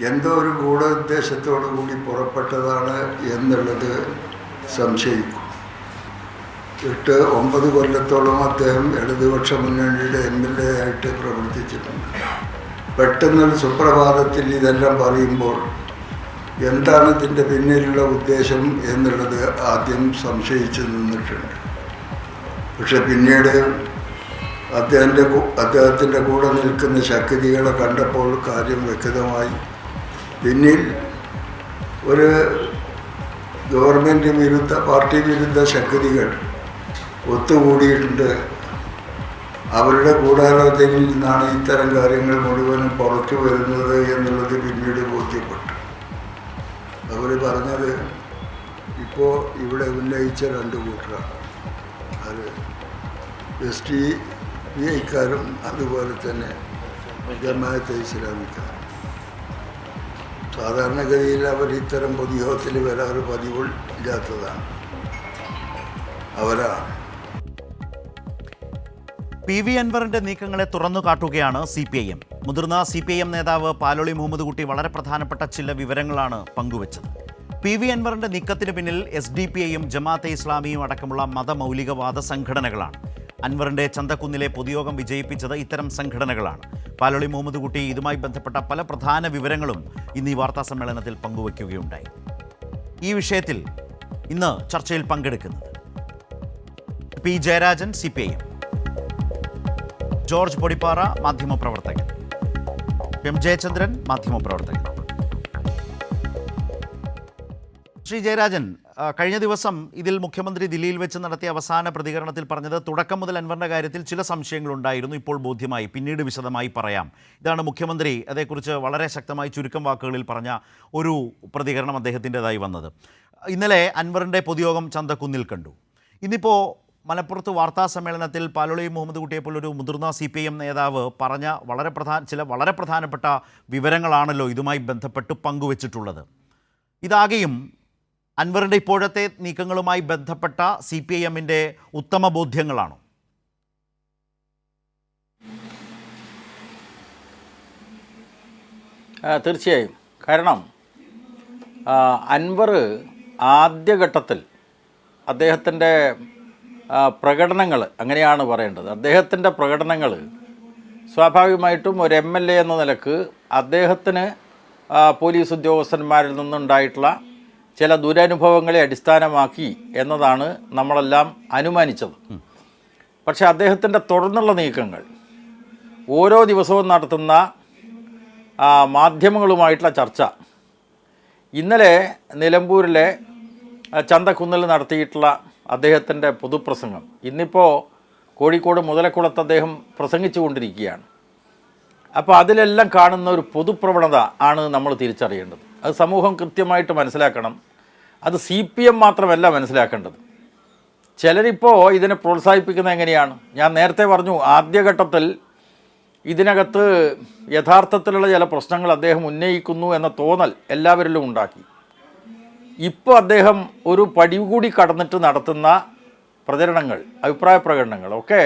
എന്തോ ഒരു ഗൂഢോദ്ദേശത്തോടു കൂടി പുറപ്പെട്ടതാണ് എന്നുള്ളത് സംശയിക്കും. 8-9 കൊല്ലത്തോളം അദ്ദേഹം ഇടതുപക്ഷ മുന്നണിയുടെ MLA ആയിട്ട് പ്രവർത്തിച്ചിട്ടുണ്ട്. പെട്ടെന്നൊരു സുപ്രഭാതത്തിൽ ഇതെല്ലാം പറയുമ്പോൾ എന്താണ് ഇതിൻ്റെ പിന്നിലുള്ള ഉദ്ദേശം എന്നുള്ളത് ആദ്യം സംശയിച്ചു നിന്നിട്ടുണ്ട്. പക്ഷെ പിന്നീട് അദ്ദേഹത്തിൻ്റെ കൂടെ നിൽക്കുന്ന ശക്തികളെ കണ്ടപ്പോൾ കാര്യം വ്യക്തമായി. പിന്നിൽ ഒരു ഗവൺമെൻറ് വിരുദ്ധ പാർട്ടി വിരുദ്ധ ശക്തികൾ ഒത്തുകൂടിയിട്ടുണ്ട്. അവരുടെ ഗൂഢാലോചനയിൽ നിന്നാണ് ഇത്തരം കാര്യങ്ങൾ മുഴുവനും പുറത്തു വരുന്നത് എന്നുള്ളത് പിന്നീട് ബോധ്യപ്പെട്ടു. അവർ പറഞ്ഞത് ഇപ്പോൾ ഇവിടെ ഉന്നയിച്ച 2 കൂട്ടരാണ്. അത് SDPIക്കാരും അതുപോലെ തന്നെ ജമാഅത്തെ ഇസ്ലാമിക്കാരും. സാധാരണഗതിയിൽ അവർ ഇത്തരം പൊതുയോഗത്തിൽ വരാറ് പതിവില്ലാത്തതാണ്. അവരാണ്. PV അൻവറിന്റെ നീക്കങ്ങളെ തുറന്നു കാട്ടുകയാണ് CPIM. മുതിർന്ന CPIM നേതാവ് പാലോളി മുഹമ്മദ് കുട്ടി വളരെ പ്രധാനപ്പെട്ട ചില വിവരങ്ങളാണ് പങ്കുവച്ചത്. PV അൻവറിന്റെ നീക്കത്തിന് പിന്നിൽ SDPIയും ജമാഅത്തെ ഇസ്ലാമിയും അടക്കമുള്ള മതമൗലികവാദ സംഘടനകളാണ്. അൻവറിന്റെ ചന്തക്കുന്നിലെ പൊതുയോഗം വിജയിപ്പിച്ചത് ഇത്തരം സംഘടനകളാണ്. പാലോളി മുഹമ്മദ് കുട്ടി ഇതുമായി ബന്ധപ്പെട്ട പല പ്രധാന വിവരങ്ങളും ഇന്ന് ഈ വാർത്താ സമ്മേളനത്തിൽ പങ്കുവയ്ക്കുകയുണ്ടായി. ഈ വിഷയത്തിൽ ഇന്ന് ചർച്ചയിൽ പങ്കെടുക്കുന്നത് P. Jayarajan, CPIM, George Podippara, മാധ്യമപ്രവർത്തകൻ, M. ജയചന്ദ്രൻ, മാധ്യമപ്രവർത്തകൻ. ശ്രീ ജയരാജൻ, കഴിഞ്ഞ ദിവസം ഇതിൽ മുഖ്യമന്ത്രി ദില്ലിയിൽ വെച്ച് നടത്തിയ അവസാന പ്രതികരണത്തിൽ പറഞ്ഞത് തുടക്കം മുതൽ അൻവറിൻ്റെ കാര്യത്തിൽ ചില സംശയങ്ങളുണ്ടായിരുന്നു, ഇപ്പോൾ ബോധ്യമായി, പിന്നീട് വിശദമായി പറയാം. ഇതാണ് മുഖ്യമന്ത്രി അതേക്കുറിച്ച് വളരെ ശക്തമായി ചുരുക്കം വാക്കുകളിൽ പറഞ്ഞ ഒരു പ്രതികരണം അദ്ദേഹത്തിൻ്റെതായി വന്നത്. ഇന്നലെ അൻവറിൻ്റെ പൊതുയോഗം ചന്തക്കുന്നിൽ കണ്ടു. ഇന്നിപ്പോൾ മലപ്പുറത്ത് വാർത്താ സമ്മേളനത്തിൽ പാലോളി മുഹമ്മദ് കുട്ടിയെപ്പോലൊരു മുതിർന്ന CPIM നേതാവ് പറഞ്ഞ ചില വളരെ പ്രധാനപ്പെട്ട വിവരങ്ങളാണല്ലോ ഇതുമായി ബന്ധപ്പെട്ട് പങ്കുവച്ചിട്ടുള്ളത്. ഇതാകെയും അൻവറിൻ്റെ ഇപ്പോഴത്തെ നീക്കങ്ങളുമായി ബന്ധപ്പെട്ട CPIMൻ്റെ ഉത്തമ ബോധ്യങ്ങളാണോ? തീർച്ചയായും. കാരണം അൻവർ ആദ്യഘട്ടത്തിൽ അദ്ദേഹത്തിൻ്റെ പ്രകടനങ്ങൾ, അങ്ങനെയാണ് പറയേണ്ടത്, അദ്ദേഹത്തിൻ്റെ പ്രകടനങ്ങൾ സ്വാഭാവികമായിട്ടും ഒരു MLA എന്ന നിലക്ക് അദ്ദേഹത്തിന് പോലീസ് ഉദ്യോഗസ്ഥന്മാരിൽ നിന്നുണ്ടായിട്ടുള്ള ചില ദുരനുഭവങ്ങളെ അടിസ്ഥാനമാക്കി എന്നതാണ് നമ്മളെല്ലാം അനുമാനിച്ചത്. പക്ഷേ അദ്ദേഹത്തിൻ്റെ തുടർന്നുള്ള നീക്കങ്ങൾ, ഓരോ ദിവസവും നടത്തുന്ന മാധ്യമങ്ങളുമായിട്ടുള്ള ചർച്ച, ഇന്നലെ നിലമ്പൂരിലെ ചന്തക്കുന്നിൽ നടത്തിയിട്ടുള്ള അദ്ദേഹത്തിൻ്റെ പൊതുപ്രസംഗം, ഇന്നിപ്പോൾ കോഴിക്കോട് മുതലക്കുളത്ത് അദ്ദേഹം പ്രസംഗിച്ചു കൊണ്ടിരിക്കുകയാണ്. അപ്പോൾ അതിലെല്ലാം കാണുന്ന ഒരു പൊതുപ്രവണത ആണ് നമ്മൾ തിരിച്ചറിയേണ്ടത്. അത് സമൂഹം കൃത്യമായിട്ട് മനസ്സിലാക്കണം. അത് CPM മാത്രമല്ല മനസ്സിലാക്കേണ്ടത്. ചിലരിപ്പോൾ ഇതിനെ പ്രോത്സാഹിപ്പിക്കുന്നത് എങ്ങനെയാണ്? ഞാൻ നേരത്തെ പറഞ്ഞു, ആദ്യഘട്ടത്തിൽ ഇതിനകത്ത് യഥാർത്ഥത്തിലുള്ള ചില പ്രശ്നങ്ങൾ അദ്ദേഹം ഉന്നയിക്കുന്നു എന്ന തോന്നൽ എല്ലാവരിലും ഉണ്ടാക്കി. ഇപ്പോൾ അദ്ദേഹം ഒരു പടി കൂടി കടന്നിട്ട് നടത്തുന്ന പ്രചരണങ്ങൾ, അഭിപ്രായ പ്രകടനങ്ങൾ ഒക്കെ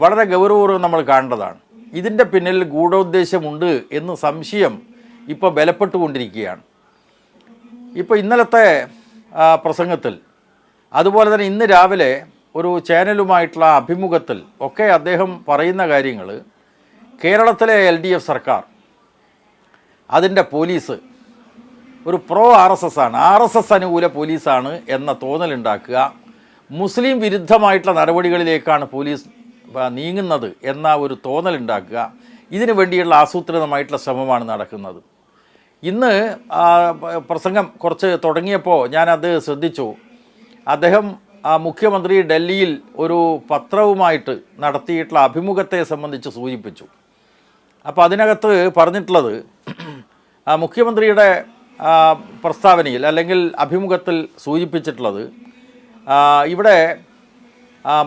വളരെ ഗൗരവപൂർവ്വം നമ്മൾ കാണേണ്ടതാണ്. ഇതിൻ്റെ പിന്നിൽ ഗൂഢോദ്ദേശമുണ്ട് എന്ന് സംശയം ഇപ്പോൾ ബലപ്പെട്ടുകൊണ്ടിരിക്കുകയാണ്. ഇപ്പോൾ ഇന്നലത്തെ പ്രസംഗത്തിൽ, അതുപോലെ തന്നെ ഇന്ന് രാവിലെ ഒരു ചാനലുമായിട്ടുള്ള അഭിമുഖത്തിൽ ഒക്കെ അദ്ദേഹം പറയുന്ന കാര്യങ്ങൾ, കേരളത്തിലെ LDF സർക്കാർ, അതിൻ്റെ പോലീസ് ഒരു RSS ആണ്, RSS അനുകൂല പോലീസാണ് എന്ന തോന്നലുണ്ടാക്കുക, മുസ്ലിം വിരുദ്ധമായിട്ടുള്ള നടപടികളിലേക്കാണ് പോലീസ് നീങ്ങുന്നത് എന്ന ഒരു തോന്നലുണ്ടാക്കുക, ഇതിനു വേണ്ടിയുള്ള ആസൂത്രിതമായിട്ടുള്ള ശ്രമമാണ് നടക്കുന്നത്. ഇന്ന് പ്രസംഗം കുറച്ച് തുടങ്ങിയപ്പോൾ ഞാനത് ശ്രദ്ധിച്ചു. അദ്ദേഹം മുഖ്യമന്ത്രി ഡൽഹിയിൽ ഒരു പത്രവുമായിട്ട് നടത്തിയിട്ടുള്ള അഭിമുഖത്തെ സംബന്ധിച്ച് സൂചിപ്പിച്ചു. അപ്പോൾ അതിനകത്ത് പറഞ്ഞിട്ടുള്ളത്, മുഖ്യമന്ത്രിയുടെ പ്രസ്താവനയിൽ അല്ലെങ്കിൽ അഭിമുഖത്തിൽ സൂചിപ്പിച്ചിട്ടുള്ളത്, ഇവിടെ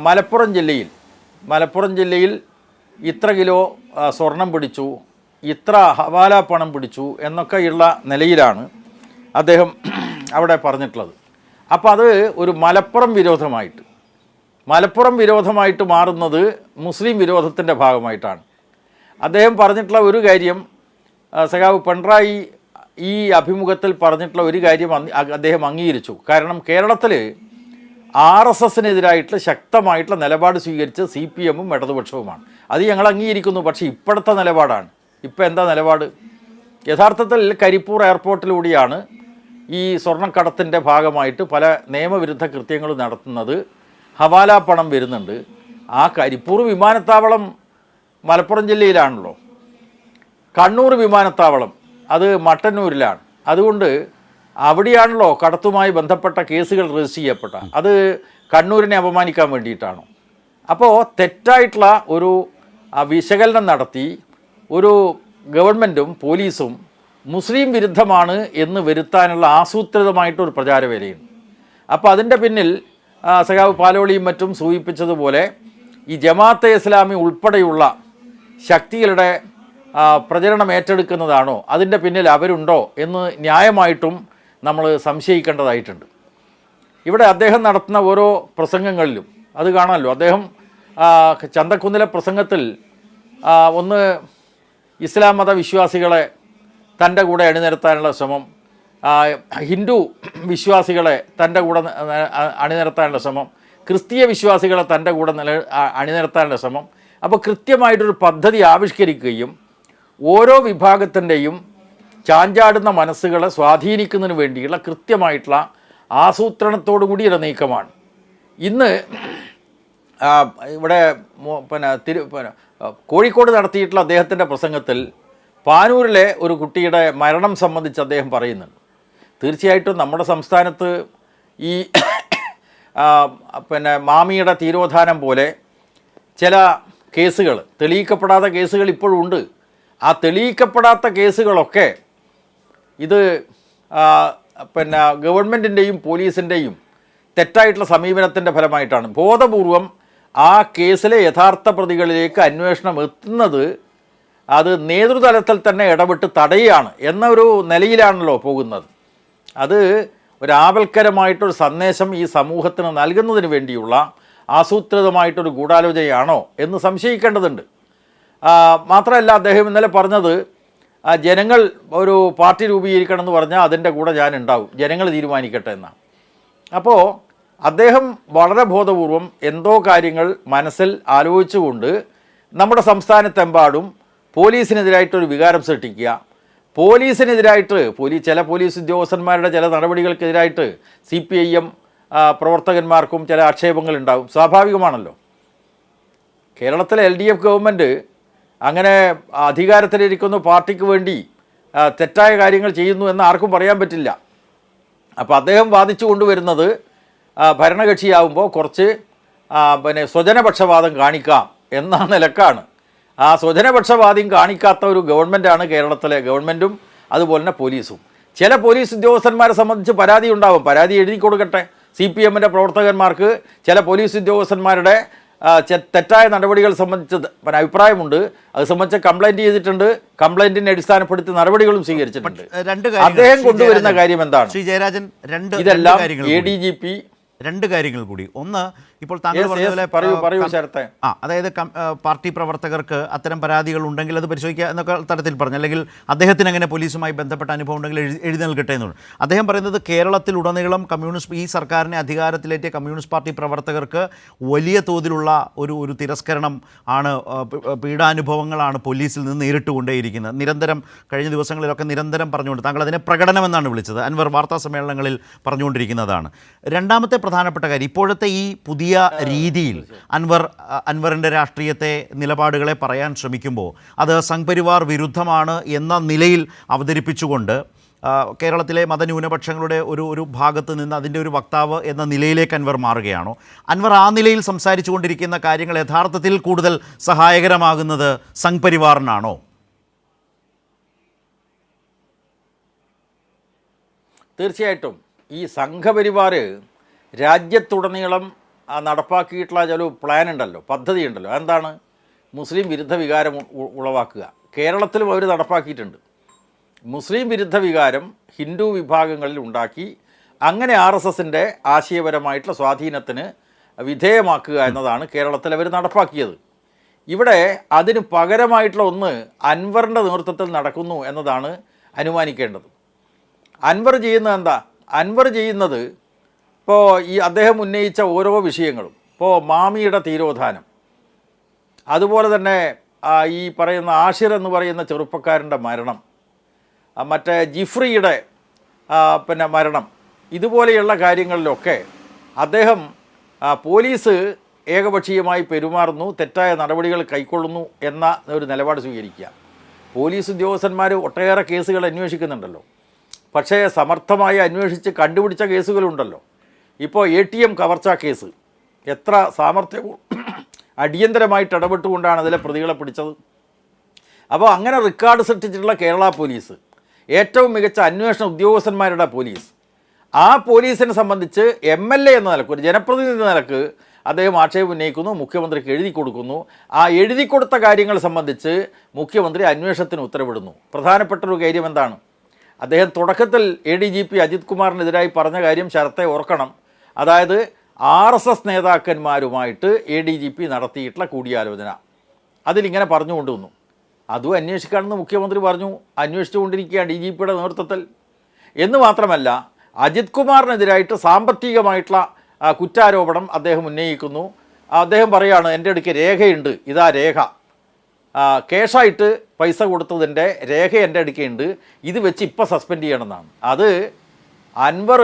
മലപ്പുറം ജില്ലയിൽ ഇത്ര കിലോ സ്വർണം പിടിച്ചു, ഇത്ര ഹവാല പണം പിടിച്ചു എന്നൊക്കെയുള്ള നിലയിലാണ് അദ്ദേഹം അവിടെ പറഞ്ഞിട്ടുള്ളത്. അപ്പോൾ അത് ഒരു മലപ്പുറം വിരോധമായിട്ട് മാറുന്നത് മുസ്ലിം വിരോധത്തിൻ്റെ ഭാഗമായിട്ടാണ്. അദ്ദേഹം പറഞ്ഞിട്ടുള്ള ഒരു കാര്യം, സഖാവ് പിണറായി ഈ അഭിമുഖത്തിൽ പറഞ്ഞിട്ടുള്ള ഒരു കാര്യം അദ്ദേഹം അംഗീകരിച്ചു. കാരണം കേരളത്തിൽ RSSനെതിരായിട്ടുള്ള ശക്തമായിട്ടുള്ള നിലപാട് സ്വീകരിച്ച് CPMഉം ഇടതുപക്ഷവുമാണ്. അത് ഞങ്ങൾ അംഗീകരിക്കുന്നു. പക്ഷേ ഇപ്പോഴത്തെ നിലപാടാണ്. ഇപ്പോൾ എന്താ നിലപാട്? യഥാർത്ഥത്തിൽ കരിപ്പൂർ എയർപോർട്ടിലൂടെയാണ് ഈ സ്വർണ്ണക്കടത്തിൻ്റെ ഭാഗമായിട്ട് പല നിയമവിരുദ്ധ കൃത്യങ്ങൾ നടത്തുന്നത്. ഹവാല പണം വരുന്നുണ്ട്. ആ കരിപ്പൂർ വിമാനത്താവളം മലപ്പുറം ജില്ലയിലാണല്ലോ. കണ്ണൂർ വിമാനത്താവളം അത് മട്ടന്നൂരിലാണ്. അതുകൊണ്ട് അവിടെയാണല്ലോ കടത്തുമായി ബന്ധപ്പെട്ട കേസുകൾ രജിസ്റ്റർ ചെയ്യപ്പെട്ട. അത് കണ്ണൂരിനെ അപമാനിക്കാൻ വേണ്ടിയിട്ടാണോ? അപ്പോൾ തെറ്റായിട്ടുള്ള ഒരു വിശകലനം നടത്തി ഒരു ഗവൺമെൻറ്റും പോലീസും മുസ്ലിം വിരുദ്ധമാണ് എന്ന് വരുത്താനുള്ള ആസൂത്രിതമായിട്ടൊരു പ്രചാരവേലയുണ്ട്. അപ്പോൾ അതിൻ്റെ പിന്നിൽ സഖാവ് പാലോളിയും മറ്റും സൂചിപ്പിച്ചതുപോലെ ഈ ജമാഅത്തെ ഇസ്ലാമി ഉൾപ്പെടെയുള്ള ശക്തികളുടെ പ്രചരണം ഏറ്റെടുക്കുന്നതാണോ, അതിൻ്റെ പിന്നിൽ അവരുണ്ടോ എന്ന് ന്യായമായിട്ടും നമ്മൾ സംശയിക്കേണ്ടതായിട്ടുണ്ട്. ഇവിടെ അദ്ദേഹം നടത്തുന്ന ഓരോ പ്രസംഗങ്ങളിലും അത് കാണാമല്ലോ. അദ്ദേഹം ചന്തക്കുന്നിലെ പ്രസംഗത്തിൽ ഒന്ന് ഇസ്ലാം മത വിശ്വാസികളെ തൻ്റെ കൂടെ അണിനിരത്താനുള്ള ശ്രമം, ഹിന്ദു വിശ്വാസികളെ തൻ്റെ കൂടെ അണിനിരത്താനുള്ള ശ്രമം, ക്രിസ്തീയ വിശ്വാസികളെ തൻ്റെ കൂടെ അണിനിരത്താനുള്ള ശ്രമം. അപ്പോൾ കൃത്യമായിട്ടൊരു പദ്ധതി ആവിഷ്കരിക്കുകയും ഓരോ വിഭാഗത്തിൻ്റെയും ചാഞ്ചാടുന്ന മനസ്സുകളെ സ്വാധീനിക്കുന്നതിന് വേണ്ടിയുള്ള കൃത്യമായിട്ടുള്ള ആസൂത്രണത്തോടു കൂടിയുള്ള നീക്കമാണ്. ഇന്ന് ഇവിടെ കോഴിക്കോട് നടത്തിയിട്ടുള്ള അദ്ദേഹത്തിൻ്റെ പ്രസംഗത്തിൽ പാനൂരിലെ ഒരു കുട്ടിയുടെ മരണം സംബന്ധിച്ച് അദ്ദേഹം പറയുന്നുണ്ട്. തീർച്ചയായിട്ടും നമ്മുടെ സംസ്ഥാനത്ത് ഈ മാമിയുടെ തിരോധാനം പോലെ ചില കേസുകൾ, തെളിയിക്കപ്പെടാത്ത കേസുകൾ ഇപ്പോഴും ഉണ്ട്. ആ തെളിയിക്കപ്പെടാത്ത കേസുകളൊക്കെ ഇത് ഗവൺമെൻറ്റിൻ്റെയും പോലീസിൻ്റെയും തെറ്റായിട്ടുള്ള സമീപനത്തിൻ്റെ ഫലമായിട്ടാണ്. ബോധപൂർവം ആ കേസിലെ യഥാർത്ഥ പ്രതികളിലേക്ക് അന്വേഷണം എത്തുന്നത് അത് നേതൃതലത്തിൽ തന്നെ ഇടപെട്ട് തടയുകയാണ് എന്നൊരു നിലയിലാണല്ലോ പോകുന്നത്. അത് ഒരാപൽക്കരമായിട്ടൊരു സന്ദേശം ഈ സമൂഹത്തിന് നൽകുന്നതിന് വേണ്ടിയുള്ള ആസൂത്രിതമായിട്ടൊരു ഗൂഢാലോചനയാണോ എന്ന് സംശയിക്കേണ്ടതുണ്ട്. മാത്രമല്ല, അദ്ദേഹം ഇന്നലെ പറഞ്ഞത് ജനങ്ങൾ ഒരു പാർട്ടി രൂപീകരിക്കണം എന്ന് പറഞ്ഞാൽ അതിൻ്റെ കൂടെ ഞാൻ ഉണ്ടാവും, ജനങ്ങൾ തീരുമാനിക്കട്ടെ എന്നാണ്. അപ്പോൾ അദ്ദേഹം വളരെ ബോധപൂർവം എന്തോ കാര്യങ്ങൾ മനസ്സിൽ ആലോചിച്ചുകൊണ്ട് നമ്മുടെ സംസ്ഥാനത്തെമ്പാടും പോലീസിനെതിരായിട്ടൊരു വികാരം സൃഷ്ടിക്കുക, പോലീസിനെതിരായിട്ട് ചില പോലീസ് ഉദ്യോഗസ്ഥന്മാരുടെ ചില നടപടികൾക്കെതിരായിട്ട് CPIM പ്രവർത്തകന്മാർക്കും ചില ആക്ഷേപങ്ങളുണ്ടാകും. സ്വാഭാവികമാണല്ലോ. കേരളത്തിലെ LDF ഗവൺമെൻറ് അങ്ങനെ അധികാരത്തിലിരിക്കുന്ന പാർട്ടിക്ക് വേണ്ടി തെറ്റായ കാര്യങ്ങൾ ചെയ്യുന്നു എന്ന് ആർക്കും പറയാൻ പറ്റില്ല. അപ്പോൾ അദ്ദേഹം വാദിച്ചു കൊണ്ടുവരുന്നത് ഭരണകക്ഷിയാവുമ്പോൾ കുറച്ച് സ്വജനപക്ഷപാതം കാണിക്കാം എന്ന നിലക്കാണ്. ആ സ്വജനപക്ഷപാതം കാണിക്കാത്ത ഒരു ഗവൺമെൻറ്റാണ് കേരളത്തിലെ ഗവൺമെൻറ്റും അതുപോലെ തന്നെ പോലീസും. ചില പോലീസ് ഉദ്യോഗസ്ഥന്മാരെ സംബന്ധിച്ച് പരാതി ഉണ്ടാവും, പരാതി എഴുതി കൊടുക്കട്ടെ. CPMൻ്റെ പ്രവർത്തകന്മാർക്ക് ചില പോലീസ് ഉദ്യോഗസ്ഥന്മാരുടെ തെറ്റായ നടപടികൾ സംബന്ധിച്ച് അഭിപ്രായമുണ്ട്. അത് സംബന്ധിച്ച് കംപ്ലൈൻറ്റ് ചെയ്തിട്ടുണ്ട്. കംപ്ലൈൻറ്റിനെ അടിസ്ഥാനപ്പെടുത്തി നടപടികളും സ്വീകരിച്ചിട്ടുണ്ട്. അദ്ദേഹം കൊണ്ടുവരുന്ന കാര്യം എന്താണ്? ശ്രീ ജയരാജൻ, ഇതെല്ലാം ADGP രണ്ട് കാര്യങ്ങൾ കൂടി. ഒന്ന്, ഇപ്പോൾ താങ്കൾ പറഞ്ഞ അതായത് പാർട്ടി പ്രവർത്തകർക്ക് അത്തരം പരാതികൾ ഉണ്ടെങ്കിൽ അത് പരിശോധിക്കുക എന്നൊക്കെ തരത്തിൽ പറഞ്ഞു, അല്ലെങ്കിൽ അദ്ദേഹത്തിന് അങ്ങനെ പോലീസുമായി ബന്ധപ്പെട്ട അനുഭവം ഉണ്ടെങ്കിൽ എഴുതി നൽകട്ടെ എന്നുണ്ട്. അദ്ദേഹം പറയുന്നത് കേരളത്തിലുടനീളം ഈ സർക്കാരിനെ അധികാരത്തിലേറ്റിയ കമ്മ്യൂണിസ്റ്റ് പാർട്ടി പ്രവർത്തകർക്ക് വലിയ തോതിലുള്ള ഒരു തിരസ്കരണം ആണ്, പീഡാനുഭവങ്ങളാണ് പോലീസിൽ നിന്ന് നേരിട്ടുകൊണ്ടേയിരിക്കുന്നത്. നിരന്തരം കഴിഞ്ഞ ദിവസങ്ങളിലൊക്കെ നിരന്തരം പറഞ്ഞുകൊണ്ട്, താങ്കൾ അതിനെ പ്രകടനമെന്നാണ് വിളിച്ചത്, അൻവർ വാർത്താ സമ്മേളനങ്ങളിൽ പറഞ്ഞുകൊണ്ടിരിക്കുന്നതാണ്. രണ്ടാമത്തെ പ്രധാനപ്പെട്ട കാര്യം, ഇപ്പോഴത്തെ ഈ പുതിയ രീതിയിൽ അൻവറിൻ്റെ രാഷ്ട്രീയത്തെ നിലപാടുകളെ പറയാൻ ശ്രമിക്കുമ്പോൾ അത് സംഘ്പരിവാർ വിരുദ്ധമാണ് എന്ന നിലയിൽ അവതരിപ്പിച്ചുകൊണ്ട് കേരളത്തിലെ മതന്യൂനപക്ഷങ്ങളുടെ ഒരു ഭാഗത്ത് നിന്ന് അതിൻ്റെ ഒരു വക്താവ് എന്ന നിലയിലേക്ക് അൻവർ മാറുകയാണോ? അൻവർ ആ നിലയിൽ സംസാരിച്ചു കൊണ്ടിരിക്കുന്ന കാര്യങ്ങൾ യഥാർത്ഥത്തിൽ കൂടുതൽ സഹായകരമാകുന്നത് സംഘ്പരിവാറിനാണോ? തീർച്ചയായിട്ടും ഈ സംഘപരിവാർ രാജ്യത്തുടനീളം നടപ്പാക്കിയിട്ടുള്ള ചില പ്ലാൻ ഉണ്ടല്ലോ, പദ്ധതി ഉണ്ടല്ലോ. എന്താണ്? മുസ്ലിം വിരുദ്ധ വികാരം ഉളവാക്കുക. കേരളത്തിലും അവർ നടപ്പാക്കിയിട്ടുണ്ട്. മുസ്ലിം വിരുദ്ധ വികാരം ഹിന്ദു വിഭാഗങ്ങളിൽ ഉണ്ടാക്കി അങ്ങനെ RSSൻ്റെ ആശയപരമായിട്ടുള്ള സ്വാധീനത്തിന് വിധേയമാക്കുക എന്നതാണ് കേരളത്തിൽ അവർ നടപ്പാക്കിയത്. ഇവിടെ അതിന് പകരമായിട്ടുള്ള ഒന്ന് അൻവറിൻ്റെ നേതൃത്വത്തിൽ നടക്കുന്നു എന്നതാണ് അനുമാനിക്കേണ്ടത്. അൻവർ ചെയ്യുന്നത് എന്താ? അൻവർ ചെയ്യുന്നത് ഇപ്പോൾ ഈ അദ്ദേഹം ഉന്നയിച്ച ഓരോ വിഷയങ്ങളും, ഇപ്പോൾ മാമിയുടെ തിരോധാനം, അതുപോലെ തന്നെ ഈ പറയുന്ന ആഷിർ എന്ന് പറയുന്ന ചെറുപ്പക്കാരൻ്റെ മരണം, മറ്റേ ജിഫ്രിയുടെ പിന്നെ മരണം, ഇതുപോലെയുള്ള കാര്യങ്ങളിലൊക്കെ അദ്ദേഹം പോലീസ് ഏകപക്ഷീയമായി പെരുമാറുന്നു, തെറ്റായ നടപടികൾ കൈക്കൊള്ളുന്നു എന്ന ഒരു നിലപാട് സ്വീകരിക്കുക. പോലീസ് ഉദ്യോഗസ്ഥന്മാർ ഒട്ടേറെ കേസുകൾ അന്വേഷിക്കുന്നുണ്ടല്ലോ, പക്ഷേ സമർത്ഥമായി അന്വേഷിച്ച് കണ്ടുപിടിച്ച കേസുകളുണ്ടല്ലോ. ഇപ്പോൾ ATM കവർച്ചാ കേസ് എത്ര സാമർത്ഥ്യവും അടിയന്തരമായിട്ട് ഇടപെട്ടുകൊണ്ടാണ് അതിലെ പ്രതികളെ പിടിച്ചത്. അപ്പോൾ അങ്ങനെ റെക്കോർഡ് സൃഷ്ടിച്ചിട്ടുള്ള കേരള പോലീസ്, ഏറ്റവും മികച്ച അന്വേഷണ ഉദ്യോഗസ്ഥന്മാരുടെ പോലീസ്, ആ പോലീസിനെ സംബന്ധിച്ച് MLA എന്ന നിലക്ക്, ഒരു ജനപ്രതിനിധി എന്ന നിലക്ക് അദ്ദേഹം ആക്ഷേപം ഉന്നയിക്കുന്നു, മുഖ്യമന്ത്രിക്ക് എഴുതി കൊടുക്കുന്നു. ആ എഴുതി കൊടുത്ത കാര്യങ്ങൾ സംബന്ധിച്ച് മുഖ്യമന്ത്രി അന്വേഷണത്തിന് ഉത്തരവിടുന്നു. പ്രധാനപ്പെട്ടൊരു കാര്യം എന്താണ്? അദ്ദേഹം തുടക്കത്തിൽ ADGP അജിത് കുമാറിനെതിരായി പറഞ്ഞ കാര്യം ശരത്തെ ഓർക്കണം. അതായത് RSS നേതാക്കന്മാരുമായിട്ട് ADGP നടത്തിയിട്ടുള്ള കൂടിയാലോചന, അതിലിങ്ങനെ പറഞ്ഞുകൊണ്ടുവന്നു. അതും അന്വേഷിക്കാമെന്ന് മുഖ്യമന്ത്രി പറഞ്ഞു. അന്വേഷിച്ചുകൊണ്ടിരിക്കുകയാണ് DGPയുടെ നേതൃത്വത്തിൽ. എന്ന് മാത്രമല്ല, അജിത് കുമാറിനെതിരായിട്ട് സാമ്പത്തികമായിട്ടുള്ള കുറ്റാരോപണം അദ്ദേഹം ഉന്നയിക്കുന്നു. അദ്ദേഹം പറയുകയാണ്, എൻ്റെ അടുക്ക് രേഖയുണ്ട്, ഇതാ രേഖ, കേഷായിട്ട് പൈസ കൊടുത്തതിൻ്റെ രേഖ എൻ്റെ അടുക്കുണ്ട്, ഇത് വെച്ച് ഇപ്പോൾ സസ്പെൻഡ് ചെയ്യണമെന്നാണ്. അത് അൻവർ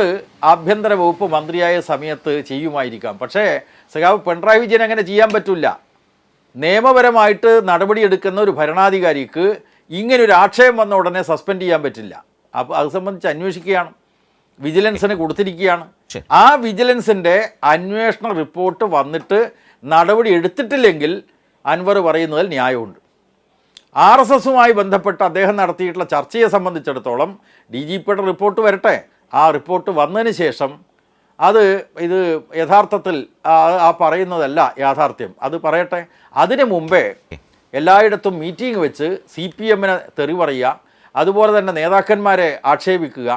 ആഭ്യന്തര വകുപ്പ് മന്ത്രിയായ സമയത്ത് ചെയ്യുമായിരിക്കാം, പക്ഷേ സഖാവ് പിണറായി വിജയൻ അങ്ങനെ ചെയ്യാൻ പറ്റില്ല. നിയമപരമായിട്ട് നടപടിയെടുക്കുന്ന ഒരു ഭരണാധികാരിക്ക് ഇങ്ങനൊരു ആക്ഷേപം വന്ന ഉടനെ സസ്പെൻഡ് ചെയ്യാൻ പറ്റില്ല. അപ്പോൾ അത് സംബന്ധിച്ച് അന്വേഷിക്കുകയാണ്, വിജിലൻസിന് കൊടുത്തിരിക്കുകയാണ്. ആ വിജിലൻസിൻ്റെ അന്വേഷണ റിപ്പോർട്ട് വന്നിട്ട് നടപടി എടുത്തിട്ടില്ലെങ്കിൽ അൻവർ പറയുന്നതിൽ ന്യായമുണ്ട്. RSSുമായി ബന്ധപ്പെട്ട് അദ്ദേഹം നടത്തിയിട്ടുള്ള ചർച്ചയെ സംബന്ധിച്ചിടത്തോളം DGPയുടെ റിപ്പോർട്ട് വരട്ടെ. ആ റിപ്പോർട്ട് വന്നതിന് ശേഷം ഇത് യഥാർത്ഥത്തിൽ പറയുന്നതല്ല യാഥാർത്ഥ്യം, അത് പറയട്ടെ. അതിനു മുമ്പേ എല്ലായിടത്തും മീറ്റിംഗ് വെച്ച് CPMനെ തെറി പറയുക, അതുപോലെ തന്നെ നേതാക്കന്മാരെ ആക്ഷേപിക്കുക,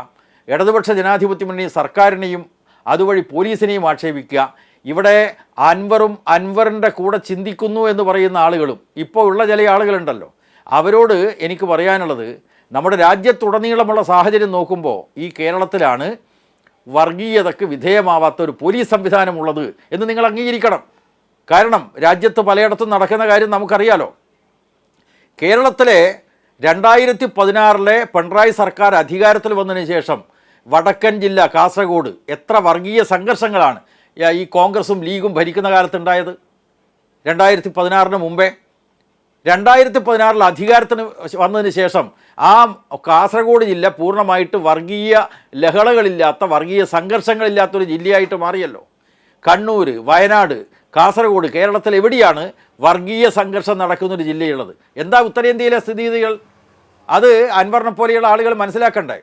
ഇടതുപക്ഷ ജനാധിപത്യ മുന്നണി സർക്കാരിനെയും അതുവഴി പോലീസിനെയും ആക്ഷേപിക്കുക. ഇവിടെ അൻവറിൻ്റെ കൂടെ ചിന്തിക്കുന്നു എന്ന് പറയുന്ന ആളുകളും ഇപ്പോൾ ഉള്ള ചില ആളുകളുണ്ടല്ലോ, അവരോട് എനിക്ക് പറയാനുള്ളത്, നമ്മുടെ രാജ്യത്തുടനീളമുള്ള സാഹചര്യം നോക്കുമ്പോൾ ഈ കേരളത്തിലാണ് വർഗീയതയ്ക്ക് വിധേയമാവാത്ത ഒരു പോലീസ് സംവിധാനമുള്ളത് എന്ന് നിങ്ങൾ അംഗീകരിക്കണം. കാരണം രാജ്യത്ത് പലയിടത്തും നടക്കുന്ന കാര്യം നമുക്കറിയാലോ. കേരളത്തിലെ 2016 പിണറായി സർക്കാർ അധികാരത്തിൽ വന്നതിന് ശേഷം വടക്കൻ ജില്ല കാസർഗോഡ് എത്ര വർഗീയ സംഘർഷങ്ങളാണ് ഈ കോൺഗ്രസും ലീഗും ഭരിക്കുന്ന കാലത്തുണ്ടായത്. 2016 മുമ്പേ 2016 അധികാരത്തിന് വന്നതിന് ശേഷം ആ കാസർഗോഡ് ജില്ല പൂർണ്ണമായിട്ട് വർഗീയ ലഹളകളില്ലാത്ത, വർഗീയ സംഘർഷങ്ങളില്ലാത്തൊരു ജില്ലയായിട്ട് മാറിയല്ലോ. കണ്ണൂർ, വയനാട്, കാസർഗോഡ്, കേരളത്തിൽ എവിടെയാണ് വർഗീയ സംഘർഷം നടക്കുന്നൊരു ജില്ലയുള്ളത്? എന്താ ഉത്തരേന്ത്യയിലെ സ്ഥിതിഗതികൾ? അത് അൻവറിനെ പോലെയുള്ള ആളുകൾ മനസ്സിലാക്കണ്ടേ.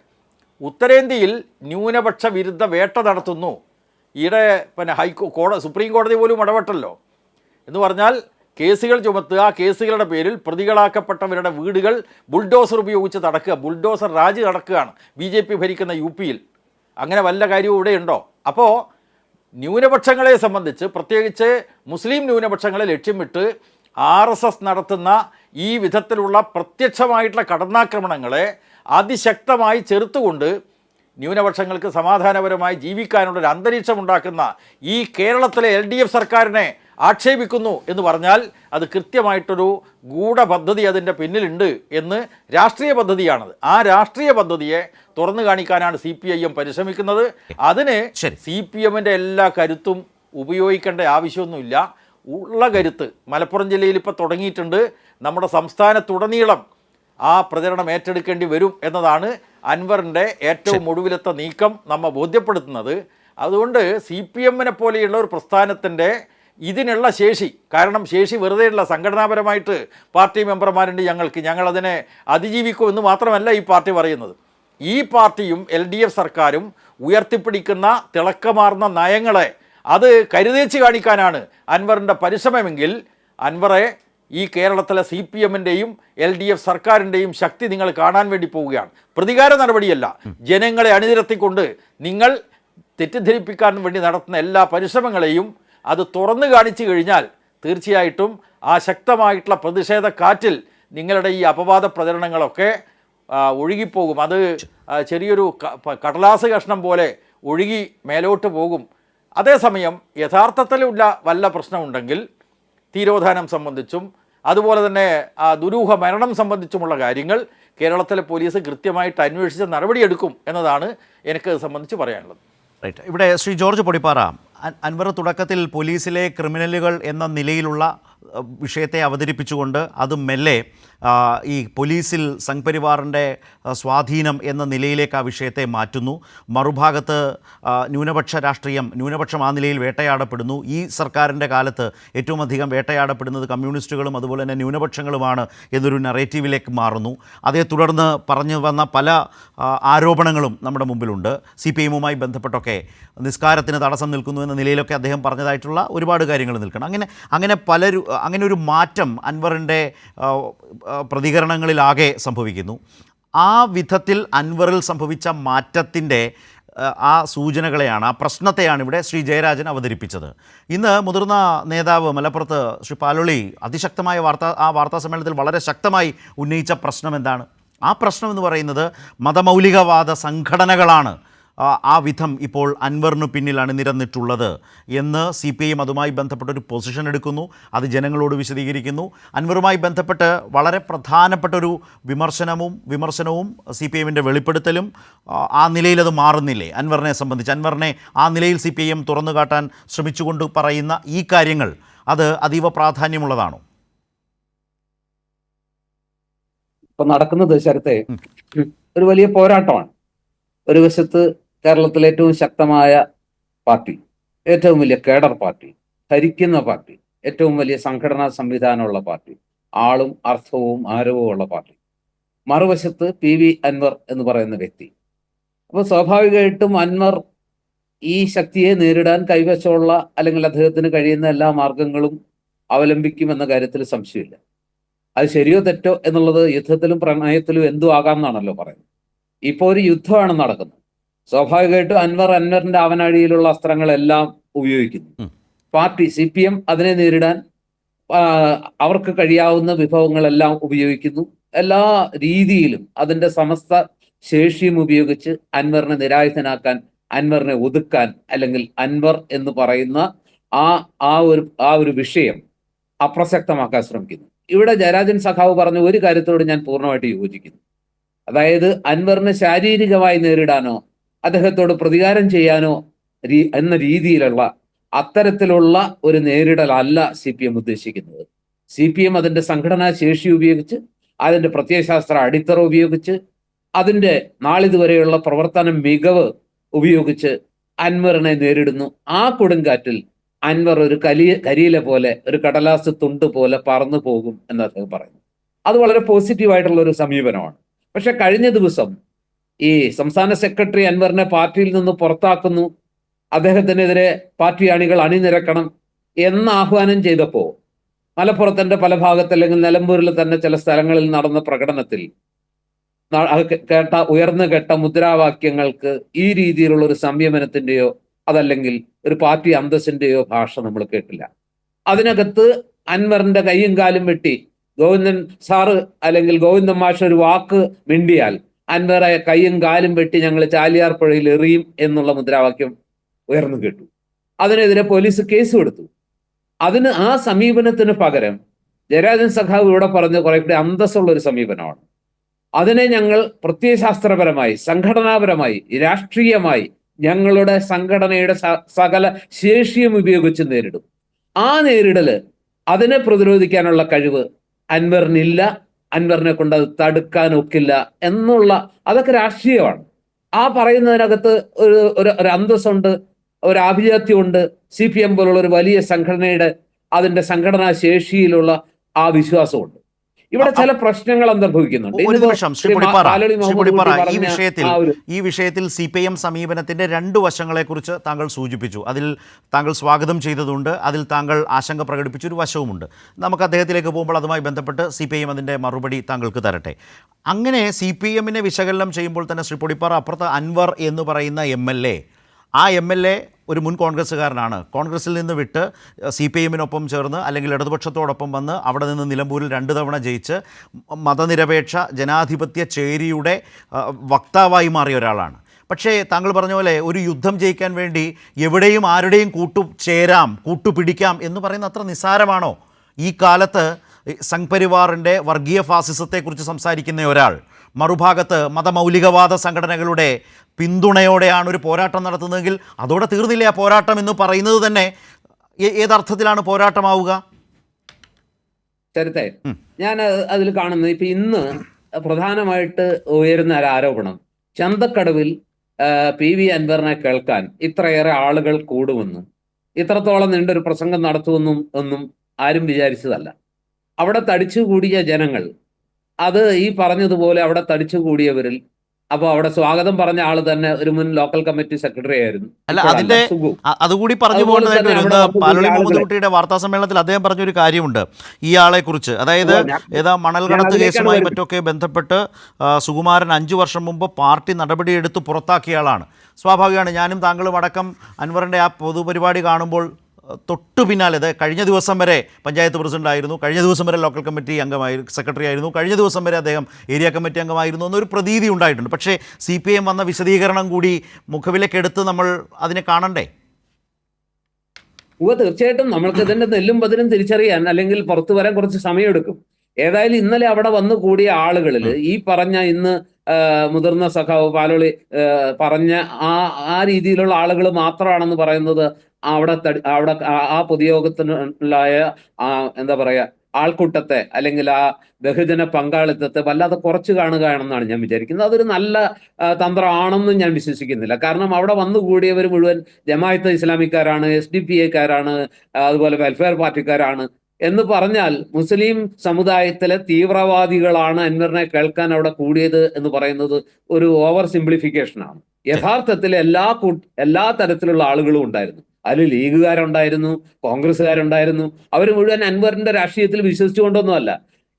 ഉത്തരേന്ത്യയിൽ ന്യൂനപക്ഷ വിരുദ്ധ വേട്ട നടത്തുന്നു. ഈയിടെ പിന്നെ സുപ്രീം കോടതി പോലും ഇടപെട്ടല്ലോ. എന്ന് പറഞ്ഞാൽ കേസുകൾ ചുമത്തുക, ആ കേസുകളുടെ പേരിൽ പ്രതികളാക്കപ്പെട്ടവരുടെ വീടുകൾ ബുൾഡോസർ ഉപയോഗിച്ച് തടക്കുക. ബുൾഡോസർ രാജ് നടക്കുകയാണ് BJP ഭരിക്കുന്ന UPയിൽ. അങ്ങനെ വല്ല കാര്യവും ഇവിടെയുണ്ടോ? അപ്പോൾ ന്യൂനപക്ഷങ്ങളെ സംബന്ധിച്ച്, പ്രത്യേകിച്ച് മുസ്ലിം ന്യൂനപക്ഷങ്ങളെ ലക്ഷ്യമിട്ട് RSS നടത്തുന്ന ഈ വിധത്തിലുള്ള പ്രത്യക്ഷമായിട്ടുള്ള കടന്നാക്രമണങ്ങളെ അതിശക്തമായി ചെറുത്തുകൊണ്ട് ന്യൂനപക്ഷങ്ങൾക്ക് സമാധാനപരമായി ജീവിക്കാനുള്ളൊരു അന്തരീക്ഷം ഉണ്ടാക്കുന്ന ഈ കേരളത്തിലെ LDF സർക്കാരിനെ ആക്ഷേപിക്കുന്നു എന്ന് പറഞ്ഞാൽ അത് കൃത്യമായിട്ടൊരു ഗൂഢപദ്ധതി അതിൻ്റെ പിന്നിലുണ്ട് എന്ന്, രാഷ്ട്രീയ പദ്ധതിയാണത്. ആ രാഷ്ട്രീയ പദ്ധതിയെ തുറന്നു കാണിക്കാനാണ് CPIM പരിശ്രമിക്കുന്നത്. അതിന് CPMൻ്റെ എല്ലാ കരുത്തും ഉപയോഗിക്കേണ്ട ആവശ്യമൊന്നുമില്ല. ഉള്ള കരുത്ത് മലപ്പുറം ജില്ലയിൽ ഇപ്പോൾ തുടങ്ങിയിട്ടുണ്ട്. നമ്മുടെ സംസ്ഥാനത്തുടനീളം ആ പ്രചരണം ഏറ്റെടുക്കേണ്ടി വരും എന്നതാണ് അൻവറിൻ്റെ ഏറ്റവും ഒടുവിലത്തെ നീക്കം നമ്മെ ബോധ്യപ്പെടുത്തുന്നത്. അതുകൊണ്ട് CPMനെ പോലെയുള്ള ഒരു പ്രസ്ഥാനത്തിൻ്റെ ഇതിനുള്ള ശേഷി, കാരണം ശേഷി വെറുതെയുള്ള, സംഘടനാപരമായിട്ട് പാർട്ടി മെമ്പർമാരുണ്ട് ഞങ്ങളതിനെ അതിജീവിക്കുമെന്ന് മാത്രമല്ല ഈ പാർട്ടി പറയുന്നത്. ഈ പാർട്ടിയും LDF സർക്കാരും ഉയർത്തിപ്പിടിക്കുന്ന തിളക്കമാർന്ന നയങ്ങളെ അത് കരുതേച്ച് കാണിക്കാനാണ് അൻവറിൻ്റെ പരിശ്രമമെങ്കിൽ അൻവറെ ഈ കേരളത്തിലെ CPMൻ്റെയും LDF സർക്കാരിൻ്റെയും ശക്തി നിങ്ങൾ കാണാൻ വേണ്ടി പോവുകയാണ്. പ്രതികാര നടപടിയല്ല, ജനങ്ങളെ അണിനിരത്തിക്കൊണ്ട് നിങ്ങൾ തെറ്റിദ്ധരിപ്പിക്കാൻ വേണ്ടി നടത്തുന്ന എല്ലാ പരിശ്രമങ്ങളെയും അത് തുറന്നു കാണിച്ചു കഴിഞ്ഞാൽ തീർച്ചയായിട്ടും ആ ശക്തമായിട്ടുള്ള പ്രതിഷേധ കാറ്റിൽ നിങ്ങളുടെ ഈ അപവാദ പ്രചരണങ്ങളൊക്കെ ഒഴുകിപ്പോകും. അത് ചെറിയൊരു കടലാസ് കഷ്ണം പോലെ ഒഴുകി മേലോട്ട് പോകും. അതേസമയം യഥാർത്ഥത്തിലുള്ള വല്ല പ്രശ്നമുണ്ടെങ്കിൽ തീരോധാനം സംബന്ധിച്ചും അതുപോലെ തന്നെ ദുരൂഹ മരണം സംബന്ധിച്ചുമുള്ള കാര്യങ്ങൾ കേരളത്തിലെ പോലീസ് കൃത്യമായിട്ട് അന്വേഷിച്ച് നടപടിയെടുക്കും എന്നതാണ് എനിക്ക് സംബന്ധിച്ച് പറയാനുള്ളത്. റൈറ്റ്. ഇവിടെ ശ്രീ ജോർജ് പൊടിപ്പാറ, അൻവർ തുടക്കത്തിൽ പോലീസിലെ ക്രിമിനലുകൾ എന്ന നിലയിലുള്ള വിഷയത്തെ അവതരിപ്പിച്ചുകൊണ്ട് അത് മെല്ലെ ഈ പോലീസിൽ സംഘ്പരിവാറിൻ്റെ സ്വാധീനം എന്ന നിലയിലേക്ക് ആ വിഷയത്തെ മാറ്റുന്നു. മറുഭാഗത്ത് ന്യൂനപക്ഷ രാഷ്ട്രീയം, ന്യൂനപക്ഷം ആ നിലയിൽ വേട്ടയാടപ്പെടുന്നു. ഈ സർക്കാരിൻ്റെ കാലത്ത് ഏറ്റവും അധികം വേട്ടയാടപ്പെടുന്നത് കമ്മ്യൂണിസ്റ്റുകളും അതുപോലെ തന്നെ ന്യൂനപക്ഷങ്ങളുമാണ് എന്നൊരു നറേറ്റീവിലേക്ക് മാറുന്നു. അതേ തുടർന്ന് പറഞ്ഞു വന്ന പല ആരോപണങ്ങളും നമ്മുടെ മുമ്പിലുണ്ട്. CPI-യുമായി ബന്ധപ്പെട്ടൊക്കെ നിസ്കാരത്തിന് തടസ്സം നിൽക്കുന്നു എന്ന നിലയിലൊക്കെ അദ്ദേഹം പറഞ്ഞതായിട്ടുള്ള ഒരുപാട് കാര്യങ്ങൾ നിൽക്കണം. അങ്ങനെ ഒരു മാറ്റം അൻവറിൻ്റെ പ്രതികരണങ്ങളിലാകെ സംഭവിക്കുന്നു. ആ വിധത്തിൽ അൻവറിൽ സംഭവിച്ച മാറ്റത്തിൻ്റെ ആ സൂചനകളെയാണ്, ആ പ്രശ്നത്തെയാണ് ഇവിടെ ശ്രീ ജയരാജൻ അവതരിപ്പിച്ചത്. ഇന്ന് മുതിർന്ന നേതാവ് മലപ്പുറത്ത് ശ്രീ പാലോളി അതിശക്തമായ വാർത്താ സമ്മേളനത്തിൽ വളരെ ശക്തമായി ഉന്നയിച്ച പ്രശ്നം എന്താണ്? ആ പ്രശ്നം എന്ന് പറയുന്നത് മതമൗലികവാദ സംഘടനകളാണ് ആ വിധം ഇപ്പോൾ അൻവറിനു പിന്നിൽ അണിനിരന്നിട്ടുള്ളത് എന്ന് CPI അതുമായി ബന്ധപ്പെട്ടൊരു പൊസിഷൻ എടുക്കുന്നു. അത് ജനങ്ങളോട് വിശദീകരിക്കുന്നു. അൻവറുമായി ബന്ധപ്പെട്ട് വളരെ പ്രധാനപ്പെട്ടൊരു വിമർശനവും CPI-ൻ്റെ വെളിപ്പെടുത്തലും ആ നിലയിലത് മാറുന്നില്ലേ? അൻവറിനെ സംബന്ധിച്ച് അൻവറിനെ ആ നിലയിൽ CPI തുറന്നു കാട്ടാൻ ശ്രമിച്ചുകൊണ്ട് പറയുന്ന ഈ കാര്യങ്ങൾ അത് അതീവ പ്രാധാന്യമുള്ളതാണോ? ഇപ്പൊ നടക്കുന്നത് ശരത്തെ ഒരു വലിയ പോരാട്ടമാണ്. ഒരു വശത്ത് കേരളത്തിലെ ഏറ്റവും ശക്തമായ പാർട്ടി, ഏറ്റവും വലിയ കേഡർ പാർട്ടി, ഭരിക്കുന്ന പാർട്ടി, ഏറ്റവും വലിയ സംഘടനാ സംവിധാനമുള്ള പാർട്ടി, ആളും അർത്ഥവും ആരവവും ഉള്ള പാർട്ടി. മറുവശത്ത് PV അൻവർ എന്ന് പറയുന്ന വ്യക്തി. അപ്പോൾ സ്വാഭാവികമായിട്ടും അൻവർ ഈ ശക്തിയെ നേരിടാൻ കൈവശമുള്ള അല്ലെങ്കിൽ അദ്ദേഹത്തിന് കഴിയുന്ന എല്ലാ മാർഗങ്ങളും അവലംബിക്കുമെന്ന കാര്യത്തിൽ സംശയമില്ല. അത് ശരിയോ തെറ്റോ എന്നുള്ളത് യുദ്ധത്തിലും പ്രണയത്തിലും എന്തും ആകാം എന്നാണല്ലോ പറയുന്നത്. ഇപ്പോൾ ഒരു യുദ്ധമാണ് നടക്കുന്നത്. സ്വാഭാവികമായിട്ടും അൻവറിന്റെ അവനാഴിയിലുള്ള അസ്ത്രങ്ങളെല്ലാം ഉപയോഗിക്കുന്നു. പാർട്ടി CPM അതിനെ നേരിടാൻ അവർക്ക് കഴിയാവുന്ന വിഭവങ്ങളെല്ലാം ഉപയോഗിക്കുന്നു. എല്ലാ രീതിയിലും അതിന്റെ സമസ്ത ശേഷിയും ഉപയോഗിച്ച് അൻവറിനെ നിരായുധനാക്കാൻ, അൻവറിനെ ഒതുക്കാൻ, അല്ലെങ്കിൽ അൻവർ എന്ന് പറയുന്ന ആ ഒരു വിഷയം അപ്രസക്തമാക്കാൻ ശ്രമിക്കുന്നു. ഇവിടെ ജയരാജൻ സഖാവ് പറഞ്ഞ ഒരു കാര്യത്തോട് ഞാൻ പൂർണ്ണമായിട്ട് യോജിക്കുന്നു. അതായത് അൻവറിനെ ശാരീരികമായി നേരിടാനോ അദ്ദേഹത്തോട് പ്രതികാരം ചെയ്യാനോ എന്ന രീതിയിലുള്ള അത്തരത്തിലുള്ള ഒരു നേരിടലല്ല CPM ഉദ്ദേശിക്കുന്നത്. CPM അതിന്റെ സംഘടനാ ശേഷി ഉപയോഗിച്ച്, അതിന്റെ പ്രത്യയശാസ്ത്ര അടിത്തറ ഉപയോഗിച്ച്, അതിന്റെ നാളിതുവരെയുള്ള പ്രവർത്തന മികവ് ഉപയോഗിച്ച് അൻവറിനെ നേരിടുന്നു. ആ കൊടുങ്കാറ്റിൽ അൻവർ ഒരു കരിയില പോലെ, ഒരു കടലാസ് തുണ്ട് പോലെ പറന്നു പോകും എന്ന് അദ്ദേഹം പറയുന്നു. അത് വളരെ പോസിറ്റീവായിട്ടുള്ള ഒരു സമീപനമാണ്. പക്ഷെ കഴിഞ്ഞ ദിവസം ഈ സംസ്ഥാന സെക്രട്ടറി അൻവറിനെ പാർട്ടിയിൽ നിന്ന് പുറത്താക്കുന്നു, അദ്ദേഹത്തിനെതിരെ പാർട്ടി അണികൾ അണിനിരക്കണം എന്ന് ആഹ്വാനം ചെയ്തപ്പോൾ മലപ്പുറത്തിന്റെ പല ഭാഗത്ത് അല്ലെങ്കിൽ നിലമ്പൂരിൽ തന്നെ ചില സ്ഥലങ്ങളിൽ നടന്ന പ്രകടനത്തിൽ ഉയർന്നു കേട്ട മുദ്രാവാക്യങ്ങൾക്ക് ഈ രീതിയിലുള്ള ഒരു സംയമനത്തിന്റെയോ അതല്ലെങ്കിൽ ഒരു പാർട്ടി അന്തസ്സിന്റെയോ ഭാഷ നമ്മൾ കേട്ടില്ല. അതിനകത്ത് അൻവറിന്റെ കൈയും കാലും വെട്ടി ഗോവിന്ദൻ സാറ് അല്ലെങ്കിൽ ഗോവിന്ദൻ മാഷ് ഒരു വാക്ക് മിണ്ടിയാൽ അൻവറെ കൈയും കാലും വെട്ടി ഞങ്ങൾ ചാലിയാർ പുഴയിൽ എറിയും എന്നുള്ള മുദ്രാവാക്യം ഉയർന്നു കേട്ടു. അതിനെതിരെ പോലീസ് കേസ് കൊടുത്തു. ആ സമീപനത്തിന് പകരം ജയരാജൻ സഖാവ് ഇവിടെ പറഞ്ഞ കുറെ കൂടി അന്തസ്സുള്ള ഒരു സമീപനമാണ്. അതിനെ ഞങ്ങൾ പ്രത്യയശാസ്ത്രപരമായി, സംഘടനാപരമായി, രാഷ്ട്രീയമായി ഞങ്ങളുടെ സംഘടനയുടെ സകല ശേഷിയും ഉപയോഗിച്ച് നേരിടും. ആ നേരിടല്, അതിനെ പ്രതിരോധിക്കാനുള്ള കഴിവ് അൻവറിനില്ല. അൻവറിനെ കൊണ്ട് അത് തടുക്കാൻ ഒക്കില്ല എന്നുള്ള, അതൊക്കെ രാഷ്ട്രീയമാണ്. ആ പറയുന്നതിനകത്ത് ഒരു അന്തസ്സുണ്ട്, ഒരു ആഭിജാത്യമുണ്ട്. CPM പോലുള്ള ഒരു വലിയ സംഘടനയുടെ അതിന്റെ സംഘടനാ ശേഷിയിലുള്ള ആ വിശ്വാസമുണ്ട്. ഇവിടെ ചില പ്രശ്നങ്ങൾ അന്തർഭവിക്കുന്നുണ്ട്. ഒരു നിമിഷം ശ്രീ പൊടിപ്പാറ, ഈ വിഷയത്തിൽ CPM സമീപനത്തിന്റെ 2 വശങ്ങളെക്കുറിച്ച് താങ്കൾ സൂചിപ്പിച്ചു. അതിൽ താങ്കൾ സ്വാഗതം ചെയ്തതുണ്ട്, അതിൽ താങ്കൾ ആശങ്ക പ്രകടിപ്പിച്ചൊരു വശവുമുണ്ട്. നമുക്ക് അദ്ദേഹത്തിലേക്ക് പോകുമ്പോൾ അതുമായി ബന്ധപ്പെട്ട് CPM അതിൻ്റെ മറുപടി താങ്കൾക്ക് തരട്ടെ. അങ്ങനെ CPM വിശകലനം ചെയ്യുമ്പോൾ തന്നെ ശ്രീ പൊടിപ്പാറ, അപ്പുറത്ത് അൻവർ എന്ന് പറയുന്ന MLA ആ MLA ഒരു മുൻ കോൺഗ്രസ്സുകാരനാണ്. കോൺഗ്രസിൽ നിന്ന് വിട്ട് CPIM-നൊപ്പം ചേർന്ന് അല്ലെങ്കിൽ ഇടതുപക്ഷത്തോടൊപ്പം വന്ന് അവിടെ നിന്ന് നിലമ്പൂരിൽ 2 തവണ ജയിച്ച് മതനിരപേക്ഷ ജനാധിപത്യ ചേരിയുടെ വക്താവായി മാറിയ ഒരാളാണ്. പക്ഷേ താങ്കൾ പറഞ്ഞ പോലെ ഒരു യുദ്ധം ജയിക്കാൻ വേണ്ടി എവിടെയും ആരുടെയും കൂട്ടുചേരാം, കൂട്ടുപിടിക്കാം എന്ന് പറയുന്ന അത്ര നിസ്സാരമാണോ? ഈ കാലത്ത് സംഘ് വർഗീയ ഫാസിസത്തെക്കുറിച്ച് സംസാരിക്കുന്ന ഒരാൾ മറുഭാഗത്ത് മതമൗലികവാദ സംഘടനകളുടെ പിന്തുണയോടെയാണ് ഒരു പോരാട്ടം നടത്തുന്നതെങ്കിൽ അതോടെ തീർന്നില്ലേ ആ പോരാട്ടം എന്ന് പറയുന്നത് തന്നെ ഏതർത്ഥത്തിലാണ് പോരാട്ടമാവുക? ചരിത്രേ ഞാൻ അതിൽ കാണുന്നത് ഇപ്പൊ ഇന്ന് പ്രധാനമായിട്ട് ഉയരുന്ന ഒരു ആരോപണം, ചന്തക്കടവിൽ PV അൻവറിനെ കേൾക്കാൻ ഇത്രയേറെ ആളുകൾ കൂടുമെന്നും ഇത്രത്തോളം നീണ്ടൊരു പ്രസംഗം നടത്തുമെന്നും ഒന്നും ആരും വിചാരിച്ചതല്ല. അവിടെ തടിച്ചുകൂടിയ ജനങ്ങൾ, അത് ഈ പറഞ്ഞതുപോലെ അവിടെ തടിച്ചുകൂടിയവരിൽ, അപ്പോൾ അവിടെ സ്വാഗതം പറഞ്ഞ ആള് തന്നെ ഒരു മുൻ ലോക്കൽ കമ്മിറ്റി സെക്രട്ടറി ആയിരുന്നു. അല്ല, അതിന്റെ അതുകൂടി പറഞ്ഞു പോകേണ്ടതായിട്ടുണ്ട്. പാലോളി മുഹമ്മദ് കുട്ടിയുടെ വാർത്താ സമ്മേളനത്തിൽ അദ്ദേഹം പറഞ്ഞൊരു കാര്യമുണ്ട് ഈ ആളെക്കുറിച്ച്. അതായത് മണൽ കടത്ത് കേസുമായി മറ്റൊക്കെ ബന്ധപ്പെട്ട് സുകുമാരൻ 5 വർഷം മുമ്പ് പാർട്ടി നടപടിയെടുത്ത് പുറത്താക്കിയ ആളാണ്. സ്വാഭാവികമാണ്, ഞാനും താങ്കളും അടക്കം അൻവറിൻ്റെ ആ പൊതുപരിപാടി കാണുമ്പോൾ തൊട്ടു പിന്നാലെ, കഴിഞ്ഞ ദിവസം വരെ പഞ്ചായത്ത് പ്രസിഡൻ്റായിരുന്നു, കഴിഞ്ഞ ദിവസം വരെ ലോക്കൽ കമ്മിറ്റി സെക്രട്ടറി ആയിരുന്നു, കഴിഞ്ഞ ദിവസം വരെ അദ്ദേഹം ഏരിയ കമ്മിറ്റി അംഗമായിരുന്നു എന്നൊരു പ്രതീതി ഉണ്ടായിട്ടുണ്ട്. പക്ഷേ CPIM വന്ന വിശദീകരണം കൂടി മുഖവിലേക്കെടുത്ത് നമ്മൾ അതിനെ കാണണ്ടേ? തീർച്ചയായിട്ടും നമ്മൾക്ക് ഇതിന്റെ നെല്ലും പതിനും തിരിച്ചറിയാൻ അല്ലെങ്കിൽ പുറത്തു വരാൻ കുറച്ച് സമയമെടുക്കും. ഏതായാലും ഇന്നലെ അവിടെ വന്നു കൂടിയ ആളുകളിൽ ഈ പറഞ്ഞ ഇന്ന് മുതിർന്ന സഖാവ് പാലോളി പറഞ്ഞ ആ രീതിയിലുള്ള ആളുകൾ മാത്രമാണെന്ന് പറയുന്നത് അവിടെ ആ പൊതുയോഗത്തിനുള്ളായ എന്താ പറയാ ആൾക്കൂട്ടത്തെ അല്ലെങ്കിൽ ആ ബഹുജന പങ്കാളിത്തത്തെ വല്ലാതെ കുറച്ച് കാണുകയാണെന്നാണ് ഞാൻ വിചാരിക്കുന്നത്. അതൊരു നല്ല തന്ത്രമാണെന്നും ഞാൻ വിശ്വസിക്കുന്നില്ല. കാരണം അവിടെ വന്നുകൂടിയവർ മുഴുവൻ ജമാഅത്തെ ഇസ്ലാമിക്കാരാണ്, SDPA-ക്കാരാണ്, അതുപോലെ വെൽഫെയർ പാർട്ടിക്കാരാണ് എന്ന് പറഞ്ഞാൽ മുസ്ലിം സമുദായത്തിലെ തീവ്രവാദികളാണ് അൻവറിനെ കേൾക്കാൻ അവിടെ കൂടിയത് എന്ന് പറയുന്നത് ഒരു ഓവർ സിംപ്ലിഫിക്കേഷനാണ്. യഥാർത്ഥത്തിൽ എല്ലാ തരത്തിലുള്ള ആളുകളും ഉണ്ടായിരുന്നു. അതിൽ ലീഗുകാരുണ്ടായിരുന്നു, കോൺഗ്രസ്സുകാരുണ്ടായിരുന്നു. അവർ മുഴുവൻ അൻവറിന്റെ രാഷ്ട്രീയത്തിൽ വിശ്വസിച്ചുകൊണ്ടൊന്നുമല്ല.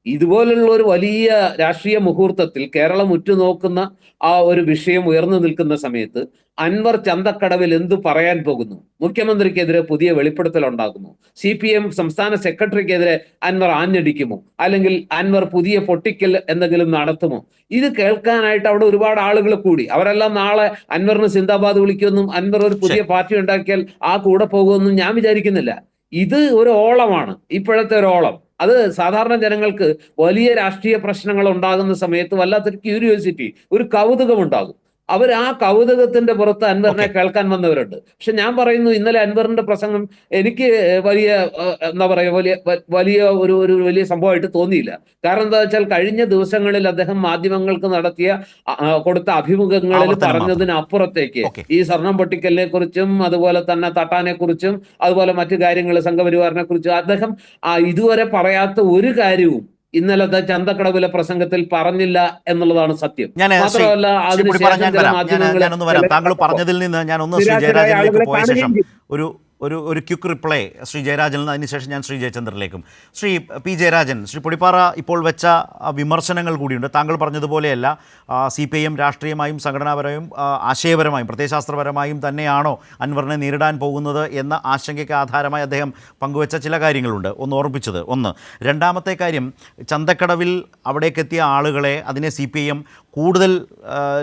ഇതുപോലുള്ള ഒരു വലിയ രാഷ്ട്രീയ മുഹൂർത്തത്തിൽ കേരളം ഉറ്റുനോക്കുന്ന ആ ഒരു വിഷയം ഉയർന്നു നിൽക്കുന്ന സമയത്ത് അൻവർ ചന്തക്കടവിൽ എന്തു പറയാൻ പോകുന്നു? മുഖ്യമന്ത്രിക്കെതിരെ പുതിയ വെളിപ്പെടുത്തൽ ഉണ്ടാകുമോ? CPM സംസ്ഥാന സെക്രട്ടറിക്കെതിരെ അൻവർ ആഞ്ഞടിക്കുമോ? അല്ലെങ്കിൽ അൻവർ പുതിയ പൊട്ടിക്കൽ എന്തെങ്കിലും നടത്തുമോ? ഇത് കേൾക്കാനായിട്ട് അവിടെ ഒരുപാട് ആളുകൾ കൂടി. അവരെല്ലാം നാളെ അൻവറിന് സിന്ദാബാദ് വിളിക്കുമെന്നും അൻവർ ഒരു പുതിയ പാർട്ടി ഉണ്ടാക്കിയാൽ ആ കൂടെ പോകുമെന്നും ഞാൻ വിചാരിക്കുന്നില്ല. ഇത് ഒരു ഓളമാണ്, ഇപ്പോഴത്തെ ഒരു ഓളം. അത് സാധാരണ ജനങ്ങൾക്ക് വലിയ രാഷ്ട്രീയ പ്രശ്നങ്ങൾ ഉണ്ടാകുന്ന സമയത്ത് വല്ലാത്തൊരു ക്യൂരിയോസിറ്റി, ഒരു കൗതുകം ഉണ്ടാകും. അവർ ആ കൗതുകത്തിന്റെ പുറത്ത് അൻവറിനെ കേൾക്കാൻ വന്നവരുണ്ട്. പക്ഷെ ഞാൻ പറയുന്നു, ഇന്നലെ അൻവറിന്റെ പ്രസംഗം എനിക്ക് വലിയ എന്താ പറയുക വലിയ ഒരു വലിയ സംഭവമായിട്ട് തോന്നിയില്ല. കാരണം എന്താ വെച്ചാൽ കഴിഞ്ഞ ദിവസങ്ങളിൽ അദ്ദേഹം മാധ്യമങ്ങൾക്ക് കൊടുത്ത അഭിമുഖങ്ങളിൽ പറഞ്ഞതിനപ്പുറത്തേക്ക് ഈ സ്വർണം പൊട്ടിക്കലിനെ കുറിച്ചും അതുപോലെ തന്നെ തട്ടാനെ കുറിച്ചും അതുപോലെ മറ്റു കാര്യങ്ങൾ സംഘപരിവാറിനെ കുറിച്ചും അദ്ദേഹം ഇതുവരെ പറയാത്ത ഒരു കാര്യവും ഇന്നലത്തെ ചന്തക്കടവിലെ പ്രസംഗത്തിൽ പറഞ്ഞില്ല എന്നുള്ളതാണ് സത്യം. മാത്രമല്ല, താങ്കൾ പറഞ്ഞതിൽ നിന്ന് ഞാൻ ഒന്ന് ശ്രീ ജയരാജനിലേക്ക് പോയ ശേഷം ഒരു ക്വിക്ക് റിപ്ലൈ ശ്രീ ജയരാജനിൽ നിന്ന്, അതിനുശേഷം ഞാൻ ശ്രീ ജയചന്ദ്രനിലേക്കും. ശ്രീ P. ജയരാജൻ, ശ്രീ പൊടിപ്പാറ ഇപ്പോൾ വെച്ച വിമർശനങ്ങൾ കൂടിയുണ്ട്. താങ്കൾ പറഞ്ഞതുപോലെയല്ല CPIM രാഷ്ട്രീയമായും സംഘടനാപരമായും ആശയപരമായും പ്രത്യയശാസ്ത്രപരമായും തന്നെയാണോ അൻവറിനെ നേരിടാൻ പോകുന്നത് എന്ന ആശങ്കയ്ക്ക് ആധാരമായി അദ്ദേഹം പങ്കുവച്ച ചില കാര്യങ്ങളുണ്ട്. ഒന്ന് ഓർമ്മിച്ചത്. രണ്ടാമത്തെ കാര്യം, ചന്തക്കടവിൽ അവിടേക്കെത്തിയ ആളുകളെ അതിനെ CPIM കൂടുതൽ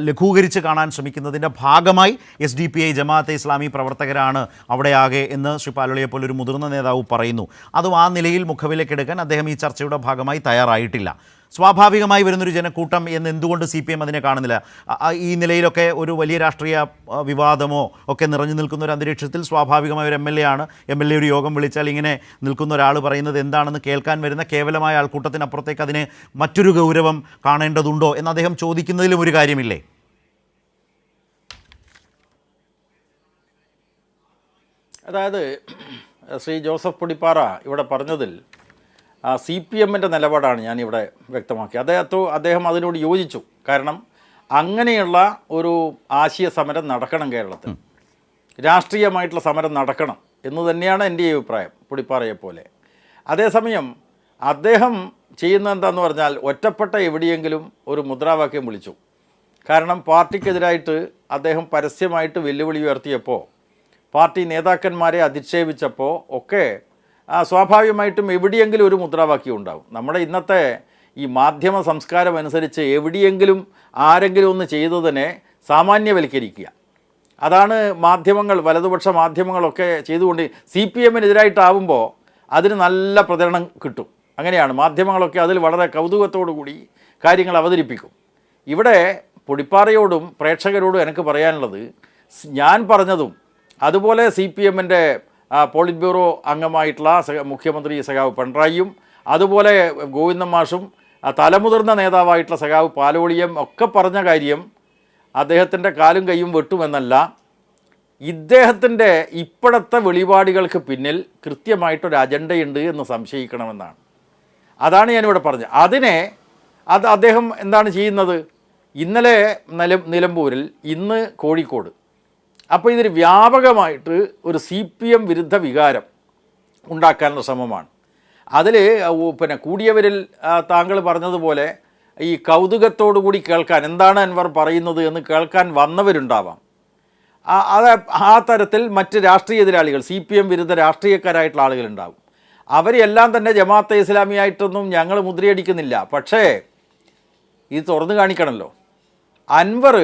ലഘൂകരിച്ച് കാണാൻ ശ്രമിക്കുന്നതിൻ്റെ ഭാഗമായി SDPI ജമാഅത്തെ ഇസ്ലാമി പ്രവർത്തകരാണ് അവിടെയാകെ എന്ന് ശ്രീ പാലോളിയെപ്പോലെ ഒരു മുതിർന്ന നേതാവ് പറയുന്നു. അതും ആ നിലയിൽ മുഖവിലേക്കെടുക്കാൻ അദ്ദേഹം ഈ ചർച്ചയുടെ ഭാഗമായി തയ്യാറായിട്ടില്ല. സ്വാഭാവികമായി വരുന്നൊരു ജനക്കൂട്ടം എന്ന് എന്തുകൊണ്ട് CPM അതിനെ കാണുന്നില്ല? ഈ നിലയിലൊക്കെ ഒരു വലിയ രാഷ്ട്രീയ വിവാദമോ ഒക്കെ നിറഞ്ഞു നിൽക്കുന്ന ഒരു അന്തരീക്ഷത്തിൽ സ്വാഭാവികമായ ഒരു MLA ഒരു യോഗം വിളിച്ചാൽ ഇങ്ങനെ നിൽക്കുന്ന ഒരാൾ പറയുന്നത് എന്താണെന്ന് കേൾക്കാൻ വരുന്ന കേവലമായ ആൾക്കൂട്ടത്തിനപ്പുറത്തേക്ക് അതിന് മറ്റൊരു ഗൗരവം കാണേണ്ടതുണ്ടോ എന്ന് അദ്ദേഹം ചോദിക്കുന്നതിലും ഒരു കാര്യമില്ലേ? അതായത് ശ്രീ ജോസഫ് പൊടിപ്പാറ ഇവിടെ പറഞ്ഞതിൽ CPM-ൻ്റെ നിലപാടാണ് ഞാനിവിടെ വ്യക്തമാക്കി. അദ്ദേഹം അതിനോട് യോജിച്ചു. കാരണം അങ്ങനെയുള്ള ഒരു ആശയ സമരം നടക്കണം കേരളത്തിൽ, രാഷ്ട്രീയമായിട്ടുള്ള സമരം നടക്കണം എന്ന് തന്നെയാണ് എൻ്റെ അഭിപ്രായം, പൊടിപ്പാറയെപ്പോലെ. അതേസമയം അദ്ദേഹം ചെയ്യുന്നത് എന്താണെന്ന് പറഞ്ഞാൽ ഒറ്റപ്പെട്ട എവിടെയെങ്കിലും ഒരു മുദ്രാവാക്യം വിളിച്ചു. കാരണം പാർട്ടിക്കെതിരായിട്ട് അദ്ദേഹം പരസ്യമായിട്ട് വെല്ലുവിളി ഉയർത്തിയപ്പോൾ, പാർട്ടി നേതാക്കന്മാരെ അധിക്ഷേപിച്ചപ്പോൾ ഒക്കെ സ്വാഭാവികമായിട്ടും എവിടെയെങ്കിലും ഒരു മുദ്രാവാക്യം ഉണ്ടാവും. നമ്മുടെ ഇന്നത്തെ ഈ മാധ്യമ സംസ്കാരം അനുസരിച്ച് എവിടെയെങ്കിലും ആരെങ്കിലും ഒന്ന് ചെയ്തതിനെ സാമാന്യവൽക്കരിക്കുക, അതാണ് മാധ്യമങ്ങൾ, വലതുപക്ഷ മാധ്യമങ്ങളൊക്കെ ചെയ്തുകൊണ്ട് CPM-നെതിരായിട്ടാവുമ്പോൾ അതിന് നല്ല പ്രചരണം കിട്ടും. അങ്ങനെയാണ് മാധ്യമങ്ങളൊക്കെ അതിൽ വളരെ കൗതുകത്തോടു കൂടി കാര്യങ്ങൾ അവതരിപ്പിക്കും. ഇവിടെ പൊടിപ്പാറയോടും പ്രേക്ഷകരോടും എനിക്ക് പറയാനുള്ളത്, ഞാൻ പറഞ്ഞതും അതുപോലെ CPM-ൻ്റെ പോളിറ്റ് ബ്യൂറോ അംഗമായിട്ടുള്ള മുഖ്യമന്ത്രി സഖാവ് പിണറായിയും അതുപോലെ ഗോവിന്ദൻ മാഷും തലമുതിർന്ന നേതാവായിട്ടുള്ള സഖാവ് പാലോളിയും ഒക്കെ പറഞ്ഞ കാര്യം അദ്ദേഹത്തിൻ്റെ കാലും കൈയും വെട്ടുമെന്നല്ല, ഇദ്ദേഹത്തിൻ്റെ ഇപ്പോഴത്തെ വെളിപാടുകൾക്ക് പിന്നിൽ കൃത്യമായിട്ടൊരു അജണ്ടയുണ്ട് എന്ന് സംശയിക്കണമെന്നാണ്. അതാണ് ഞാനിവിടെ പറഞ്ഞത്. അത് അദ്ദേഹം എന്താണ് ചെയ്യുന്നത്? ഇന്നലെ നിലമ്പൂരിൽ, ഇന്ന് കോഴിക്കോട്. അപ്പോൾ ഇതൊരു വ്യാപകമായിട്ട് ഒരു CPM വിരുദ്ധ വികാരം ഉണ്ടാക്കാനുള്ള ശ്രമമാണ്. അതിൽ പിന്നെ കൂടിയവരിൽ താങ്കൾ പറഞ്ഞതുപോലെ ഈ കൗതുകത്തോടു കൂടി കേൾക്കാൻ, എന്താണ് അൻവർ പറയുന്നത് എന്ന് കേൾക്കാൻ വന്നവരുണ്ടാവാം. ആ തരത്തിൽ മറ്റ് രാഷ്ട്രീയ എതിരാളികൾ, CPM വിരുദ്ധ രാഷ്ട്രീയക്കാരായിട്ടുള്ള ആളുകളുണ്ടാവും. അവരെല്ലാം തന്നെ ജമാഅത്തെ ഇസ്ലാമിയായിട്ടൊന്നും ഞങ്ങൾ മുദ്രയടിക്കുന്നില്ല. പക്ഷേ ഇത് തുറന്നു കാണിക്കണമല്ലോ. അൻവർ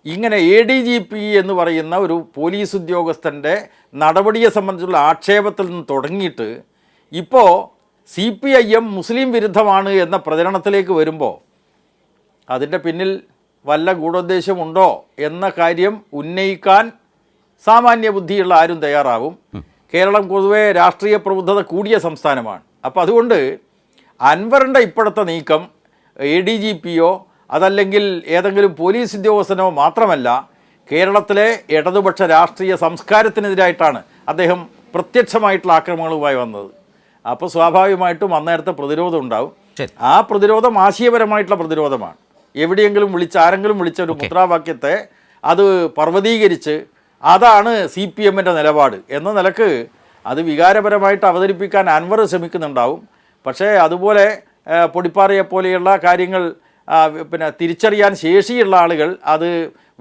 ഇങ്ങനെ ADGP എന്ന് പറയുന്ന ഒരു പോലീസ് ഉദ്യോഗസ്ഥൻ്റെ നടപടിയെ സംബന്ധിച്ചുള്ള ആക്ഷേപത്തിൽ നിന്ന് തുടങ്ങിയിട്ട് ഇപ്പോൾ CPIM മുസ്ലിം വിരുദ്ധമാണ് എന്ന പ്രചരണത്തിലേക്ക് വരുമ്പോൾ അതിൻ്റെ പിന്നിൽ വല്ല ഗൂഢോദ്ദേശമുണ്ടോ എന്ന കാര്യം ഉന്നയിക്കാൻ സാമാന്യ ബുദ്ധിയുള്ള ആരും തയ്യാറാവും. കേരളം പൊതുവെ രാഷ്ട്രീയ പ്രബുദ്ധത കൂടിയ സംസ്ഥാനമാണ്. അപ്പോൾ അതുകൊണ്ട് അൻവറിൻ്റെ ഇപ്പോഴത്തെ നീക്കം ADGPയോ അതല്ലെങ്കിൽ ഏതെങ്കിലും പോലീസ് ഉദ്യോഗസ്ഥനോ മാത്രമല്ല, കേരളത്തിലെ ഇടതുപക്ഷ രാഷ്ട്രീയ സംസ്കാരത്തിനെതിരായിട്ടാണ് അദ്ദേഹം പ്രത്യക്ഷമായിട്ടുള്ള ആക്രമണങ്ങളുമായി വന്നത്. അപ്പോൾ സ്വാഭാവികമായിട്ടും അന്നേരത്തെ പ്രതിരോധം ഉണ്ടാവും. ആ പ്രതിരോധം ആശയപരമായിട്ടുള്ള പ്രതിരോധമാണ്. എവിടെയെങ്കിലും ആരെങ്കിലും വിളിച്ച ഒരു മുദ്രാവാക്യത്തെ അത് പർവ്വതീകരിച്ച് അതാണ് CPM-ൻ്റെ നിലപാട് എന്ന നിലക്ക് അത് വികാരപരമായിട്ട് അവതരിപ്പിക്കാൻ അൻവർ ശ്രമിക്കുന്നുണ്ടാവും. പക്ഷേ അതുപോലെ പൊടിപ്പാറയെപ്പോലെയുള്ള കാര്യങ്ങൾ പിന്നെ തിരിച്ചറിയാൻ ശേഷിയുള്ള ആളുകൾ അത്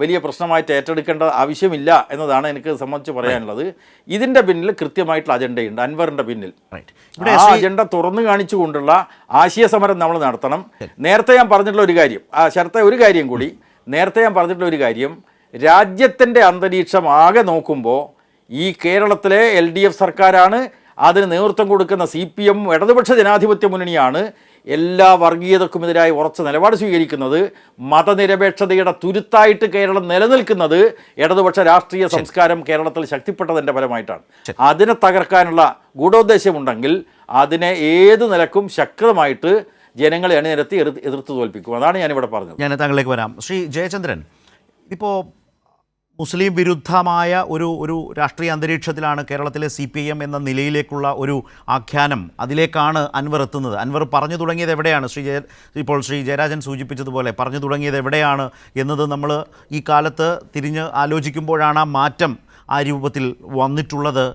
വലിയ പ്രശ്നമായിട്ട് ഏറ്റെടുക്കേണ്ട ആവശ്യമില്ല എന്നതാണ് എനിക്ക് സംബന്ധിച്ച് പറയാനുള്ളത്. ഇതിൻ്റെ പിന്നിൽ കൃത്യമായിട്ടുള്ള അജണ്ടയുണ്ട് അൻവറിൻ്റെ പിന്നിൽ. ആ അജണ്ട തുറന്നു കാണിച്ചുകൊണ്ടുള്ള ആശയ സമരം നമ്മൾ നടത്തണം. നേരത്തെ ഞാൻ പറഞ്ഞിട്ടുള്ള ഒരു കാര്യം, ഒരു കാര്യം കൂടി, നേരത്തെ ഞാൻ പറഞ്ഞിട്ടുള്ള ഒരു കാര്യം, രാജ്യത്തിൻ്റെ അന്തരീക്ഷം ആകെ നോക്കുമ്പോൾ ഈ കേരളത്തിലെ LDF സർക്കാരാണ്, അതിന് നേതൃത്വം കൊടുക്കുന്ന CPM ഇടതുപക്ഷ ജനാധിപത്യ മുന്നണിയാണ് എല്ലാ വർഗീയതക്കുമെതിരായി ഉറച്ച നിലപാട് സ്വീകരിക്കുന്നത്. മതനിരപേക്ഷതയുടെ തുരുത്തായിട്ട് കേരളം നിലനിൽക്കുന്നത് ഇടതുപക്ഷ രാഷ്ട്രീയ സംസ്കാരം കേരളത്തിൽ ശക്തിപ്പെട്ടതിൻ്റെ ഫലമായിട്ടാണ്. അതിനെ തകർക്കാനുള്ള ഗൂഢോദ്ദേശമുണ്ടെങ്കിൽ അതിനെ ഏത് നിലക്കും ശക്തമായിട്ട് ജനങ്ങളെ അണിനിരത്തി എതിർത്ത് തോൽപ്പിക്കും. അതാണ് ഞാനിവിടെ പറഞ്ഞത്. ഞാൻ താങ്കളിലേക്ക് വരാം. ശ്രീ ജയചന്ദ്രൻ, ഇപ്പോൾ മുസ്ലിം വിരുദ്ധമായ ഒരു രാഷ്ട്രീയ അന്തരീക്ഷത്തിലാണ് കേരളത്തിലെ CPIM എന്ന നിലയിലേക്കുള്ള ഒരു ആഖ്യാനം, അതിലേക്കാണ് അൻവർ എത്തുന്നത്. അൻവർ പറഞ്ഞു തുടങ്ങിയത് എവിടെയാണ്? ഇപ്പോൾ ശ്രീ ജയരാജൻ സൂചിപ്പിച്ചതുപോലെ പറഞ്ഞു തുടങ്ങിയത് എവിടെയാണ് എന്നത് നമ്മൾ ഈ കാലത്ത് തിരിഞ്ഞ് ആലോചിക്കുമ്പോഴാണ് ആ മാറ്റം ആ രൂപത്തിൽ വന്നിട്ടുള്ളത്.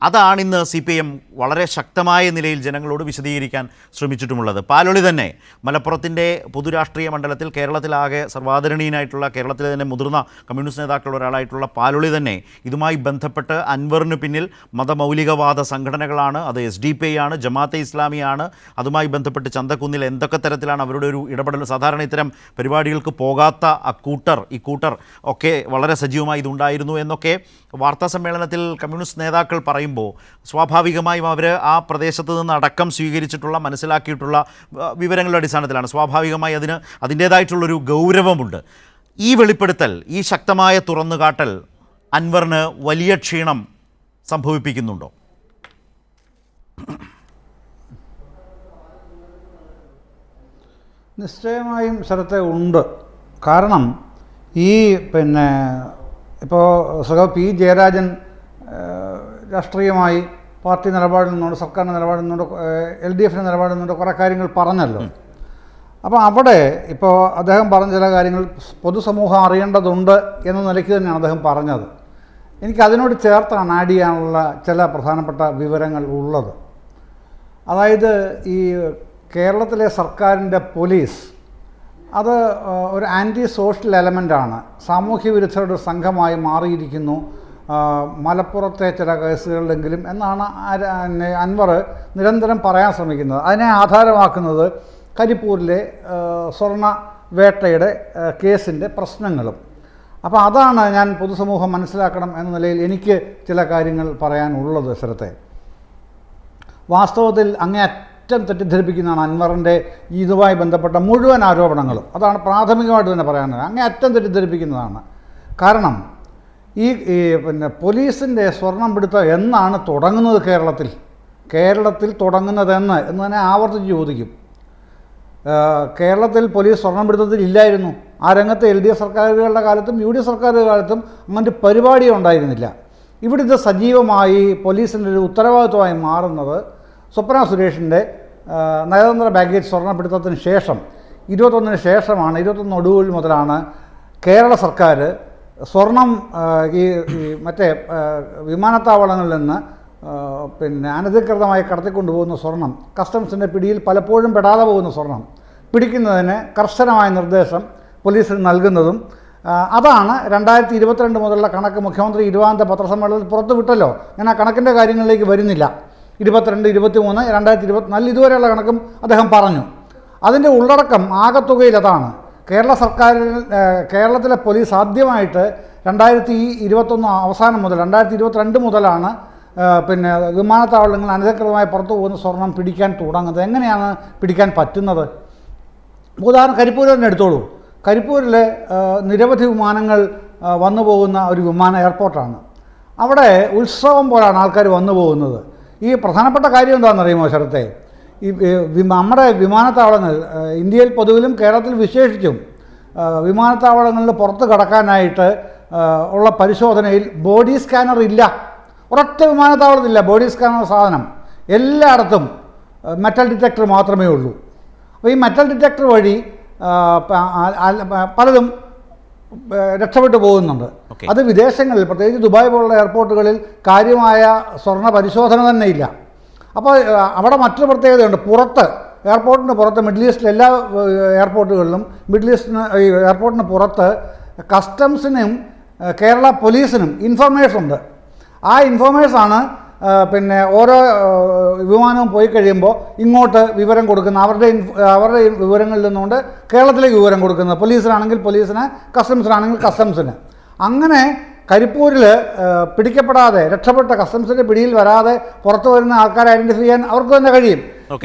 അതാണിന്ന് CPM വളരെ ശക്തമായ നിലയിൽ ജനങ്ങളോട് വിശദീകരിക്കാൻ ശ്രമിച്ചിട്ടുമുള്ളത്. പാലോളി തന്നെ മലപ്പുറത്തിൻ്റെ പൊതുരാഷ്ട്രീയ മണ്ഡലത്തിൽ കേരളത്തിലാകെ സർവാദരണീയനായിട്ടുള്ള, കേരളത്തിലെ തന്നെ മുതിർന്ന കമ്മ്യൂണിസ്റ്റ് നേതാക്കളുടെ ഒരാളായിട്ടുള്ള പാലോളി തന്നെ ഇതുമായി ബന്ധപ്പെട്ട് അൻവറിന് പിന്നിൽ മതമൗലികവാദ സംഘടനകളാണ്, അത് SDPI ആണ്, ജമാഅത്തെ ഇസ്ലാമിയാണ്, അതുമായി ബന്ധപ്പെട്ട് ചന്തക്കുന്നിൽ എന്തൊക്കെ തരത്തിലാണ് അവരുടെ ഒരു ഇടപെടൽ, സാധാരണ ഇത്തരം പരിപാടികൾക്ക് പോകാത്ത ഈ കൂട്ടർ ഒക്കെ വളരെ സജീവമായി ഇതുണ്ടായിരുന്നു എന്നൊക്കെ വാർത്താ സമ്മേളനത്തിൽ കമ്മ്യൂണിസ്റ്റ് നേതാക്കൾ പറയുമ്പോൾ സ്വാഭാവികമായും അവർ ആ പ്രദേശത്ത് നിന്ന് അടക്കം സ്വീകരിച്ചിട്ടുള്ള, മനസ്സിലാക്കിയിട്ടുള്ള വിവരങ്ങളുടെ അടിസ്ഥാനത്തിലാണ്. സ്വാഭാവികമായി അതിൻ്റേതായിട്ടുള്ളൊരു ഗൗരവമുണ്ട്. ഈ വെളിപ്പെടുത്തൽ, ഈ ശക്തമായ തുറന്നുകാട്ടൽ അൻവറിന് വലിയ ക്ഷീണം സംഭവിപ്പിക്കുന്നുണ്ടോ? നിശ്ചയമായും സ്ഥലത്തെ ഉണ്ട്. കാരണം ഇപ്പോൾ P. ജയരാജൻ രാഷ്ട്രീയമായി പാർട്ടി നിലപാടിൽ നിന്നുകൊണ്ട്, സർക്കാരിൻ്റെ നിലപാടിൽ നിന്നുകൊണ്ട്, LDFിൻ്റെ നിലപാടിൽ നിന്നുകൊണ്ട് കുറേ കാര്യങ്ങൾ പറഞ്ഞല്ലോ. അപ്പോൾ അവിടെ ഇപ്പോൾ അദ്ദേഹം പറഞ്ഞ ചില കാര്യങ്ങൾ പൊതുസമൂഹം അറിയേണ്ടതുണ്ട് എന്ന നിലയ്ക്ക് തന്നെയാണ് അദ്ദേഹം പറഞ്ഞത്. എനിക്കതിനോട് ചേർത്താണ് ആഡ് ചെയ്യാനുള്ള ചില പ്രധാനപ്പെട്ട വിവരങ്ങൾ ഉള്ളത്. അതായത് ഈ കേരളത്തിലെ സർക്കാരിൻ്റെ പോലീസ് അത് ഒരു ആൻറ്റി സോഷ്യൽ എലമെൻ്റാണ്. സാമൂഹ്യ വിരുദ്ധരുടെ സംഘമായി മാറിയിരിക്കുന്നു മലപ്പുറത്തെ ചില കേസുകളിലെങ്കിലും എന്നാണ് അൻവർ നിരന്തരം പറയാൻ ശ്രമിക്കുന്നത്. അതിനെ ആധാരമാക്കുന്നത് കരിപ്പൂരിലെ സ്വർണ്ണ വേട്ടയുടെ കേസിൻ്റെ പ്രശ്നങ്ങളും. അപ്പോൾ അതാണ് ഞാൻ പൊതുസമൂഹം മനസ്സിലാക്കണം എന്ന നിലയിൽ എനിക്ക് ചില കാര്യങ്ങൾ പറയാനുള്ളത്. സ്ഥലത്തെ വാസ്തവത്തിൽ അങ്ങേയറ്റം തെറ്റിദ്ധരിപ്പിക്കുന്നതാണ് അൻവറിൻ്റെ ഇതുമായി ബന്ധപ്പെട്ട മുഴുവൻ ആരോപണങ്ങളും. അതാണ് പ്രാഥമികമായിട്ട് തന്നെ പറയാനുള്ളത്. അങ്ങേയറ്റം തെറ്റിദ്ധരിപ്പിക്കുന്നതാണ്. കാരണം ഈ പോലീസിൻ്റെ സ്വർണം പിടുത്തം എന്നാണ് തുടങ്ങുന്നത് കേരളത്തിൽ തുടങ്ങുന്നതെന്ന് തന്നെ ആവർത്തിച്ച് ചോദിക്കും. കേരളത്തിൽ പോലീസ് സ്വർണം പിടുത്തത്തിൽ ഇല്ലായിരുന്നു. ആ രംഗത്ത് LDF സർക്കാരുകളുടെ കാലത്തും UDF സർക്കാരുകളുടെ കാലത്തും അങ്ങനൊരു പരിപാടിയേ ഉണ്ടായിരുന്നില്ല. ഇവിടെ ഇത് സജീവമായി പോലീസിൻ്റെ ഒരു ഉത്തരവാദിത്വമായി മാറുന്നത് സ്വപ്ന സുരേഷിൻ്റെ നയതന്ത്ര ബാഗേജ് സ്വർണ്ണപ്പിടുത്തത്തിന് ശേഷം 21 ശേഷമാണ്. 21 ഒടുവിൽ മുതലാണ് കേരള സർക്കാർ സ്വർണം ഈ മറ്റേ വിമാനത്താവളങ്ങളിൽ നിന്ന് അനധികൃതമായി കടത്തിക്കൊണ്ടുപോകുന്ന സ്വർണം, കസ്റ്റംസിൻ്റെ പിടിയിൽ പലപ്പോഴും പെടാതെ പോകുന്ന സ്വർണം പിടിക്കുന്നതിന് കർശനമായ നിർദ്ദേശം പോലീസിന് നൽകുന്നതും അതാണ്. 2022 മുതലുള്ള കണക്ക് മുഖ്യമന്ത്രി ഇരുപതാമത്തെ പത്രസമ്മേളനത്തിൽ പുറത്തുവിട്ടല്ലോ. ഞാൻ ആ കണക്കിൻ്റെ കാര്യങ്ങളിലേക്ക് വരുന്നില്ല. 22, 23, 2024 ഇതുവരെയുള്ള കണക്കും അദ്ദേഹം പറഞ്ഞു. അതിൻ്റെ ഉള്ളടക്കം ആകത്തുകയിൽ അതാണ്. കേരളത്തിലെ പോലീസ് ആദ്യമായിട്ട് 2021 അവസാനം മുതൽ 2022 മുതലാണ് വിമാനത്താവളങ്ങൾ അനധികൃതമായി പുറത്തു പോകുന്ന സ്വർണം പിടിക്കാൻ തുടങ്ങുന്നത്. എങ്ങനെയാണ് പിടിക്കാൻ പറ്റുന്നത്? ഉദാഹരണം കരിപ്പൂർ തന്നെ എടുത്തോളൂ. കരിപ്പൂരിൽ നിരവധി വിമാനങ്ങൾ വന്നു പോകുന്ന ഒരു വിമാന എയർപോർട്ടാണ്. അവിടെ ഉത്സവം പോലാണ് ആൾക്കാർ വന്നു പോകുന്നത്. ഈ പ്രധാനപ്പെട്ട കാര്യം എന്താണെന്നറിയുമോ ശരത്തെ? ഈ നമ്മുടെ വിമാനത്താവളങ്ങൾ ഇന്ത്യയിൽ പൊതുവിലും കേരളത്തിൽ വിശേഷിച്ചും വിമാനത്താവളങ്ങളിൽ പുറത്ത് കടക്കാനായിട്ട് ഉള്ള പരിശോധനയിൽ ബോഡി സ്കാനർ ഇല്ല. ഒരൊറ്റ വിമാനത്താവളത്തിലില്ല ബോഡി സ്കാനർ സാധനം. എല്ലായിടത്തും മെറ്റൽ ഡിറ്റക്ടർ മാത്രമേ ഉള്ളൂ. അപ്പോൾ ഈ മെറ്റൽ ഡിറ്റക്ടർ വഴി പലതും രക്ഷപ്പെട്ടു പോകുന്നുണ്ട്. അത് വിദേശങ്ങളിൽ പ്രത്യേകിച്ച് ദുബായ് പോലുള്ള എയർപോർട്ടുകളിൽ കാര്യമായ സ്വർണ്ണ പരിശോധന തന്നെ ഇല്ല. അപ്പോൾ അവിടെ മറ്റൊരു പ്രത്യേകതയുണ്ട്. എയർപോർട്ടിന് പുറത്ത് മിഡിൽ ഈസ്റ്റിലെ എല്ലാ എയർപോർട്ടുകളിലും എയർപോർട്ടിന് പുറത്ത് കസ്റ്റംസിനും കേരള പോലീസിനും ഇൻഫർമേഷൻ ഉണ്ട്. ആ ഇൻഫർമേഷനാണ് ഓരോ വിമാനവും പോയി കഴിയുമ്പോൾ ഇങ്ങോട്ട് വിവരം കൊടുക്കുന്ന അവരുടെ വിവരങ്ങളിൽ നിന്നുകൊണ്ട് കേരളത്തിലേക്ക് വിവരം കൊടുക്കുന്നത്. പോലീസിനാണെങ്കിൽ പോലീസിന്, കസ്റ്റംസിനാണെങ്കിൽ കസ്റ്റംസിന്. അങ്ങനെ കരിപ്പൂരിൽ പിടിക്കപ്പെടാതെ രക്ഷപ്പെട്ട കസ്റ്റംസിൻ്റെ പിടിയിൽ വരാതെ പുറത്തു വരുന്ന ആൾക്കാരെ ഐഡൻറ്റിഫൈ ചെയ്യാൻ അവർക്ക് തന്നെ കഴിയും.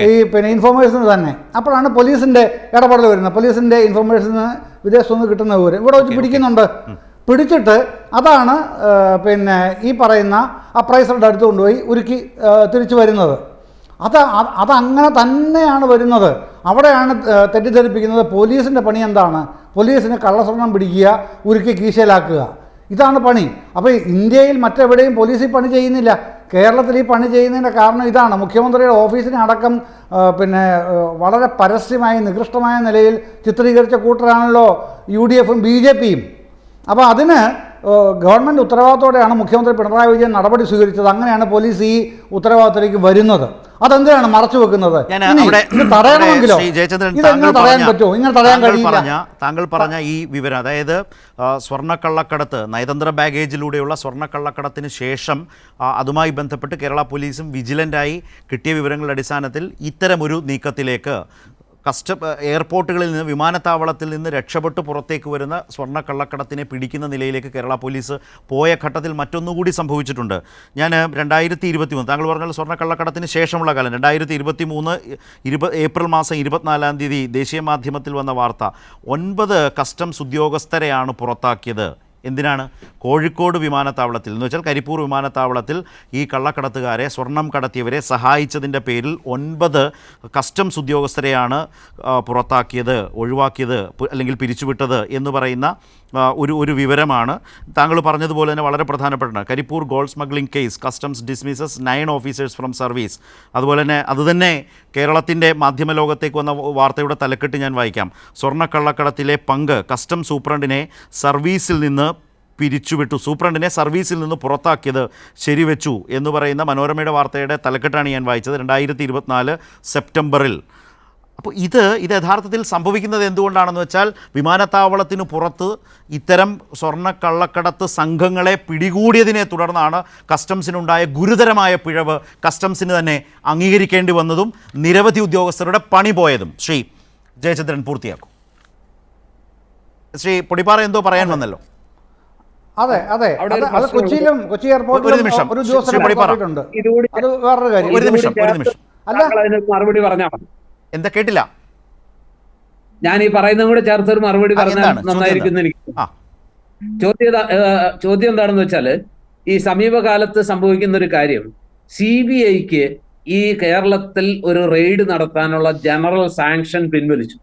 ഈ ഇൻഫർമേഷന് തന്നെ. അപ്പോഴാണ് പോലീസിൻ്റെ ഇടപെടൽ വരുന്നത്. പോലീസിൻ്റെ ഇൻഫർമേഷന് വിദേശത്തു നിന്ന് കിട്ടുന്ന വിവരം ഇവിടെ വെച്ച് പിടിക്കുന്നുണ്ട്. പിടിച്ചിട്ട് അതാണ് ഈ പറയുന്ന അപ്രൈസറുടെ അടുത്ത് കൊണ്ടുപോയി ഉരുക്കി തിരിച്ചു വരുന്നത്. അതങ്ങനെ തന്നെയാണ് വരുന്നത്. അവിടെയാണ് തെറ്റിദ്ധരിപ്പിക്കുന്നത്. പോലീസിൻ്റെ പണി എന്താണ്? പോലീസിന് കള്ളസ്വർണം പിടിക്കുക, ഉരുക്കി കീശയിലാക്കുക, ഇതാണ് പണി. അപ്പോൾ ഇന്ത്യയിൽ മറ്റെവിടെയും പോലീസ് ഈ പണി ചെയ്യുന്നില്ല. കേരളത്തിൽ ഈ പണി ചെയ്യുന്നതിൻ്റെ കാരണം ഇതാണ്. മുഖ്യമന്ത്രിയുടെ ഓഫീസിനെ അടക്കം വളരെ പരസ്യമായി നികൃഷ്ടമായ നിലയിൽ ചിത്രീകരിച്ച കൂട്ടരാണല്ലോ UDFും BJPയും. അപ്പോൾ അതിന് ഗവൺമെൻറ് ഉത്തരവാദിത്തോടെയാണ് മുഖ്യമന്ത്രി പിണറായി വിജയൻ നടപടി സ്വീകരിച്ചത്. അങ്ങനെയാണ് പോലീസ് ഈ ഉത്തരവാദിത്തത്തിലേക്ക് വരുന്നത്. അതെന്തിനാണ് മറച്ചു വെക്കുന്നത്? തടയണമെങ്കിലോ ഇതെങ്ങനെ തടയാൻ പറ്റുമോ? ഇങ്ങനെ തടയാൻ കഴിയില്ല. താങ്കൾ പറഞ്ഞ ഈ വിവരം, അതായത് സ്വർണ്ണക്കള്ളക്കടത്ത്, നയതന്ത്ര ബാഗേജിലൂടെയുള്ള സ്വർണ്ണക്കള്ളക്കടത്തിന് ശേഷം അതുമായി ബന്ധപ്പെട്ട് കേരള പോലീസും വിജിലൻ്റായി കിട്ടിയ വിവരങ്ങളുടെ അടിസ്ഥാനത്തിൽ ഇത്തരമൊരു നീക്കത്തിലേക്ക് എയർപോർട്ടുകളിൽ നിന്ന്, വിമാനത്താവളത്തിൽ നിന്ന് രക്ഷപ്പെട്ട് പുറത്തേക്ക് വരുന്ന സ്വർണ്ണക്കള്ളക്കടത്തിനെ പിടിക്കുന്ന നിലയിലേക്ക് കേരള പോലീസ് പോയ ഘട്ടത്തിൽ മറ്റൊന്നുകൂടി സംഭവിച്ചിട്ടുണ്ട്. ഞാൻ 2023, താങ്കൾ പറഞ്ഞാൽ സ്വർണ്ണക്കള്ളക്കടത്തിന് ശേഷമുള്ള കാലം, 2023 ഏപ്രിൽ മാസം 24-ാം തീയതി ദേശീയ മാധ്യമത്തിൽ വന്ന വാർത്ത, 9 കസ്റ്റംസ് ഉദ്യോഗസ്ഥരെയാണ് പുറത്താക്കിയത്. എന്തിനാണ്? കോഴിക്കോട് വിമാനത്താവളത്തിൽ എന്ന് വെച്ചാൽ കരിപ്പൂർ വിമാനത്താവളത്തിൽ ഈ കള്ളക്കടത്തുകാരെ, സ്വർണം കടത്തിയവരെ സഹായിച്ചതിൻ്റെ പേരിൽ 9 കസ്റ്റംസ് ഉദ്യോഗസ്ഥരെയാണ് പുറത്താക്കിയത്, ഒഴിവാക്കിയത്, അല്ലെങ്കിൽ പിരിച്ചുവിട്ടത് എന്ന് പറയുന്ന ഒരു വിവരമാണ്. താങ്കൾ പറഞ്ഞതുപോലെ തന്നെ വളരെ പ്രധാനപ്പെട്ട Karipur gold smuggling case, customs dismisses 9 officers from service. അതുപോലെ തന്നെ അതുതന്നെ കേരളത്തിൻ്റെ മാധ്യമ ലോകത്തേക്ക് വന്ന വാർത്തയുടെ തലക്കെട്ട് ഞാൻ വായിക്കാം. സ്വർണ്ണക്കള്ളക്കടത്തിലെ പങ്ക്, കസ്റ്റംസ് സൂപ്രണ്ടിനെ സർവീസിൽ നിന്ന് പിരിച്ചുവിട്ടു, സൂപ്രണ്ടിനെ സർവീസിൽ നിന്ന് പുറത്താക്കിയത് ശരിവെച്ചു എന്ന് പറയുന്ന മനോരമയുടെ വാർത്തയുടെ തലക്കെട്ടാണ് ഞാൻ വായിച്ചത് 2024 സെപ്റ്റംബറിൽ. അപ്പോൾ ഇത് യഥാർത്ഥത്തിൽ സംഭവിക്കുന്നത് എന്തുകൊണ്ടാണെന്ന് വെച്ചാൽ വിമാനത്താവളത്തിന് പുറത്ത് ഇത്തരം സ്വർണ്ണക്കള്ളക്കടത്ത് സംഘങ്ങളെ പിടികൂടിയതിനെ തുടർന്നാണ് കസ്റ്റംസിനുണ്ടായ ഗുരുതരമായ പിഴവ് കസ്റ്റംസിന് തന്നെ അംഗീകരിക്കേണ്ടി വന്നതും നിരവധി ഉദ്യോഗസ്ഥരുടെ പണി പോയതും. ശ്രീ ജയചന്ദ്രൻ പൂർത്തിയാക്കും. ശ്രീ പൊടിപ്പാറ എന്തോ പറയാൻ വന്നല്ലോ. അതെ അതെ അത് കൊച്ചി എയർപോർട്ടിൽ ഒരു നിമിഷം ഒരു ഉദ്യോഗസ്ഥനെ പുറത്താക്കിയിട്ടുണ്ട്. അത് വേറൊരു കാര്യം. ഒരു നിമിഷം അല്ല മറുപടി പറഞ്ഞാൽ മതി. എന്താ കേട്ടില്ല? ഞാൻ ഈ പറയുന്നതും കൂടെ ചേർത്തൊരു മറുപടി പറഞ്ഞാൽ നന്നായിരിക്കും എനിക്ക്. ചോദ്യം എന്താണെന്ന് വെച്ചാല്, ഈ സമീപകാലത്ത് സംഭവിക്കുന്ന ഒരു കാര്യം, CBIക്ക് ഈ കേരളത്തിൽ ഒരു റെയ്ഡ് നടത്താനുള്ള ജനറൽ സാങ്ഷൻ പിൻവലിച്ചു.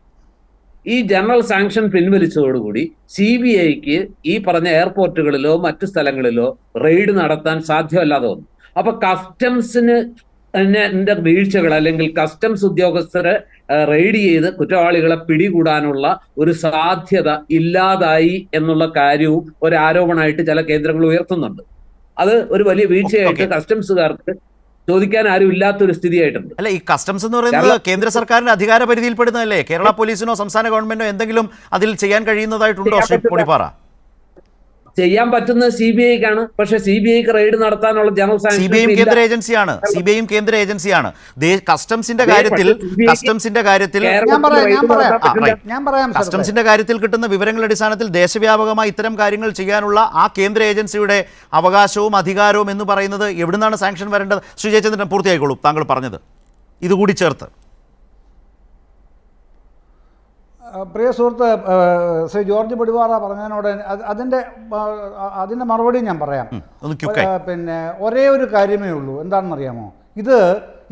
ഈ ജനറൽ സാങ്ഷൻ പിൻവലിച്ചതോടുകൂടി CBIക്ക് ഈ പറഞ്ഞ എയർപോർട്ടുകളിലോ മറ്റു സ്ഥലങ്ങളിലോ റെയ്ഡ് നടത്താൻ സാധ്യമല്ലാതെ വന്നു. അപ്പൊ കസ്റ്റംസിന് വീഴ്ചകൾ അല്ലെങ്കിൽ കസ്റ്റംസ് ഉദ്യോഗസ്ഥരെ റെയ്ഡ് ചെയ്ത് കുറ്റവാളികളെ പിടികൂടാനുള്ള ഒരു സാധ്യത ഇല്ലാതായി എന്നുള്ള കാര്യവും ഒരു ആരോപണമായിട്ട് ചില കേന്ദ്രങ്ങൾ ഉയർത്തുന്നുണ്ട്. അത് ഒരു വലിയ വീഴ്ചയായിട്ട് കസ്റ്റംസുകാർക്ക് ചോദിക്കാൻ ആരും ഇല്ലാത്തൊരു സ്ഥിതിയായിട്ടുണ്ട്. അല്ല, ഈ കസ്റ്റംസ് എന്ന് പറയുന്നത് കേന്ദ്ര സർക്കാരിന്റെ അധികാര പരിധിയിൽപ്പെടുന്നതല്ലേ? കേരള പോലീസിനോ സംസ്ഥാന ഗവൺമെന്റോ എന്തെങ്കിലും അതിൽ ചെയ്യാൻ കഴിയുന്നതായിട്ടുണ്ടോ ശ്രീ പൊടിപ്പാറ? ചെയ്യാൻ പറ്റുന്നത് CBIക്കാണ്. പക്ഷെ CBIക്ക് റെയ്ഡ് നടത്താനുള്ള ജനറൽ സാങ്ഷൻ CBIയും കേന്ദ്ര ഏജൻസിയാണ്. കസ്റ്റംസിന്റെ കാര്യത്തിൽ കസ്റ്റംസിന്റെ കാര്യത്തിൽ കിട്ടുന്ന വിവരങ്ങളുടെ അടിസ്ഥാനത്തിൽ ദേശവ്യാപകമായി ഇത്തരം കാര്യങ്ങൾ ചെയ്യാനുള്ള ആ കേന്ദ്ര ഏജൻസിയുടെ അവകാശവും അധികാരവും എന്ന് പറയുന്നത് എവിടുന്നാണ് സാങ്ഷൻ വരേണ്ടത്? ശ്രീ ജയചന്ദ്രൻ പൂർത്തിയായിക്കോളൂ, താങ്കൾ പറഞ്ഞത് ഇതുകൂടി ചേർത്ത്. പ്രിയ സുഹൃത്ത് ശ്രീ ജോർജ് പൊടിപാറ പറഞ്ഞതിനോട് അതിൻ്റെ മറുപടി ഞാൻ പറയാം. പിന്നെ ഒരേ ഒരു കാര്യമേ ഉള്ളൂ. എന്താണെന്നറിയാമോ? ഇത്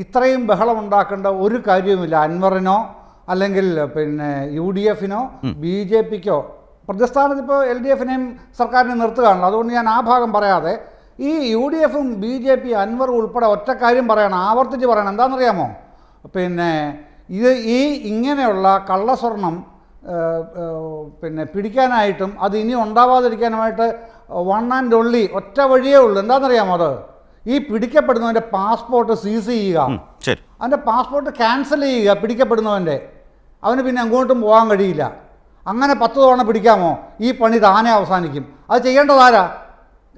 ഇത്രയും ബഹളം ഉണ്ടാക്കേണ്ട ഒരു കാര്യവുമില്ല. അൻവറിനോ അല്ലെങ്കിൽ പിന്നെ UDFനോ BJPക്കോ പ്രതിസ്ഥാനത്ത് ഇപ്പോൾ LDFനെയും സർക്കാരിനെ നിർത്തുകയാണല്ലോ. അതുകൊണ്ട് ഞാൻ ആ ഭാഗം പറയാതെ ഈ UDFും BJP അൻവറും ഉൾപ്പെടെ ഒറ്റ കാര്യം പറയണം, ആവർത്തിച്ച് പറയണം. എന്താണെന്നറിയാമോ? പിന്നെ ഇങ്ങനെയുള്ള കള്ളസ്വർണം പിന്നെ പിടിക്കാനായിട്ടും അത് ഇനി ഉണ്ടാവാതിരിക്കാനുമായിട്ട് വൺ ആൻഡ് ഓൺലി ഒറ്റ വഴിയേ ഉള്ളൂ. എന്താണെന്നറിയാമോ? അത് ഈ പിടിക്കപ്പെടുന്നവൻ്റെ പാസ്പോർട്ട് സീസ് ചെയ്യുക, അവൻ്റെ പാസ്പോർട്ട് ക്യാൻസൽ ചെയ്യുക. പിടിക്കപ്പെടുന്നവൻ്റെ അവന് പിന്നെ അങ്ങോട്ടും പോകാൻ കഴിയില്ല. അങ്ങനെ 10 തവണ പിടിക്കാമോ? ഈ പണി താനെ അവസാനിക്കും. അത് ചെയ്യേണ്ടതാരാ?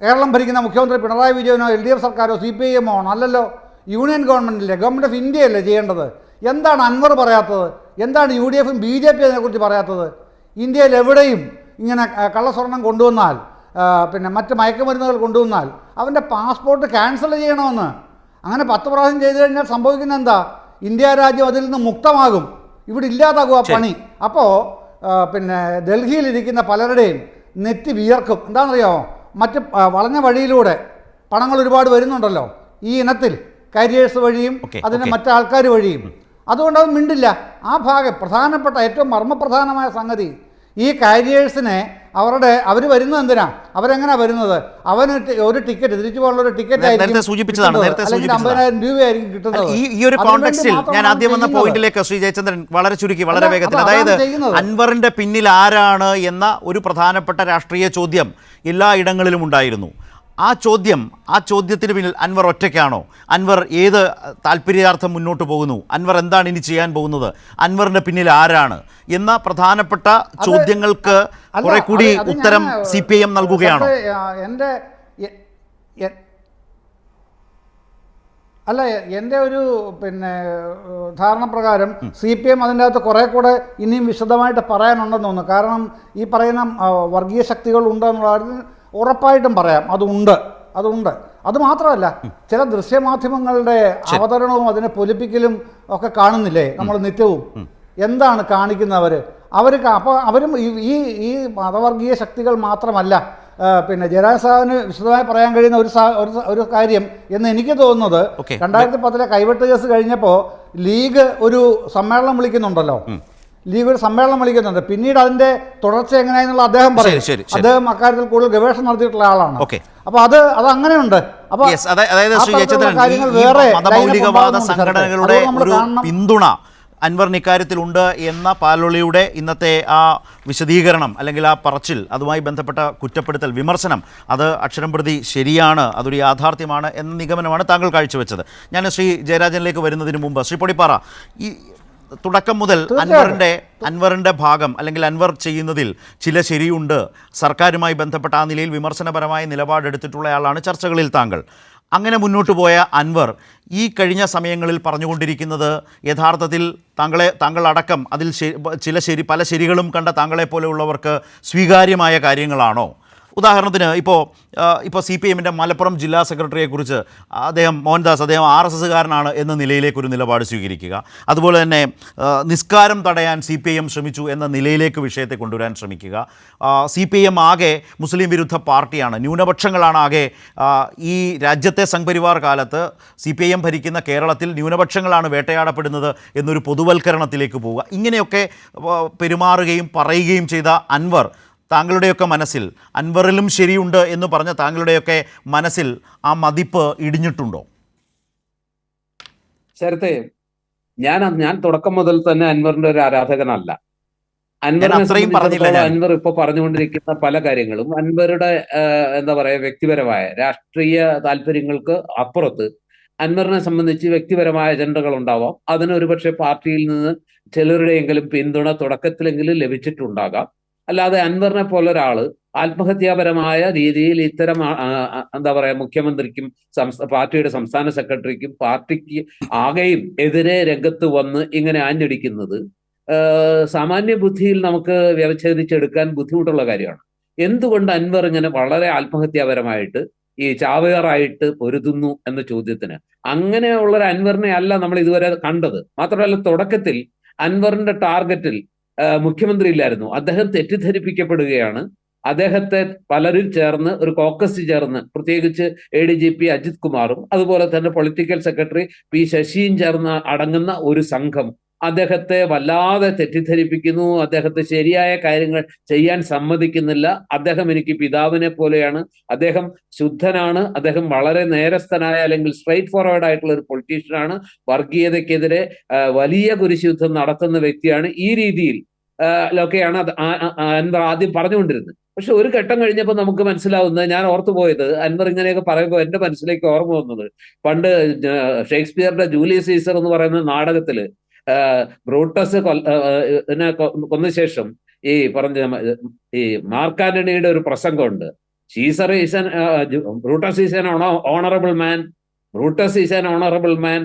കേരളം ഭരിക്കുന്ന മുഖ്യമന്ത്രി പിണറായി വിജയനോ LDF സർക്കാരോ CPIM ആണോ? അല്ലല്ലോ, യൂണിയൻ ഗവൺമെൻറ്റില്ലേ, ഗവൺമെൻറ് ഓഫ് ഇന്ത്യയല്ലേ ചെയ്യേണ്ടത്. എന്താണ് അൻവർ പറയാത്തത്? എന്താണ് UDFും BJP അതിനെക്കുറിച്ച് പറയാത്തത്? ഇന്ത്യയിൽ എവിടെയും ഇങ്ങനെ കള്ളസ്വർണം കൊണ്ടുവന്നാൽ പിന്നെ മറ്റ് മയക്കുമരുന്നുകൾ കൊണ്ടുവന്നാൽ അവൻ്റെ പാസ്പോർട്ട് ക്യാൻസൽ ചെയ്യണമെന്ന്. അങ്ങനെ 10 പ്രാവശ്യം ചെയ്തു കഴിഞ്ഞാൽ സംഭവിക്കുന്ന എന്താ? ഇന്ത്യ രാജ്യം അതിൽ നിന്ന് മുക്തമാകും. ഇവിടെ ഇല്ലാതാകും ആ പണി. അപ്പോൾ പിന്നെ ഡൽഹിയിലിരിക്കുന്ന പലരുടെയും നെറ്റി വിയർക്കും. എന്താണെന്നറിയാമോ? മറ്റ് വളഞ്ഞ വഴിയിലൂടെ പണങ്ങൾ ഒരുപാട് വരുന്നുണ്ടല്ലോ ഈ ഇനത്തിൽ, കാരിയേഴ്സ് വഴിയും അതിന് മറ്റാൾക്കാർ വഴിയും. അതുകൊണ്ട് അത് മിണ്ടില്ല. ആ ഭാഗം പ്രധാനപ്പെട്ട ഏറ്റവും മർമ്മപ്രധാനമായ സംഗതി, ഈ കാരിയേഴ്സിനെ അവർ വരുന്നത് എന്തിനാ? അവരെങ്ങനെയാണ് വരുന്നത്? അവന് ഒരു ടിക്കറ്റ്, തിരിച്ചു പോകാനുള്ള ഒരു ടിക്കറ്റ് ആയിരിക്കും, അല്ലെങ്കിൽ 50,000 രൂപയായിരിക്കും കിട്ടുന്നത്. ഈ ഒരു കോണ്ടെക്സ്റ്റിൽ ഞാൻ ആദ്യം വന്ന പോയിന്റിലേക്ക് ശ്രീ ജയചന്ദ്രൻ വളരെ ചുരുക്കി, വളരെ വേഗത്തിൽ, അതായത് അൻവറിന്റെ പിന്നിൽ ആരാണ് എന്ന ഒരു പ്രധാനപ്പെട്ട രാഷ്ട്രീയ ചോദ്യം എല്ലാ ഇടങ്ങളിലും ഉണ്ടായിരുന്നു. ആ ചോദ്യത്തിന് പിന്നിൽ അൻവർ ഒറ്റയ്ക്കാണോ? അൻവർ ഏത് താല്പര്യാർത്ഥം മുന്നോട്ട് പോകുന്നു? അൻവർ എന്താണ് ഇനി ചെയ്യാൻ പോകുന്നത്? അൻവറിൻ്റെ പിന്നിൽ ആരാണ് എന്ന പ്രധാനപ്പെട്ട ചോദ്യങ്ങൾക്ക് കുറെ കൂടി ഉത്തരം CPIM നൽകുകയാണോ? എൻ്റെ ഒരു പിന്നെ ധാരണ പ്രകാരം CPIM അതിൻ്റെ അകത്ത് കുറേ കൂടെ ഇനിയും വിശദമായിട്ട് പറയാനുണ്ടെന്ന് തോന്നുന്നു. കാരണം ഈ പറയുന്ന വർഗീയ ശക്തികൾ ഉണ്ടെന്നുള്ള കാര്യത്തിൽ ഉറപ്പായിട്ടും പറയാം. അതുണ്ട്. അത് മാത്രമല്ല, ചില ദൃശ്യമാധ്യമങ്ങളുടെ അവതരണവും അതിനെ പൊലിപ്പിക്കലും ഒക്കെ കാണുന്നില്ലേ നമ്മൾ നിത്യവും? എന്താണ് കാണിക്കുന്നവർ? അപ്പോൾ അവരും ഈ മതവർഗീയ ശക്തികൾ മാത്രമല്ല. പിന്നെ ജയരാജ് സാറിന് വിശദമായി പറയാൻ കഴിയുന്ന ഒരു കാര്യം എന്ന് എനിക്ക് തോന്നുന്നത്, 2010 കൈവെട്ട് കേസ് കഴിഞ്ഞപ്പോൾ ലീഗ് ഒരു സമ്മേളനം വിളിക്കുന്നുണ്ടല്ലോ. ലീഗ് ഒരു സമ്മേളനം വിളിക്കുന്നുണ്ട്. പിന്നീട് അതിന്റെ തുടർച്ച എങ്ങനെയാണെന്നുള്ള അദ്ദേഹം പറയും. അദ്ദേഹം അക്കാര്യത്തിൽ കൂടുതൽ ഗവേഷണം നടത്തിയിട്ടുള്ള ആളാണ്. അപ്പൊ അത് അങ്ങനെയുണ്ട്. അപ്പൊ മതമൗലികവാദ സംഘടനകളുടെ ഒരു പിന്തുണ അൻവറിന് ഇക്കാര്യത്തിലുണ്ട് എന്ന പാലോളിയുടെ ഇന്നത്തെ ആ വിശദീകരണം അല്ലെങ്കിൽ ആ പറച്ചിൽ, അതുമായി ബന്ധപ്പെട്ട കുറ്റപ്പെടുത്തൽ, വിമർശനം, അത് അക്ഷരം പ്രതി ശരിയാണ്, അതൊരു യാഥാർത്ഥ്യമാണ് എന്ന നിഗമനമാണ് താങ്കൾ കാഴ്ചവെച്ചത്. ഞാൻ ശ്രീ ജയരാജനിലേക്ക് വരുന്നതിന് മുമ്പ് ശ്രീ പൊടിപ്പാറ, തുടക്കം മുതൽ അൻവറിന്റെ ഭാഗം അല്ലെങ്കിൽ അൻവർ ചെയ്യുന്നതിൽ ചില ശരിയുണ്ട്, സർക്കാരുമായി ബന്ധപ്പെട്ട ആ നിലയിൽ വിമർശനപരമായ നിലപാടെടുത്തിട്ടുള്ളയാളാണ് ചർച്ചകളിൽ താങ്കൾ. അങ്ങനെ മുന്നോട്ട് പോയ അൻവർ ഈ കഴിഞ്ഞ സമയങ്ങളിൽ പറഞ്ഞുകൊണ്ടിരിക്കുന്നത് യഥാർത്ഥത്തിൽ താങ്കളടക്കം അതിൽ പല ശരികളും കണ്ട താങ്കളെപ്പോലെയുള്ളവർക്ക് സ്വീകാര്യമായ കാര്യങ്ങളാണോ? ഉദാഹരണത്തിന് ഇപ്പോൾ CPM-ൻ്റെ മലപ്പുറം ജില്ലാ സെക്രട്ടറിയെക്കുറിച്ച് മോഹൻദാസ് അദ്ദേഹം RSSകാരനാണ് എന്ന നിലയിലേക്കൊരു നിലപാട് സ്വീകരിക്കുക, അതുപോലെ തന്നെ നിസ്കാരം തടയാൻ CPIM ശ്രമിച്ചു എന്ന നിലയിലേക്ക് വിഷയത്തെ കൊണ്ടുവരാൻ ശ്രമിക്കുക. CPIM ആകെ മുസ്ലിം വിരുദ്ധ പാർട്ടിയാണ്, ന്യൂനപക്ഷങ്ങളാണ് ആകെ ഈ രാജ്യത്തെ സംഘപരിവാർ കാലത്ത് CPIM ഭരിക്കുന്ന കേരളത്തിൽ ന്യൂനപക്ഷങ്ങളാണ് വേട്ടയാടപ്പെടുന്നത് എന്നൊരു പൊതുവൽക്കരണത്തിലേക്ക് പോവുക. ഇങ്ങനെയൊക്കെ പെരുമാറുകയും പറയുകയും ചെയ്ത അൻവർ, താങ്കളുടെയൊക്കെ മനസ്സിൽ അൻവറിലും ശരിയുണ്ട് എന്ന് പറഞ്ഞ താങ്കളുടെയൊക്കെ മനസ്സിൽ ആ മതിപ്പ് ഇടിഞ്ഞിട്ടുണ്ടോ? ശരത്തെ, ഞാൻ തുടക്കം മുതൽ തന്നെ അൻവറിന്റെ ഒരു ആരാധകനല്ല. അൻവർ ഇപ്പൊ പറഞ്ഞുകൊണ്ടിരിക്കുന്ന പല കാര്യങ്ങളും അൻവറുടെ എന്താ പറയാ വ്യക്തിപരമായ രാഷ്ട്രീയ താല്പര്യങ്ങൾക്ക് അപ്പുറത്ത് അൻവറിനെ സംബന്ധിച്ച് വ്യക്തിപരമായ അജണ്ടകൾ ഉണ്ടാവാം. അതിന് ഒരുപക്ഷെ പാർട്ടിയിൽ നിന്ന് ചിലരുടെയെങ്കിലും പിന്തുണ തുടക്കത്തിലെങ്കിലും ലഭിച്ചിട്ടുണ്ടാകാം. അല്ലാതെ അൻവറിനെ പോലെ ഒരാള് ആത്മഹത്യാപരമായ രീതിയിൽ ഇത്തരം എന്താ പറയാ മുഖ്യമന്ത്രിക്കും പാർട്ടിയുടെ സംസ്ഥാന സെക്രട്ടറിക്കും പാർട്ടിക്ക് ആകെയും എതിരെ രംഗത്ത് വന്ന് ഇങ്ങനെ ആഞ്ഞടിക്കുന്നത് സാമാന്യ ബുദ്ധിയിൽ നമുക്ക് വ്യവച്ഛേദിച്ചെടുക്കാൻ ബുദ്ധിമുട്ടുള്ള കാര്യമാണ്. എന്തുകൊണ്ട് അൻവർ ഇങ്ങനെ വളരെ ആത്മഹത്യാപരമായിട്ട് ഈ ചാവേറായിട്ട് പൊരുതുന്നു എന്ന ചോദ്യത്തിന് അങ്ങനെയുള്ളൊരു അൻവറിനെ അല്ല നമ്മൾ ഇതുവരെ കണ്ടത്. മാത്രമല്ല, തുടക്കത്തിൽ അൻവറിന്റെ ടാർഗറ്റിൽ മുഖ്യമന്ത്രി ഇല്ലായിരുന്നു. അദ്ദേഹം തെറ്റിദ്ധരിപ്പിക്കപ്പെടുകയാണ്. അദ്ദേഹത്തെ പലരും ചേർന്ന് ഒരു കോക്കസ് ചേർന്ന്, പ്രത്യേകിച്ച് ADGP അജിത് കുമാറും അതുപോലെ തന്നെ പൊളിറ്റിക്കൽ സെക്രട്ടറി P ശശിയും ചേർന്ന് അടങ്ങുന്ന ഒരു സംഘം അദ്ദേഹത്തെ വല്ലാതെ തെറ്റിദ്ധരിപ്പിക്കുന്നു. അദ്ദേഹത്തെ ശരിയായ കാര്യങ്ങൾ ചെയ്യാൻ സമ്മതിക്കുന്നില്ല. അദ്ദേഹം എനിക്ക് പിതാവിനെ പോലെയാണ്, അദ്ദേഹം ശുദ്ധനാണ്, അദ്ദേഹം വളരെ നേരസ്ഥനായ അല്ലെങ്കിൽ സ്ട്രൈറ്റ് ഫോർവേഡ് ആയിട്ടുള്ള ഒരു പൊളിറ്റീഷ്യനാണ്, വർഗീയതയ്ക്കെതിരെ വലിയ കുരിശുദ്ധം നടത്തുന്ന വ്യക്തിയാണ്. ഈ രീതിയിൽ ഒക്കെയാണ് അൻവർ ആദ്യം പറഞ്ഞുകൊണ്ടിരുന്നത്. പക്ഷെ ഒരു ഘട്ടം കഴിഞ്ഞപ്പോൾ നമുക്ക് മനസ്സിലാവുന്നത്, ഞാൻ ഓർത്തുപോയത്, അൻവർ ഇങ്ങനെയൊക്കെ പറയുമ്പോൾ എന്റെ മനസ്സിലേക്ക് ഓർമ്മ വന്നത് പണ്ട് ഷേക്സ്പിയറുടെ ജൂലിയസ് സീസർ എന്ന് പറയുന്ന നാടകത്തില് ബ്രൂട്ടസ് കൊന്ന ശേഷം ഈ മാർക്ക് ആന്റണിയുടെ ഒരു പ്രസംഗമുണ്ട്. Caesar is Brutus is an honourable man, Brutus is an honourable man,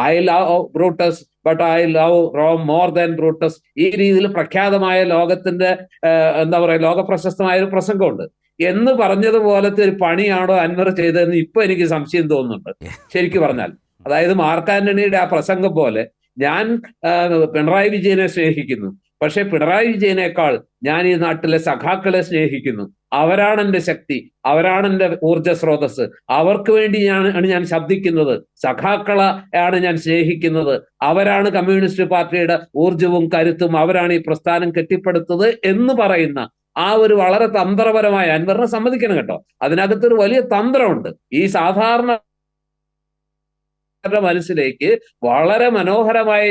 I love Brutus but I love Rome more than Brutus. ഈ രീതിയിൽ പ്രഖ്യാതമായ ലോകത്തിന്റെ എന്താ പറയാ ലോക പ്രശസ്തമായ ഒരു പ്രസംഗമുണ്ട്. എന്ന് പറഞ്ഞതുപോലത്തെ ഒരു പണിയാണോ അൻവർ ചെയ്തതെന്ന് ഇപ്പൊ എനിക്ക് സംശയം തോന്നുന്നുണ്ട്. ശരിക്കും പറഞ്ഞാൽ, അതായത് മാർക്ക് ആന്റണിയുടെ ആ പ്രസംഗം പോലെ ഞാൻ പിണറായി വിജയനെ സ്നേഹിക്കുന്നു, പക്ഷെ പിണറായി വിജയനേക്കാൾ ഞാൻ ഈ നാട്ടിലെ സഖാക്കളെ സ്നേഹിക്കുന്നു. അവരാണ് എൻ്റെ ശക്തി, അവരാണ് എൻ്റെ ഊർജ സ്രോതസ്, അവർക്ക് വേണ്ടി ഞാൻ ശബ്ദിക്കുന്നത്, സഖാക്കളെയാണ് ഞാൻ സ്നേഹിക്കുന്നത്, അവരാണ് കമ്മ്യൂണിസ്റ്റ് പാർട്ടിയുടെ ഊർജവും കരുത്തും, അവരാണ് ഈ പ്രസ്ഥാനം കെട്ടിപ്പടുത്തത് എന്ന് പറയുന്ന ആ ഒരു വളരെ തന്ത്രപരമായ, അൻവറിനെ സമ്മതിക്കണം കേട്ടോ, അതിനകത്തൊരു വലിയ തന്ത്രമുണ്ട്. ഈ സാധാരണ മനസ്സിലേക്ക് വളരെ മനോഹരമായ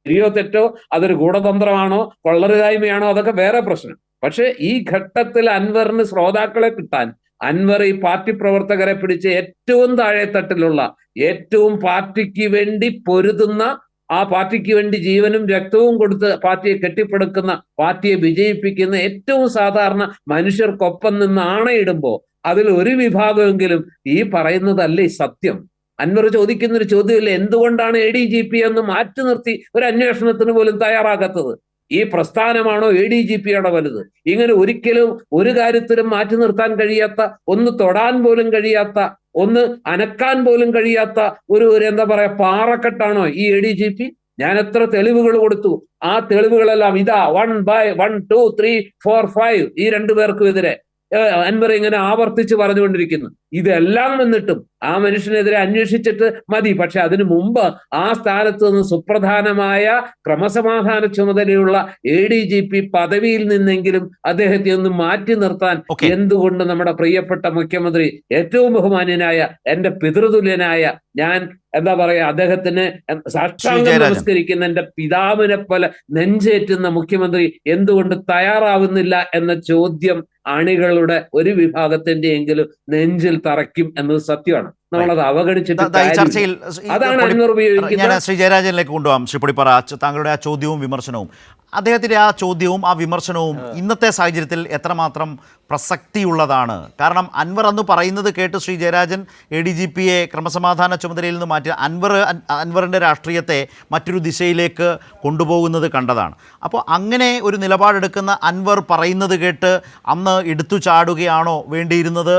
ശരിയോ തെറ്റോ, അതൊരു ഗൂഢതന്ത്രമാണോ കൊള്ളരുതായ്മയാണോ, അതൊക്കെ വേറെ പ്രശ്നം. പക്ഷെ ഈ ഘട്ടത്തിൽ അൻവറിന് ശ്രോതാക്കളെ കിട്ടാൻ അൻവർ ഈ പാർട്ടി പ്രവർത്തകരെ പിടിച്ച് ഏറ്റവും താഴെത്തട്ടിലുള്ള, ഏറ്റവും പാർട്ടിക്ക് വേണ്ടി പൊരുതുന്ന, ആ പാർട്ടിക്ക് വേണ്ടി ജീവനും രക്തവും കൊടുത്ത് പാർട്ടിയെ കെട്ടിപ്പടുക്കുന്ന, പാർട്ടിയെ വിജയിപ്പിക്കുന്ന ഏറ്റവും സാധാരണ മനുഷ്യർക്കൊപ്പം നിന്ന് ആണയിടുമ്പോൾ അതിൽ ഒരു വിഭാഗമെങ്കിലും ഈ പറയുന്നതല്ലേ സത്യം. അൻവർ ചോദിക്കുന്നൊരു ചോദ്യമില്ല, എന്തുകൊണ്ടാണ് ADGP എന്ന് മാറ്റി നിർത്തി ഒരു അന്വേഷണത്തിന് പോലും തയ്യാറാകാത്തത്? ഈ പ്രസ്ഥാനമാണോ ADGP ആണോ വലുത്? ഇങ്ങനെ ഒരിക്കലും ഒരു കാര്യത്തിലും മാറ്റി നിർത്താൻ കഴിയാത്ത, ഒന്ന് തൊടാൻ പോലും കഴിയാത്ത, ഒന്ന് അനക്കാൻ പോലും കഴിയാത്ത ഒരു എന്താ പറയാ പാറക്കെട്ടാണോ ഈ ADGP? ഞാൻ എത്ര തെളിവുകൾ കൊടുത്തു, ആ തെളിവുകളെല്ലാം ഇതാ 1 by 1 2 3 4 5 ഈ രണ്ടുപേർക്കും എതിരെ അൻവർ ഇങ്ങനെ ആവർത്തിച്ച് പറഞ്ഞുകൊണ്ടിരിക്കുന്നു. ഇതെല്ലാം വന്നിട്ടും ആ മനുഷ്യനെതിരെ അന്വേഷിച്ചിട്ട് മതി. പക്ഷെ അതിനു മുമ്പ് ആ സ്ഥാനത്ത് നിന്ന് സുപ്രധാനമായ ക്രമസമാധാന ചുമതലയുള്ള ADGP പദവിയിൽ നിന്നെങ്കിലും അദ്ദേഹത്തെ ഒന്ന് മാറ്റി നിർത്താൻ എന്തുകൊണ്ട് നമ്മുടെ പ്രിയപ്പെട്ട മുഖ്യമന്ത്രി, ഏറ്റവും ബഹുമാന്യനായ, എന്റെ പിതൃതുല്യനായ, ഞാൻ എന്താ പറയാ അദ്ദേഹത്തിന് സാഷ്ടാംഗം നമസ്കരിക്കുന്ന എന്റെ പിതാവിനെ പോലെ നെഞ്ചേറ്റുന്ന മുഖ്യമന്ത്രി എന്തുകൊണ്ട് തയ്യാറാവുന്നില്ല എന്ന ചോദ്യം അണികളുടെ ഒരു വിഭാഗത്തിന്റെ എങ്കിലും നെഞ്ചിൽ തറയ്ക്കും എന്നത് സത്യമാണ്. നമ്മളത് അവഗണിച്ചിട്ട് ഈ ചർച്ചയിൽ കാര്യമില്ല. അതാണ് അൻവർ ഉപയോഗിക്കുന്ന ഞാൻ ശ്രീ ജയരാജനിലേക്ക് കൊണ്ടുപോകാം. ശ്രീ പൊടിപ്പാറ, താങ്കളുടെ ആ ചോദ്യവും വിമർശനവും, അദ്ദേഹത്തിൻ്റെ ആ ചോദ്യവും ആ വിമർശനവും ഇന്നത്തെ സാഹചര്യത്തിൽ എത്രമാത്രം പ്രസക്തിയുള്ളതാണ്? കാരണം അൻവർ അന്ന് പറയുന്നത് കേട്ട് ശ്രീ ജയരാജൻ ADGPയെ ക്രമസമാധാന ചുമതലയിൽ നിന്ന് മാറ്റി അൻവറിൻ്റെ രാഷ്ട്രീയത്തെ മറ്റൊരു ദിശയിലേക്ക് കൊണ്ടുപോകുന്നത് കണ്ടതാണ്. അപ്പോൾ അങ്ങനെ ഒരു നിലപാടെടുക്കുന്ന അൻവർ പറയുന്നത് കേട്ട് അന്ന് എടുത്തു ചാടുകയാണോ വേണ്ടിയിരുന്നത്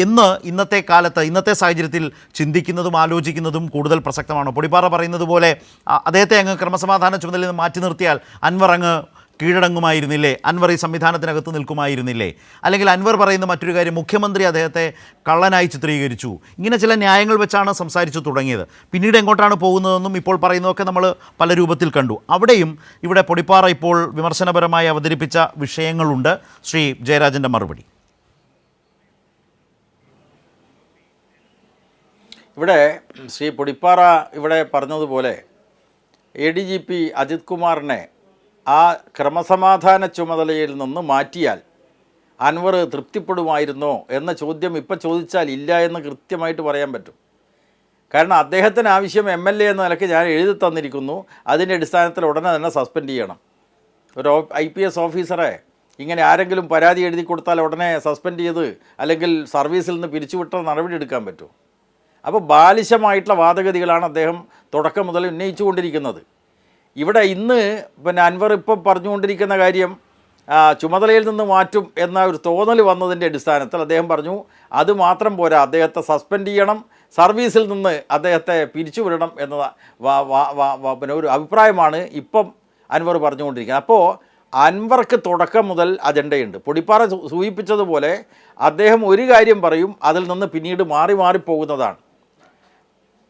എന്ന് ഇന്നത്തെ കാലത്ത്, ഇന്നത്തെ സാഹചര്യത്തിൽ ചിന്തിക്കുന്നതും ആലോചിക്കുന്നതും കൂടുതൽ പ്രസക്തമാണോ? പൊടിപ്പാറ പറയുന്നത് പോലെ അദ്ദേഹത്തെ അങ്ങ് ക്രമസമാധാന ചുമതലയിൽ നിന്ന് മാറ്റി നിർത്തിയാൽ അൻവർ അങ്ങ് കീഴടങ്ങുമായിരുന്നില്ലേ? അൻവർ ഈ സംവിധാനത്തിനകത്ത് നിൽക്കുമായിരുന്നില്ലേ? അല്ലെങ്കിൽ അൻവർ പറയുന്ന മറ്റൊരു കാര്യം, മുഖ്യമന്ത്രി അദ്ദേഹത്തെ കള്ളനായി ചിത്രീകരിച്ചു. ഇങ്ങനെ ചില ന്യായങ്ങൾ വെച്ചാണ് സംസാരിച്ചു തുടങ്ങിയത്. പിന്നീട് എങ്ങോട്ടാണ് പോകുന്നതെന്നും ഇപ്പോൾ പറയുന്നതൊക്കെ നമ്മൾ പല രൂപത്തിൽ കണ്ടു. അവിടെയും ഇവിടെ പൊടിപ്പാറ ഇപ്പോൾ വിമർശനപരമായി അവതരിപ്പിച്ച വിഷയങ്ങളുണ്ട്. ശ്രീ ജയരാജൻ്റെ മറുപടി. ഇവിടെ ശ്രീ പൊടിപ്പാറ ഇവിടെ പറഞ്ഞതുപോലെ ADGP അജിത് കുമാറിനെ ആ ക്രമസമാധാന ചുമതലയിൽ നിന്ന് മാറ്റിയാൽ അൻവർ തൃപ്തിപ്പെടുമായിരുന്നോ എന്ന ചോദ്യം ഇപ്പം ചോദിച്ചാൽ ഇല്ല എന്ന് കൃത്യമായിട്ട് പറയാൻ പറ്റും. കാരണം അദ്ദേഹത്തിന് ആവശ്യം MLA എന്ന നിലയ്ക്ക് ഞാൻ എഴുതി തന്നിരിക്കുന്നു, അതിൻ്റെ അടിസ്ഥാനത്തിൽ ഉടനെ തന്നെ സസ്പെൻഡ് ചെയ്യണം. ഒരു IPS ഓഫീസറെ ഇങ്ങനെ ആരെങ്കിലും പരാതി എഴുതി കൊടുത്താൽ ഉടനെ സസ്പെൻഡ് ചെയ്ത് അല്ലെങ്കിൽ സർവീസിൽ നിന്ന് പിരിച്ചുവിട്ട നടപടി എടുക്കാൻ പറ്റുമോ? അപ്പോൾ ബാലിശമായിട്ടുള്ള വാദഗതികളാണ് അദ്ദേഹം തുടക്കം മുതൽ ഉന്നയിച്ചുകൊണ്ടിരിക്കുന്നത്. ഇവിടെ ഇന്ന് അൻവർ ഇപ്പോൾ പറഞ്ഞുകൊണ്ടിരിക്കുന്ന കാര്യം ചുമതലയിൽ നിന്ന് മാറ്റും എന്ന ഒരു തോന്നൽ വന്നതിൻ്റെ അടിസ്ഥാനത്തിൽ അദ്ദേഹം പറഞ്ഞു അത് മാത്രം പോരാ, അദ്ദേഹത്തെ സസ്പെൻഡ് ചെയ്യണം, സർവീസിൽ നിന്ന് അദ്ദേഹത്തെ പിരിച്ചുവിടണം എന്ന ഒരു അഭിപ്രായമാണ് ഇപ്പം അൻവർ പറഞ്ഞുകൊണ്ടിരിക്കുന്നത്. അപ്പോൾ അൻവർക്ക് തുടക്കം മുതൽ അജണ്ടയുണ്ട്. പൊടിപ്പാറ സൂചിപ്പിച്ചതുപോലെ അദ്ദേഹം ഒരു കാര്യം പറയും, അതിൽ നിന്ന് പിന്നീട് മാറിപ്പോകുന്നതാണ്.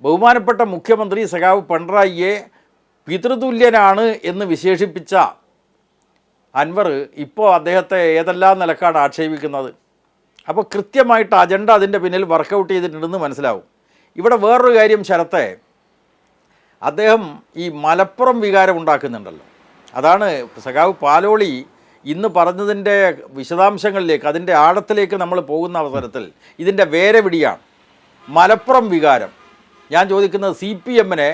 ബഹുമാനപ്പെട്ട മുഖ്യമന്ത്രി സഖാവ് പിണറായിയെ പിതൃതുല്യനാണ് എന്ന് വിശേഷിപ്പിച്ച അൻവർ ഇപ്പോൾ അദ്ദേഹത്തെ ഏതെല്ലാം നിലക്കാണ് ആക്ഷേപിക്കുന്നത്. അപ്പോൾ കൃത്യമായിട്ട് അജണ്ട അതിൻ്റെ പിന്നിൽ വർക്കൗട്ട് ചെയ്തിട്ടുണ്ടെന്ന് മനസ്സിലാവും. ഇവിടെ വേറൊരു കാര്യം ശരത്തെ, അദ്ദേഹം ഈ മലപ്പുറം വികാരം ഉണ്ടാക്കുന്നുണ്ടല്ലോ. അതാണ് സഖാവ് പാലോളി ഇന്ന് പറഞ്ഞതിൻ്റെ വിശദാംശങ്ങളിലേക്ക്, അതിൻ്റെ ആഴത്തിലേക്ക് നമ്മൾ പോകുന്ന അവസരത്തിൽ ഇതിൻ്റെ വേരപിടിയാണ് മലപ്പുറം വികാരം. ഞാൻ ചോദിക്കുന്നത് CPMനെ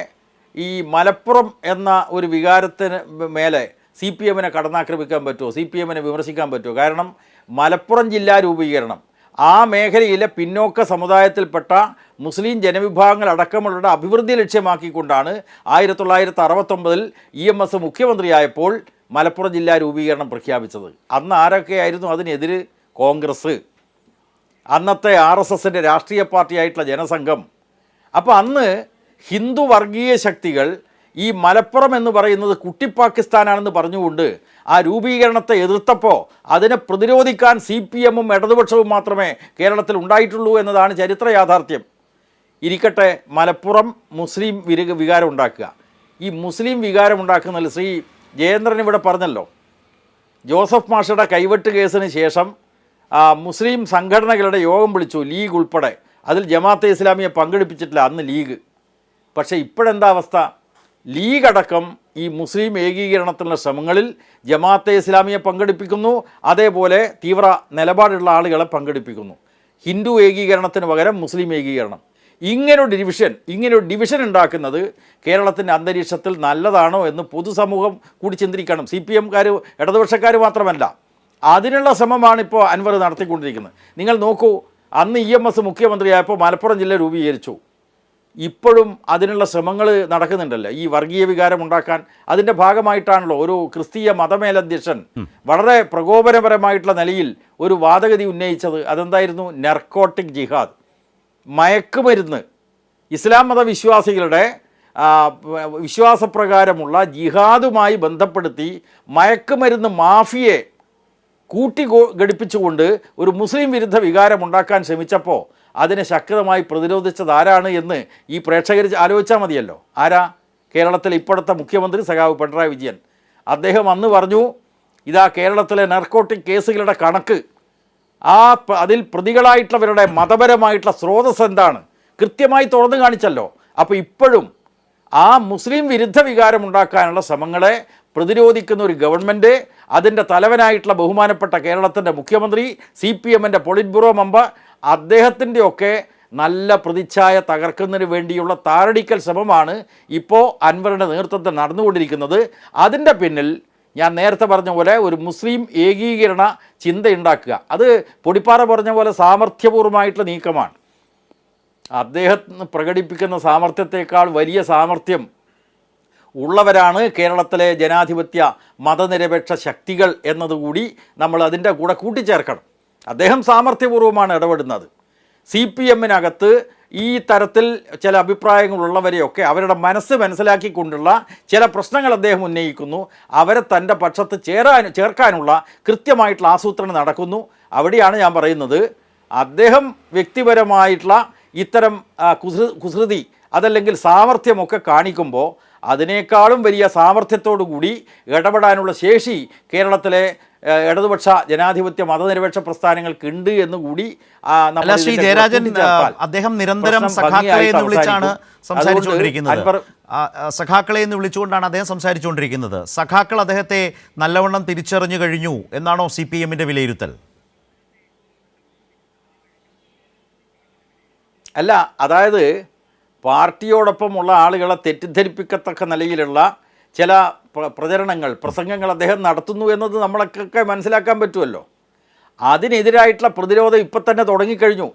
ഈ മലപ്പുറം എന്ന ഒരു വികാരത്തിന് മേലെ CPMനെ കടന്നാക്രമിക്കാൻ പറ്റുമോ? CPMനെ വിമർശിക്കാൻ പറ്റുമോ? കാരണം മലപ്പുറം ജില്ലാ രൂപീകരണം ആ മേഖലയിലെ പിന്നോക്ക സമുദായത്തിൽപ്പെട്ട മുസ്ലിം ജനവിഭാഗങ്ങൾ അടക്കമുള്ളവരുടെ അഭിവൃദ്ധി ലക്ഷ്യമാക്കിക്കൊണ്ടാണ് 1969 EMS മുഖ്യമന്ത്രിയായപ്പോൾ മലപ്പുറം ജില്ലാ രൂപീകരണം പ്രഖ്യാപിച്ചത്. അന്ന് ആരൊക്കെയായിരുന്നു അതിനെതിര്? കോൺഗ്രസ്, അന്നത്തെ RSSൻ്റെ രാഷ്ട്രീയ പാർട്ടിയായിട്ടുള്ള ജനസംഘം. അപ്പോൾ അന്ന് ഹിന്ദു വർഗീയ ശക്തികൾ ഈ മലപ്പുറം എന്ന് പറയുന്നത് കുട്ടി പാകിസ്ഥാനാണെന്ന് പറഞ്ഞുകൊണ്ട് ആ രൂപീകരണത്തെ എതിർത്തപ്പോൾ അതിനെ പ്രതിരോധിക്കാൻ CPMും ഇടതുപക്ഷവും മാത്രമേ കേരളത്തിൽ ഉണ്ടായിട്ടുള്ളൂ എന്നതാണ് ചരിത്ര യാഥാർത്ഥ്യം. ഇരിക്കട്ടെ, മലപ്പുറം മുസ്ലിം വികാരം ഉണ്ടാക്കുക. ഈ മുസ്ലിം വികാരം ഉണ്ടാക്കുന്നതിൽ ശ്രീ ജയേന്ദ്രൻ ഇവിടെ പറഞ്ഞല്ലോ, ജോസഫ് മാഷയുടെ കൈവെട്ട് കേസിന് ശേഷം മുസ്ലിം സംഘടനകളുടെ യോഗം വിളിച്ചു, ലീഗ് ഉൾപ്പെടെ. അതിൽ ജമാഅത്തെ ഇസ്ലാമിയെ പങ്കെടുപ്പിച്ചിട്ടില്ല അന്ന് ലീഗ്. പക്ഷേ ഇപ്പോഴെന്താ അവസ്ഥ? ലീഗ് അടക്കം ഈ മുസ്ലിം ഏകീകരണത്തിനുള്ള ശ്രമങ്ങളിൽ ജമാഅത്തെ ഇസ്ലാമിയെ പങ്കെടുപ്പിക്കുന്നു, അതേപോലെ തീവ്ര നിലപാടുള്ള ആളുകളെ പങ്കെടുപ്പിക്കുന്നു. ഹിന്ദു ഏകീകരണത്തിന് പകരം മുസ്ലിം ഏകീകരണം. ഇങ്ങനൊരു ഡിവിഷൻ ഉണ്ടാക്കുന്നത് കേരളത്തിൻ്റെ അന്തരീക്ഷത്തിൽ നല്ലതാണോ എന്ന് പൊതുസമൂഹം കൂടി ചിന്തിക്കണം. CPMക്കാർ ഇടതുപക്ഷക്കാർ മാത്രമല്ല, അതിനുള്ള ശ്രമമാണ് ഇപ്പോൾ അൻവർ നടത്തിക്കൊണ്ടിരിക്കുന്നത്. നിങ്ങൾ നോക്കൂ, അന്ന് EMS മുഖ്യമന്ത്രിയായപ്പോൾ മലപ്പുറം ജില്ല രൂപീകരിച്ചു. ഇപ്പോഴും അതിനുള്ള ശ്രമങ്ങൾ നടക്കുന്നുണ്ടല്ലോ ഈ വർഗീയ വികാരം ഉണ്ടാക്കാൻ. അതിൻ്റെ ഭാഗമായിട്ടാണല്ലോ ഒരു ക്രിസ്തീയ മതമേലധ്യക്ഷൻ വളരെ പ്രകോപനപരമായിട്ടുള്ള നിലയിൽ ഒരു വാദഗതി ഉന്നയിച്ചത്. അതെന്തായിരുന്നു? നർക്കോട്ടിക് ജിഹാദ്, മയക്കുമരുന്ന്. ഇസ്ലാം മതവിശ്വാസികളുടെ വിശ്വാസപ്രകാരമുള്ള ജിഹാദുമായി ബന്ധപ്പെടുത്തി മയക്കുമരുന്ന് മാഫിയെ ഘടിപ്പിച്ചുകൊണ്ട് ഒരു മുസ്ലിം വിരുദ്ധ വികാരമുണ്ടാക്കാൻ ശ്രമിച്ചപ്പോൾ അതിനെ ശക്തമായി പ്രതിരോധിച്ചത് ആരാണ് എന്ന് ഈ പ്രേക്ഷകർ ആലോചിച്ചാൽ മതിയല്ലോ. ആരാ? കേരളത്തിലെ ഇപ്പോഴത്തെ മുഖ്യമന്ത്രി സഖാവ് പിണറായി വിജയൻ. അദ്ദേഹം അന്ന് പറഞ്ഞു, ഇതാ കേരളത്തിലെ നർക്കോട്ടിക് കേസുകളുടെ കണക്ക്, അതിൽ പ്രതികളായിട്ടുള്ളവരുടെ മതപരമായിട്ടുള്ള സ്രോതസ് എന്താണ് കൃത്യമായി തുറന്നു കാണിച്ചല്ലോ. അപ്പോൾ ഇപ്പോഴും ആ മുസ്ലിം വിരുദ്ധ വികാരമുണ്ടാക്കാനുള്ള ശ്രമങ്ങളെ പ്രതിരോധിക്കുന്ന ഒരു ഗവൺമെൻറ്, അതിൻ്റെ തലവനായിട്ടുള്ള ബഹുമാനപ്പെട്ട കേരളത്തിൻ്റെ മുഖ്യമന്ത്രി, CPMൻ്റെ പൊളിറ്റ് ബ്യൂറോ മെമ്പർ, അദ്ദേഹത്തിൻ്റെയൊക്കെ നല്ല പ്രതിച്ഛായ തകർക്കുന്നതിന് വേണ്ടിയുള്ള താറടിക്കൽ ശ്രമമാണ് ഇപ്പോൾ അൻവറിൻ്റെ നേതൃത്വത്തിൽ നടന്നുകൊണ്ടിരിക്കുന്നത്. അതിൻ്റെ പിന്നിൽ ഞാൻ നേരത്തെ പറഞ്ഞ പോലെ ഒരു മുസ്ലിം ഏകീകരണ ചിന്തയുണ്ടാക്കുക, അത് പൊടിപ്പാറ പറഞ്ഞ പോലെ സാമർഥ്യപൂർവമായിട്ടുള്ള നീക്കമാണ്. അദ്ദേഹം പ്രകടിപ്പിക്കുന്ന സാമർഥ്യത്തെക്കാൾ വലിയ സാമർഥ്യം ഉള്ളവരാണ് കേരളത്തിലെ ജനാധിപത്യ മതനിരപേക്ഷ ശക്തികൾ എന്നതുകൂടി നമ്മൾ അതിൻ്റെ കൂടെ കൂട്ടിച്ചേർക്കണം. അദ്ദേഹം സാമർഥ്യപൂർവ്വമാണ് ഇടപെടുന്നത്. CPM-നകത്ത് ഈ തരത്തിൽ ചില അഭിപ്രായങ്ങളുള്ളവരെയൊക്കെ അവരുടെ മനസ്സ് മനസ്സിലാക്കിക്കൊണ്ടുള്ള ചില പ്രശ്നങ്ങൾ അദ്ദേഹം ഉന്നയിക്കുന്നു. അവരെ തൻ്റെ പക്ഷത്ത് ചേർക്കാനുള്ള കൃത്യമായിട്ടുള്ള ആസൂത്രണം നടക്കുന്നു. അവിടെയാണ് ഞാൻ പറയുന്നത്, അദ്ദേഹം വ്യക്തിപരമായിട്ടുള്ള ഇത്തരം കുസൃതി അതല്ലെങ്കിൽ സാമർഥ്യമൊക്കെ കാണിക്കുമ്പോൾ അതിനേക്കാളും വലിയ സാമർഥ്യത്തോടു കൂടി ഇടപെടാനുള്ള ശേഷി കേരളത്തിലെ ഇടതുപക്ഷ ജനാധിപത്യ മതനിരപേക്ഷ പ്രസ്ഥാനങ്ങൾക്കുണ്ട് എന്നുകൂടി ശ്രീ ജയരാജൻ, അദ്ദേഹം നിരന്തരം സഖാക്കളെ എന്ന് വിളിച്ചാണ് സംസാരിച്ചുകൊണ്ടിരിക്കുന്നത്. സഖാക്കളെ എന്ന് വിളിച്ചുകൊണ്ടാണ് അദ്ദേഹം സംസാരിച്ചുകൊണ്ടിരിക്കുന്നത്. സഖാക്കൾ അദ്ദേഹത്തെ നല്ലവണ്ണം തിരിച്ചറിഞ്ഞു കഴിഞ്ഞു എന്നാണോ CPM-ന്റെ വിലയിരുത്തൽ? അല്ല, അതായത് പാർട്ടിയോടൊപ്പമുള്ള ആളുകളെ തെറ്റിദ്ധരിപ്പിക്കത്തക്ക നിലയിലുള്ള ചില പ്രസംഗങ്ങൾ അദ്ദേഹം നടത്തുന്നു എന്നത് നമ്മളൊക്കെ മനസ്സിലാക്കാൻ പറ്റുമല്ലോ. അതിനെതിരായിട്ടുള്ള പ്രതിരോധം ഇപ്പം തന്നെ തുടങ്ങിക്കഴിഞ്ഞു.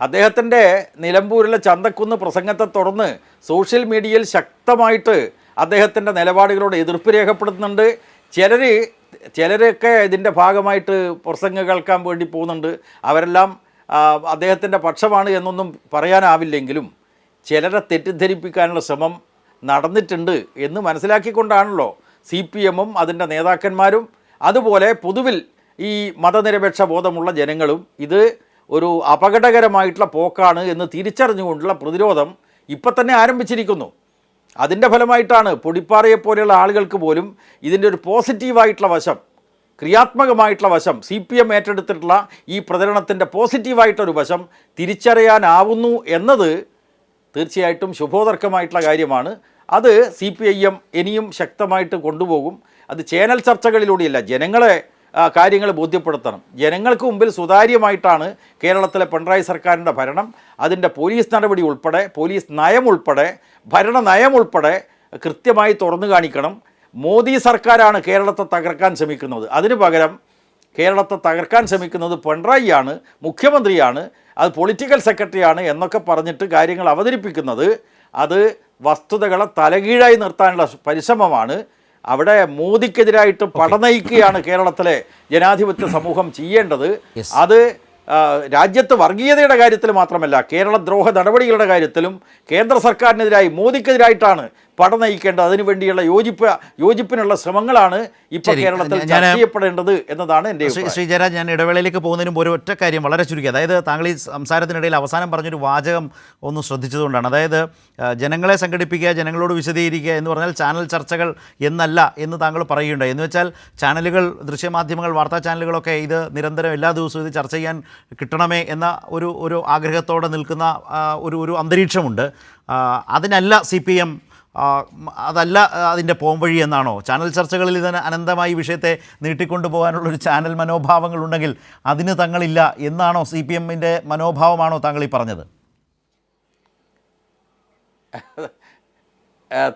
അദ്ദേഹത്തിൻ്റെ നിലമ്പൂരിലെ ചന്തക്കുന്ന് പ്രസംഗത്തെ തുടർന്ന് സോഷ്യൽ മീഡിയയിൽ ശക്തമായിട്ട് അദ്ദേഹത്തിൻ്റെ നിലപാടുകളോട് എതിർപ്പ് രേഖപ്പെടുത്തുന്നുണ്ട്. ചിലരൊക്കെ ഇതിൻ്റെ ഭാഗമായിട്ട് പ്രസംഗം കേൾക്കാൻ വേണ്ടി പോകുന്നുണ്ട്. അവരെല്ലാം അദ്ദേഹത്തിൻ്റെ പക്ഷമാണ് എന്നൊന്നും പറയാനാവില്ലെങ്കിലും ചിലരെ തെറ്റിദ്ധരിപ്പിക്കാനുള്ള ശ്രമം നടന്നിട്ടുണ്ട് എന്ന് മനസ്സിലാക്കിക്കൊണ്ടാണല്ലോ CPM-ഉം അതിൻ്റെ നേതാക്കന്മാരും അതുപോലെ പൊതുവിൽ ഈ മതനിരപേക്ഷ ബോധമുള്ള ജനങ്ങളും ഇത് ഒരു അപകടകരമായിട്ടുള്ള പോക്കാണ് എന്ന് തിരിച്ചറിഞ്ഞുകൊണ്ടുള്ള പ്രതിരോധം ഇപ്പം തന്നെ ആരംഭിച്ചിരിക്കുന്നു. അതിൻ്റെ ഫലമായിട്ടാണ് പൊടിപ്പാറയെപ്പോലെയുള്ള ആളുകൾക്ക് പോലും ഇതിൻ്റെ ഒരു പോസിറ്റീവായിട്ടുള്ള വശം, ക്രിയാത്മകമായിട്ടുള്ള വശം, CPM ഏറ്റെടുത്തിട്ടുള്ള ഈ പ്രചരണത്തിൻ്റെ പോസിറ്റീവായിട്ടൊരു വശം തിരിച്ചറിയാനാവുന്നു എന്നത് തീർച്ചയായിട്ടും ശുഭോദർക്കമായിട്ടുള്ള കാര്യമാണ്. അത് CPIM ഇനിയും ശക്തമായിട്ട് കൊണ്ടുപോകും. അത് ചാനൽ ചർച്ചകളിലൂടെയല്ല, ജനങ്ങളെ കാര്യങ്ങൾ ബോധ്യപ്പെടുത്തണം. ജനങ്ങൾക്ക് മുമ്പിൽ സുതാര്യമായിട്ടാണ് കേരളത്തിലെ പിണറായി സർക്കാരിൻ്റെ ഭരണം. അതിൻ്റെ പോലീസ് നടപടി ഉൾപ്പെടെ, പോലീസ് നയം ഉൾപ്പെടെ, ഭരണ നയം ഉൾപ്പെടെ കൃത്യമായി തുറന്നു കാണിക്കണം. മോദി സർക്കാരാണ് കേരളത്തെ തകർക്കാൻ ശ്രമിക്കുന്നത്. അതിനു പകരം കേരളത്തെ തകർക്കാൻ ശ്രമിക്കുന്നത് പിണറായിയാണ്, മുഖ്യമന്ത്രിയാണ്, അത് പൊളിറ്റിക്കൽ സെക്രട്ടറിയാണ് എന്നൊക്കെ പറഞ്ഞിട്ട് കാര്യങ്ങൾ അവതരിപ്പിക്കുന്നത് അത് വസ്തുതകളെ തലകീഴായി നിർത്താനുള്ള പരിശ്രമമാണ്. അവിടെ മോദിക്കെതിരായിട്ട് പടനയിക്കുകയാണ് കേരളത്തിലെ ജനാധിപത്യ സമൂഹം ചെയ്യേണ്ടത്. അത് രാജ്യത്ത് വർഗീയതയുടെ കാര്യത്തിൽ മാത്രമല്ല, കേരളദ്രോഹ നടപടികളുടെ കാര്യത്തിലും കേന്ദ്ര സർക്കാരിനെതിരായി മോദിക്കെതിരായിട്ടാണ് പടനയിക്കേണ്ടത്. അതിനുവേണ്ടിയുള്ള യോജിപ്പിനുള്ള ശ്രമങ്ങളാണ് ഇപ്പോൾ കേരളത്തിൽ ചർച്ച ചെയ്യപ്പെടേണ്ടത് എന്നതാണ് എൻ്റെ ശ്രീ ജയരാജ്. ഞാൻ ഇടവേളയിലേക്ക് പോകുന്നതിന് മുമ്പ് ഒരു ഒറ്റ കാര്യം വളരെ ചുരുക്കി, അതായത് താങ്കൾ ഈ സംസാരത്തിനിടയിൽ അവസാനം പറഞ്ഞൊരു വാചകം ഒന്ന് ശ്രദ്ധിച്ചതുകൊണ്ടാണ്. അതായത് ജനങ്ങളെ സംഘടിപ്പിക്കുക, ജനങ്ങളോട് വിശദീകരിക്കുക എന്ന് പറഞ്ഞാൽ ചാനൽ ചർച്ചകൾ എന്നല്ല എന്ന് താങ്കൾ പറയുകയുണ്ടായി. എന്ന് വെച്ചാൽ ചാനലുകൾ, ദൃശ്യമാധ്യമങ്ങൾ, വാർത്താ ചാനലുകളൊക്കെ ഇത് നിരന്തരം എല്ലാ ദിവസവും ഇത് ചർച്ച ചെയ്യാൻ കിട്ടണമേ എന്ന ഒരു ആഗ്രഹത്തോടെ നിൽക്കുന്ന ഒരു അന്തരീക്ഷമുണ്ട്. അതിനല്ല CPM, അതല്ല അതിൻ്റെ പോംവഴി എന്നാണോ? ചാനൽ ചർച്ചകളിൽ ഇതിന് അനന്തമായി വിഷയത്തെ നീട്ടിക്കൊണ്ടു പോകാനുള്ളൊരു ചാനൽ മനോഭാവങ്ങളുണ്ടെങ്കിൽ അതിന് തങ്ങളില്ല എന്നാണോ CPM-ൻ്റെ മനോഭാവമാണോ താങ്കൾ ഈ പറഞ്ഞത്?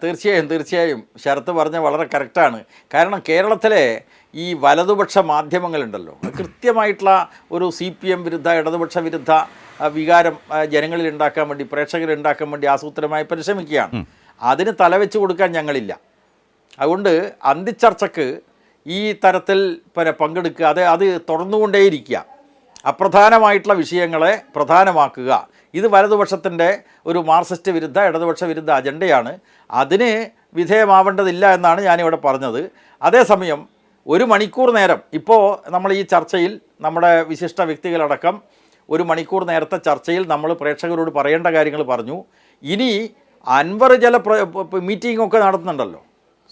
തീർച്ചയായും ശരത്ത് പറഞ്ഞ വളരെ കറക്റ്റാണ്. കാരണം കേരളത്തിലെ ഈ വലതുപക്ഷ മാധ്യമങ്ങളുണ്ടല്ലോ, കൃത്യമായിട്ടുള്ള ഒരു CPM വിരുദ്ധ, ഇടതുപക്ഷ വിരുദ്ധ വികാരം ജനങ്ങളിൽ ഉണ്ടാക്കാൻ വേണ്ടി, പ്രേക്ഷകരിൽ ഉണ്ടാക്കാൻ വേണ്ടി ആസൂത്രണമായി പരിശ്രമിക്കുകയാണ്. അതിന് തലവെച്ച് കൊടുക്കാൻ ഞങ്ങളില്ല. അതുകൊണ്ട് അന്തിച്ചർച്ചയ്ക്ക് ഈ തരത്തിൽ പങ്കെടുക്കുക, അത് തുടർന്നുകൊണ്ടേയിരിക്കുക, അപ്രധാനമായിട്ടുള്ള വിഷയങ്ങളെ പ്രധാനമാക്കുക. ഇത് വലതുപക്ഷത്തിൻ്റെ ഒരു മാർക്സിസ്റ്റ് വിരുദ്ധ, ഇടതുപക്ഷ വിരുദ്ധ അജണ്ടയാണ്. അതിന് വിധേയമാവേണ്ടതില്ല എന്നാണ് ഞാനിവിടെ പറഞ്ഞത്. അതേസമയം 1 മണിക്കൂർ നേരം ഇപ്പോൾ നമ്മൾ ഈ ചർച്ചയിൽ, നമ്മുടെ വിശിഷ്ട വ്യക്തികളടക്കം 1 മണിക്കൂർ നേരത്തെ ചർച്ചയിൽ നമ്മൾ പ്രേക്ഷകരോട് പറയേണ്ട കാര്യങ്ങൾ പറഞ്ഞു. ഇനി അൻവർ ചില മീറ്റിങ്ങൊക്കെ നടത്തുന്നുണ്ടല്ലോ,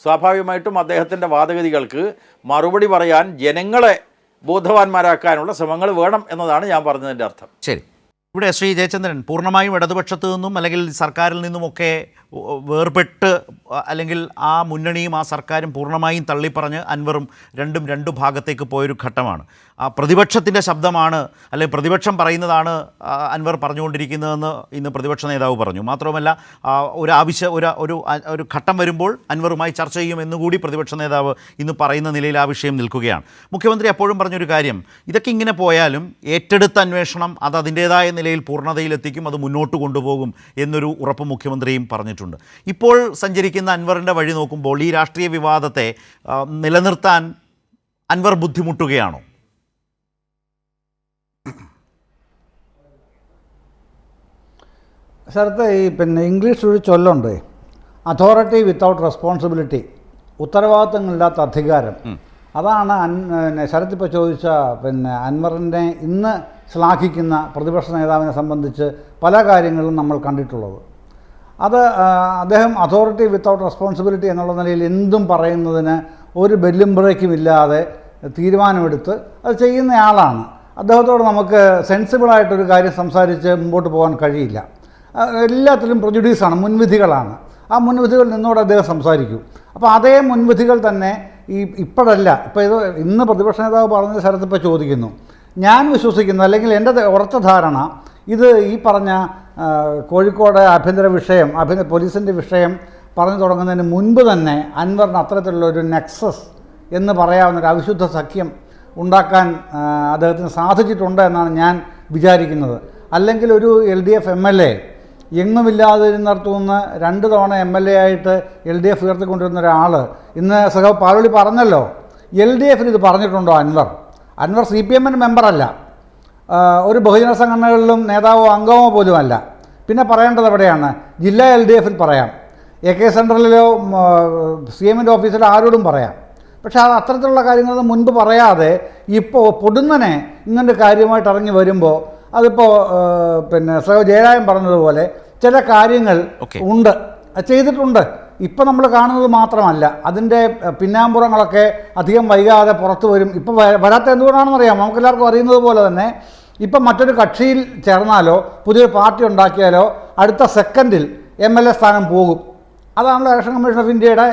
സ്വാഭാവികമായിട്ടും അദ്ദേഹത്തിൻ്റെ വാദഗതികൾക്ക് മറുപടി പറയാൻ ജനങ്ങളെ ബോധവാന്മാരാക്കാനുള്ള ശ്രമങ്ങൾ വേണം എന്നതാണ് ഞാൻ പറഞ്ഞതിൻ്റെ അർത്ഥം. ശരി. ഇവിടെ ശ്രീ ജയചന്ദ്രൻ പൂർണ്ണമായും ഇടതുപക്ഷത്തു നിന്നും അല്ലെങ്കിൽ സർക്കാരിൽ നിന്നുമൊക്കെ വേർപെട്ട് അല്ലെങ്കിൽ ആ മുന്നണിയും ആ സർക്കാരും പൂർണ്ണമായും തള്ളിപ്പറഞ്ഞ് അൻവറും രണ്ടു ഭാഗത്തേക്ക് പോയൊരു ഘട്ടമാണ്. പ്രതിപക്ഷത്തിൻ്റെ ശബ്ദമാണ് അല്ലെങ്കിൽ പ്രതിപക്ഷം പറയുന്നതാണ് അൻവർ പറഞ്ഞുകൊണ്ടിരിക്കുന്നതെന്ന് ഇന്ന് പ്രതിപക്ഷ നേതാവ് പറഞ്ഞു. മാത്രമല്ല ഒരു ഘട്ടം വരുമ്പോൾ അൻവറുമായി ചർച്ച ചെയ്യുമെന്നുകൂടി പ്രതിപക്ഷ നേതാവ് ഇന്ന് പറയുന്ന നിലയിൽ ആ വിഷയം നിൽക്കുകയാണ്. മുഖ്യമന്ത്രി അപ്പോഴും പറഞ്ഞൊരു കാര്യം, ഇതൊക്കെ ഇങ്ങനെ പോയാലും ഏറ്റെടുത്ത അന്വേഷണം അത് അതിൻ്റേതായ നിലയിൽ പൂർണ്ണതയിലെത്തിക്കും, അത് മുന്നോട്ട് കൊണ്ടുപോകും എന്നൊരു ഉറപ്പ് മുഖ്യമന്ത്രിയും പറഞ്ഞിട്ടുണ്ട്. ഇപ്പോൾ സഞ്ചരിക്കുന്ന അൻവറിൻ്റെ വഴി നോക്കുമ്പോൾ ഈ രാഷ്ട്രീയ വിവാദത്തെ നിലനിർത്താൻ അൻവർ ബുദ്ധിമുട്ടുകയാണോ? സ്ഥലത്ത് ഇംഗ്ലീഷ് ഒരു ചൊല്ലുണ്ട്, അതോറിറ്റി വിത്തൗട്ട് റെസ്പോൺസിബിലിറ്റി, ഉത്തരവാദിത്തങ്ങളില്ലാത്ത അധികാരം. അതാണ് ശരത് ഇപ്പോൾ ചോദിച്ച അൻവറിനെ ഇന്ന് ശ്ലാഘിക്കുന്ന പ്രതിപക്ഷ നേതാവിനെ സംബന്ധിച്ച് പല കാര്യങ്ങളും നമ്മൾ കണ്ടിട്ടുള്ളത്. അത് അദ്ദേഹം അതോറിറ്റി വിത്തൗട്ട് റെസ്പോൺസിബിലിറ്റി എന്നുള്ള നിലയിൽ എന്തും പറയുന്നതിന് ഒരു ബെല്ലും ബ്രേക്കും ഇല്ലാതെ തീരുമാനമെടുത്ത് അത് ചെയ്യുന്നയാളാണ്. അദ്ദേഹത്തോട് നമുക്ക് സെൻസിബിളായിട്ടൊരു കാര്യം സംസാരിച്ച് മുമ്പോട്ട് പോകാൻ കഴിയില്ല. എല്ലാത്തിലും പ്രൊജുഡീസാണ്, മുൻവിധികളാണ്. ആ മുൻവിധികൾ നിന്നോട് അദ്ദേഹം സംസാരിക്കും. അപ്പോൾ അതേ മുൻവിധികൾ തന്നെ ഇപ്പോഴല്ല, ഇപ്പോൾ ഇന്ന് പ്രതിപക്ഷ നേതാവ് പറഞ്ഞ സ്ഥലത്ത് ഇപ്പോൾ ചോദിക്കുന്നു. ഞാൻ വിശ്വസിക്കുന്നു, അല്ലെങ്കിൽ എൻ്റെ ഉറച്ച ധാരണ, ഇത് ഈ പറഞ്ഞ കോഴിക്കോട് ആഭ്യന്തര വിഷയം, പോലീസിൻ്റെ വിഷയം പറഞ്ഞു തുടങ്ങുന്നതിന് മുൻപ് തന്നെ അൻവറിന് അത്തരത്തിലുള്ളൊരു നെക്സസ് എന്ന് പറയാവുന്നൊരു അവിശുദ്ധ സഖ്യം ഉണ്ടാക്കാൻ അദ്ദേഹത്തിന് സാധിച്ചിട്ടുണ്ട് എന്നാണ് ഞാൻ വിചാരിക്കുന്നത്. അല്ലെങ്കിൽ ഒരു LDF MLA എങ്ങുമില്ലാതിരുന്നിടത്തുനിന്ന് 2 തവണ MLA ആയിട്ട് LDF ഉയർത്തിക്കൊണ്ടിരുന്ന ഒരാൾ ഇന്ന് സഖാവ് പാലോളി പറഞ്ഞല്ലോ, LDFന് ഇത് പറഞ്ഞിട്ടുണ്ടോ അൻവർ? അൻവർ CPM-ന് മെമ്പറല്ല, ഒരു ബഹുജന സംഘടനകളിലും നേതാവോ അംഗമോ പോലുമല്ല. പിന്നെ പറയേണ്ടത് എവിടെയാണ്? ജില്ലാ LDF-ൽ പറയാം, AK സെൻട്രലിലോ CM-ൻ്റെ ഓഫീസിലോ ആരോടും പറയാം. പക്ഷേ അത് അത്തരത്തിലുള്ള കാര്യങ്ങളൊന്നും മുൻപ് പറയാതെ ഇപ്പോൾ പൊടുന്നനെ ഇങ്ങനൊരു കാര്യമായിട്ട് ഇറങ്ങി വരുമ്പോൾ അതിപ്പോൾ ജയരാജൻ പറഞ്ഞതുപോലെ ചില കാര്യങ്ങൾ ഉണ്ട്, ചെയ്തിട്ടുണ്ട്. ഇപ്പം നമ്മൾ കാണുന്നത് മാത്രമല്ല, അതിൻ്റെ പിന്നാമ്പുറങ്ങളൊക്കെ അധികം വൈകാതെ പുറത്തു വരും. ഇപ്പോൾ വരാത്ത എന്തുകൊണ്ടാണെന്നറിയാം, നമുക്കെല്ലാവർക്കും അറിയുന്നത് പോലെ തന്നെ ഇപ്പം മറ്റൊരു കക്ഷിയിൽ ചേർന്നാലോ പുതിയൊരു പാർട്ടി ഉണ്ടാക്കിയാലോ അടുത്ത സെക്കൻഡിൽ MLA സ്ഥാനം പോകും. അതാണല്ലോ ഇലക്ഷൻ കമ്മീഷൻ ഓഫ് ഇന്ത്യയുടെ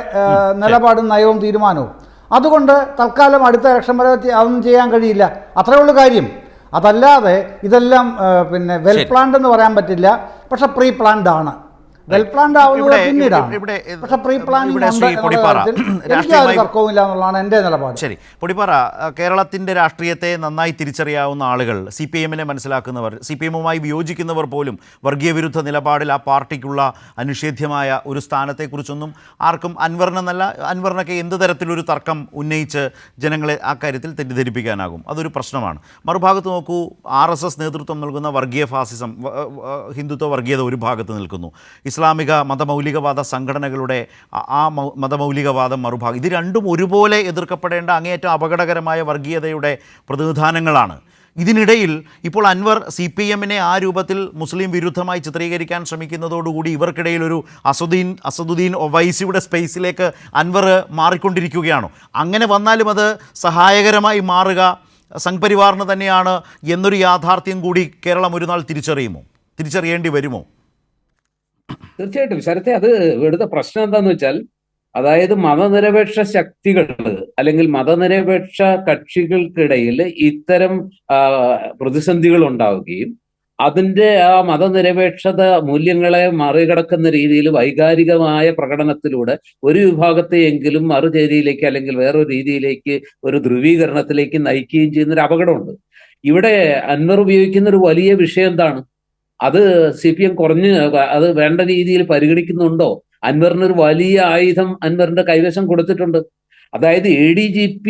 നിലപാടും നയവും തീരുമാനവും. അതുകൊണ്ട് തൽക്കാലം അടുത്ത ഇലക്ഷൻ വരെ അതൊന്നും ചെയ്യാൻ കഴിയില്ല, അത്രയേ ഉള്ളൂ കാര്യം. അതല്ലാതെ ഇതെല്ലാം വെൽ പ്ലാൻഡ് എന്ന് പറയാൻ പറ്റില്ല, പക്ഷെ പ്രീ പ്ലാൻഡ് ആണ്. വെൽ പ്ലാൻഡ് ആവുന്നത് പിന്നീടാണ്, പക്ഷെ പ്രീ പ്ലാനിംഗ് തർക്കവുമില്ല എന്നുള്ളതാണ് എൻ്റെ നിലപാട്. ശരി, പൊടിപ്പാറ, കേരളത്തിൻ്റെ രാഷ്ട്രീയത്തെ നന്നായി തിരിച്ചറിയാവുന്ന ആളുകൾ, CPM-നെ മനസ്സിലാക്കുന്നവർ, CPM-വുമായി വിയോജിക്കുന്നവർ പോലും വർഗീയ വിരുദ്ധ നിലപാടിൽ ആ പാർട്ടിക്കുള്ള അനിഷേധ്യമായ ഒരു സ്ഥാനത്തെക്കുറിച്ചൊന്നും ആർക്കും അൻവറിനൊക്കെ എന്ത് തരത്തിലൊരു തർക്കം ഉന്നയിച്ച് ജനങ്ങളെ ആ കാര്യത്തിൽ തെറ്റിദ്ധരിപ്പിക്കാനാകും? അതൊരു പ്രശ്നമാണ്. മറുഭാഗത്ത് നോക്കൂ, RSS നേതൃത്വം നൽകുന്ന വർഗീയ ഫാസിസം, ഹിന്ദുത്വ വർഗീയത ഒരു ഭാഗത്ത് നിൽക്കുന്നു, ഇസ്ലാമിക മതമൗലികവാദ സംഘടനകളുടെ ആ മതമൗലികവാദം മറുഭാഗം. ഇത് രണ്ടും ഒരുപോലെ എതിർക്കപ്പെടേണ്ട അങ്ങേയറ്റം അപകടകരമായ വർഗീയതയുടെ പ്രതിനിധാനങ്ങളാണ്. ഇതിനിടയിൽ ഇപ്പോൾ അൻവർ CPM-നെ ആ രൂപത്തിൽ മുസ്ലിം വിരുദ്ധമായി ചിത്രീകരിക്കാൻ ശ്രമിക്കുന്നതോടുകൂടി ഇവർക്കിടയിൽ ഒരു അസദുദ്ദീൻ ഒവൈസിയുടെ സ്പേസിലേക്ക് അൻവർ മാറിക്കൊണ്ടിരിക്കുകയാണോ? അങ്ങനെ വന്നാലും അത് സഹായകരമായി മാറുക സംഘ്പരിവാറിന് തന്നെയാണ് എന്നൊരു യാഥാർത്ഥ്യം കൂടി കേരളം ഒരു നാൾ തിരിച്ചറിയേണ്ടി വരുമോ? തീർച്ചയായിട്ടും ശരത്തെ, അത് ഇവിടുത്തെ പ്രശ്നം എന്താന്ന് വെച്ചാൽ, അതായത് മതനിരപേക്ഷ ശക്തികൾ അല്ലെങ്കിൽ മതനിരപേക്ഷ കക്ഷികൾക്കിടയിൽ ഇത്തരം പ്രതിസന്ധികൾ ഉണ്ടാവുകയും അതിൻ്റെ ആ മതനിരപേക്ഷത മൂല്യങ്ങളെ മറികടക്കുന്ന രീതിയിൽ വൈകാരികമായ പ്രകടനത്തിലൂടെ ഒരു വിഭാഗത്തെയെങ്കിലും മറുചേരിയിലേക്ക് അല്ലെങ്കിൽ വേറൊരു രീതിയിലേക്ക് ഒരു ധ്രുവീകരണത്തിലേക്ക് നയിക്കുകയും ചെയ്യുന്നൊരു അപകടമുണ്ട്. ഇവിടെ അൻവർ ഉപയോഗിക്കുന്ന ഒരു വലിയ വിഷയം എന്താണ്? അത് CPM അത് വേണ്ട രീതിയിൽ പരിഗണിക്കുന്നുണ്ടോ? അൻവറിനൊരു വലിയ ആയുധം അൻവറിന്റെ കൈവശം കൊടുത്തിട്ടുണ്ട്. അതായത് ADGP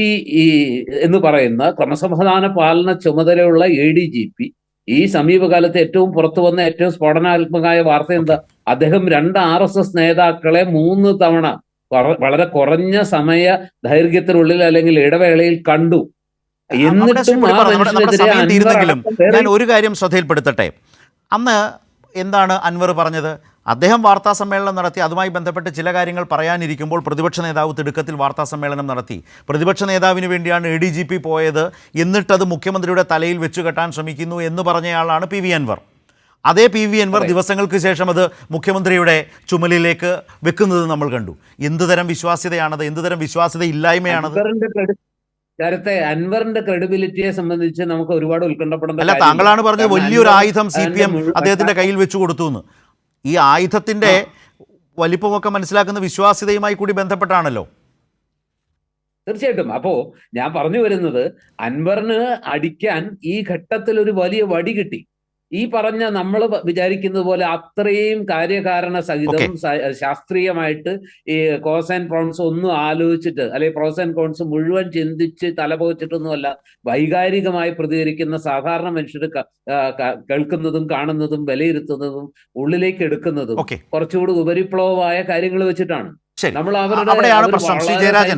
എന്ന് പറയുന്ന ക്രമസമാധാന പാലന ചുമതലയുള്ള ADGP ഈ സമീപകാലത്ത് ഏറ്റവും പുറത്തു വന്ന ഏറ്റവും സ്ഫോടനാത്മകമായ വാർത്ത എന്താ? അദ്ദേഹം 2 RSS നേതാക്കളെ 3 തവണ വളരെ കുറഞ്ഞ സമയ ദൈർഘ്യത്തിനുള്ളിൽ അല്ലെങ്കിൽ ഇടവേളയിൽ കണ്ടു. എന്നിട്ടും ഞാൻ ഒരു കാര്യം ശ്രദ്ധയിൽപ്പെടുത്തട്ടെ. അന്ന് എന്താണ് അൻവർ പറഞ്ഞത്? അദ്ദേഹം വാർത്താ സമ്മേളനം നടത്തി, അതുമായി ബന്ധപ്പെട്ട് ചില കാര്യങ്ങൾ പറയാനിരിക്കുമ്പോൾ പ്രതിപക്ഷ നേതാവ് തിടുക്കത്തിൽ വാർത്താ സമ്മേളനം നടത്തി. പ്രതിപക്ഷ നേതാവിന് വേണ്ടിയാണ് ADGP പോയത്, എന്നിട്ടത് മുഖ്യമന്ത്രിയുടെ തലയിൽ വെച്ചുകെട്ടാൻ ശ്രമിക്കുന്നു എന്ന് പറഞ്ഞയാളാണ് PV അൻവർ. അതേ പി വി അൻവർ ദിവസങ്ങൾക്ക് ശേഷം അത് മുഖ്യമന്ത്രിയുടെ ചുമലിലേക്ക് വെക്കുന്നത് നമ്മൾ കണ്ടു. എന്തുതരം വിശ്വാസ്യതയാണത്? എന്തുതരം വിശ്വാസ്യത ഇല്ലായ്മയാണത്? അൻവറിന്റെ ക്രെഡിബിലിറ്റിയെ സംബന്ധിച്ച് നമുക്ക് ഒരുപാട് ഉത്കണ്ഠപ്പെടേണ്ട അല്ല, താങ്കളാണ് പറഞ്ഞത് വലിയൊരു ആയുധം CPM അദ്ദേഹത്തിന്റെ കയ്യിൽ വെച്ചു കൊടുത്തു എന്ന്. ഈ ആയുധത്തിന്റെ വലിപ്പമൊക്കെ മനസ്സിലാക്കുന്ന വിശ്വാസ്യതയുമായി കൂടി ബന്ധപ്പെട്ടാണല്ലോ. തീർച്ചയായിട്ടും. അപ്പോ ഞാൻ പറഞ്ഞു വരുന്നത്, അൻവറിന് അടിക്കാൻ ഈ ഘട്ടത്തിൽ ഒരു വലിയ വടി കിട്ടി. ഈ പറഞ്ഞ നമ്മൾ വിചാരിക്കുന്നത് പോലെ അത്രയും കാര്യകാരണ സഹിതം ശാസ്ത്രീയമായിട്ട് ഈ കോസ് ആൻഡ് പ്രോൺസ് ഒന്നും ആലോചിച്ചിട്ട്, അല്ലെങ്കിൽ പ്രോസ് ആൻഡ് കോൺസ് മുഴുവൻ ചിന്തിച്ച് തലപോച്ചിട്ടൊന്നുമല്ല വൈകാരികമായി പ്രതികരിക്കുന്ന സാധാരണ മനുഷ്യർ കേൾക്കുന്നതും കാണുന്നതും വിലയിരുത്തുന്നതും ഉള്ളിലേക്ക് എടുക്കുന്നതും കുറച്ചുകൂടി ഉപരിപ്ലവമായ കാര്യങ്ങൾ വെച്ചിട്ടാണ്. ശരി, അവിടെയാണ് പ്രശ്നം. ശ്രീ ജയരാജൻ,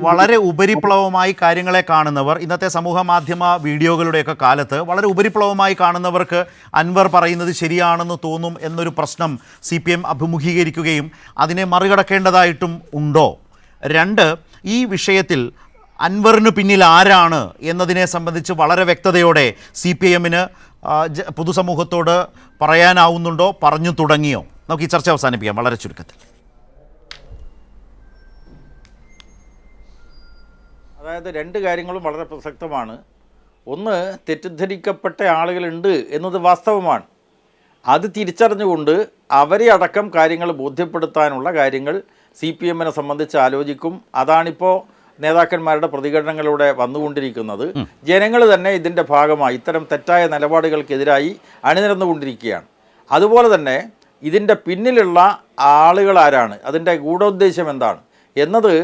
വളരെ ഉപരിപ്ലവമായി കാര്യങ്ങളെ കാണുന്നവർ, ഇന്നത്തെ സമൂഹ മാധ്യമ വീഡിയോകളുടെയൊക്കെ കാലത്ത് വളരെ ഉപരിപ്ലവമായി കാണുന്നവർക്ക് അൻവർ പറയുന്നത് ശരിയാണെന്ന് തോന്നും എന്നൊരു പ്രശ്നം CPM അഭിമുഖീകരിക്കുകയും അതിനെ മറികടക്കേണ്ടതായിട്ടും ഉണ്ടോ? രണ്ട്, ഈ വിഷയത്തിൽ അൻവറിന് പിന്നിൽ ആരാണ് എന്നതിനെ സംബന്ധിച്ച് വളരെ വ്യക്തതയോടെ CPM-ന് പൊതുസമൂഹത്തോട് പറയാനാവുന്നുണ്ടോ? പറഞ്ഞു തുടങ്ങിയോ? നമുക്ക് ഈ ചർച്ച അവസാനിപ്പിക്കാം വളരെ ചുരുക്കത്തിൽ. അതായത് രണ്ട് കാര്യങ്ങളും വളരെ പ്രസക്തമാണ്. ഒന്ന്, തെറ്റിദ്ധരിക്കപ്പെട്ട ആളുകളുണ്ട് എന്നത് വാസ്തവമാണ്. അത് തിരിച്ചറിഞ്ഞുകൊണ്ട് അവരെ അടക്കം കാര്യങ്ങൾ ബോധ്യപ്പെടുത്താനുള്ള കാര്യങ്ങൾ CPM-നെ സംബന്ധിച്ച് ആലോചിക്കും. അതാണിപ്പോൾ നേതാക്കന്മാരുടെ പ്രതികരണങ്ങളിലൂടെ വന്നുകൊണ്ടിരിക്കുന്നത്. ജനങ്ങൾ തന്നെ ഇതിൻ്റെ ഭാഗമായി ഇത്തരം തെറ്റായ നിലപാടുകൾക്കെതിരായി അണിനിരന്നുകൊണ്ടിരിക്കുകയാണ്. അതുപോലെ തന്നെ ഇതിൻ്റെ പിന്നിലുള്ള ആളുകൾ ആരാണ്, അതിൻ്റെ ഗൂഢോദ്ദേശം എന്താണ് എന്നത്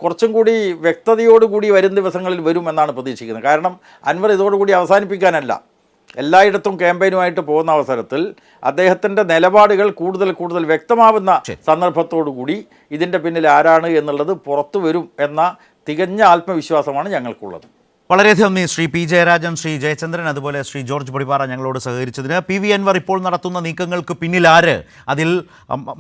കുറച്ചും കൂടി വ്യക്തതയോടുകൂടി വരും ദിവസങ്ങളിൽ വരും എന്നാണ് പ്രതീക്ഷിക്കുന്നത്. കാരണം അൻവർ ഇതോടുകൂടി അവസാനിപ്പിക്കാനല്ല, എല്ലായിടത്തും ക്യാമ്പയിനുമായിട്ട് പോകുന്ന അവസരത്തിൽ അദ്ദേഹത്തിൻ്റെ നിലപാടുകൾ കൂടുതൽ വ്യക്തമാവുന്ന സന്ദർഭത്തോടുകൂടി ഇതിൻ്റെ പിന്നിൽ ആരാണ് എന്നുള്ളത് പുറത്തു വരും എന്ന തികഞ്ഞ ആത്മവിശ്വാസമാണ് ഞങ്ങൾക്കുള്ളത്. വളരെയധികം നന്ദി ശ്രീ പി ജയരാജൻ, ശ്രീ ജയചന്ദ്രൻ, അതുപോലെ ശ്രീ ജോർജ് പൊടിപ്പാറ ഞങ്ങളോട് സഹകരിച്ചതിന്. PV അൻവർ ഇപ്പോൾ നടത്തുന്ന നീക്കങ്ങൾക്ക് പിന്നിൽ ആര്, അതിൽ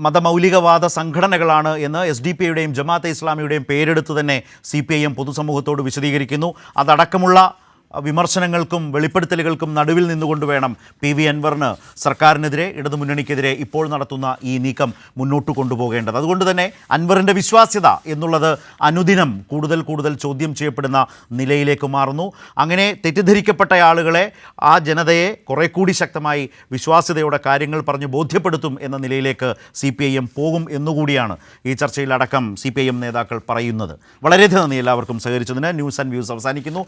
മതമൗലികവാദ സംഘടനകളാണ് എന്ന് SDP-യുടെയും ജമാഅത്തെ ഇസ്ലാമിയുടെയും പേരെടുത്ത് തന്നെ CPIM പൊതുസമൂഹത്തോട് വിശദീകരിക്കുന്നു. അതടക്കമുള്ള വിമർശനങ്ങൾക്കും വെളിപ്പെടുത്തലുകൾക്കും നടുവിൽ നിന്നുകൊണ്ട് വേണം PV അൻവറിന് സർക്കാരിനെതിരെ, ഇടതുമുന്നണിക്കെതിരെ ഇപ്പോൾ നടത്തുന്ന ഈ നീക്കം മുന്നോട്ട് കൊണ്ടുപോകേണ്ടത്. അതുകൊണ്ട് തന്നെ അൻവറിൻ്റെ വിശ്വാസ്യത എന്നുള്ളത് അനുദിനം കൂടുതൽ ചോദ്യം ചെയ്യപ്പെടുന്ന നിലയിലേക്ക് മാറുന്നു. അങ്ങനെ തെറ്റിദ്ധരിക്കപ്പെട്ട ആളുകളെ, ആ ജനതയെ കുറെ കൂടി ശക്തമായി വിശ്വാസ്യതയോടെ കാര്യങ്ങൾ പറഞ്ഞ് ബോധ്യപ്പെടുത്തും എന്ന നിലയിലേക്ക് CPIM പോകും എന്നുകൂടിയാണ് ഈ ചർച്ചയിലടക്കം CPIM നേതാക്കൾ പറയുന്നത്. വളരെയധികം നന്ദി എല്ലാവർക്കും സഹകരിച്ചതിന്. ന്യൂസ് ആൻഡ് വ്യൂസ് അവസാനിക്കുന്നു.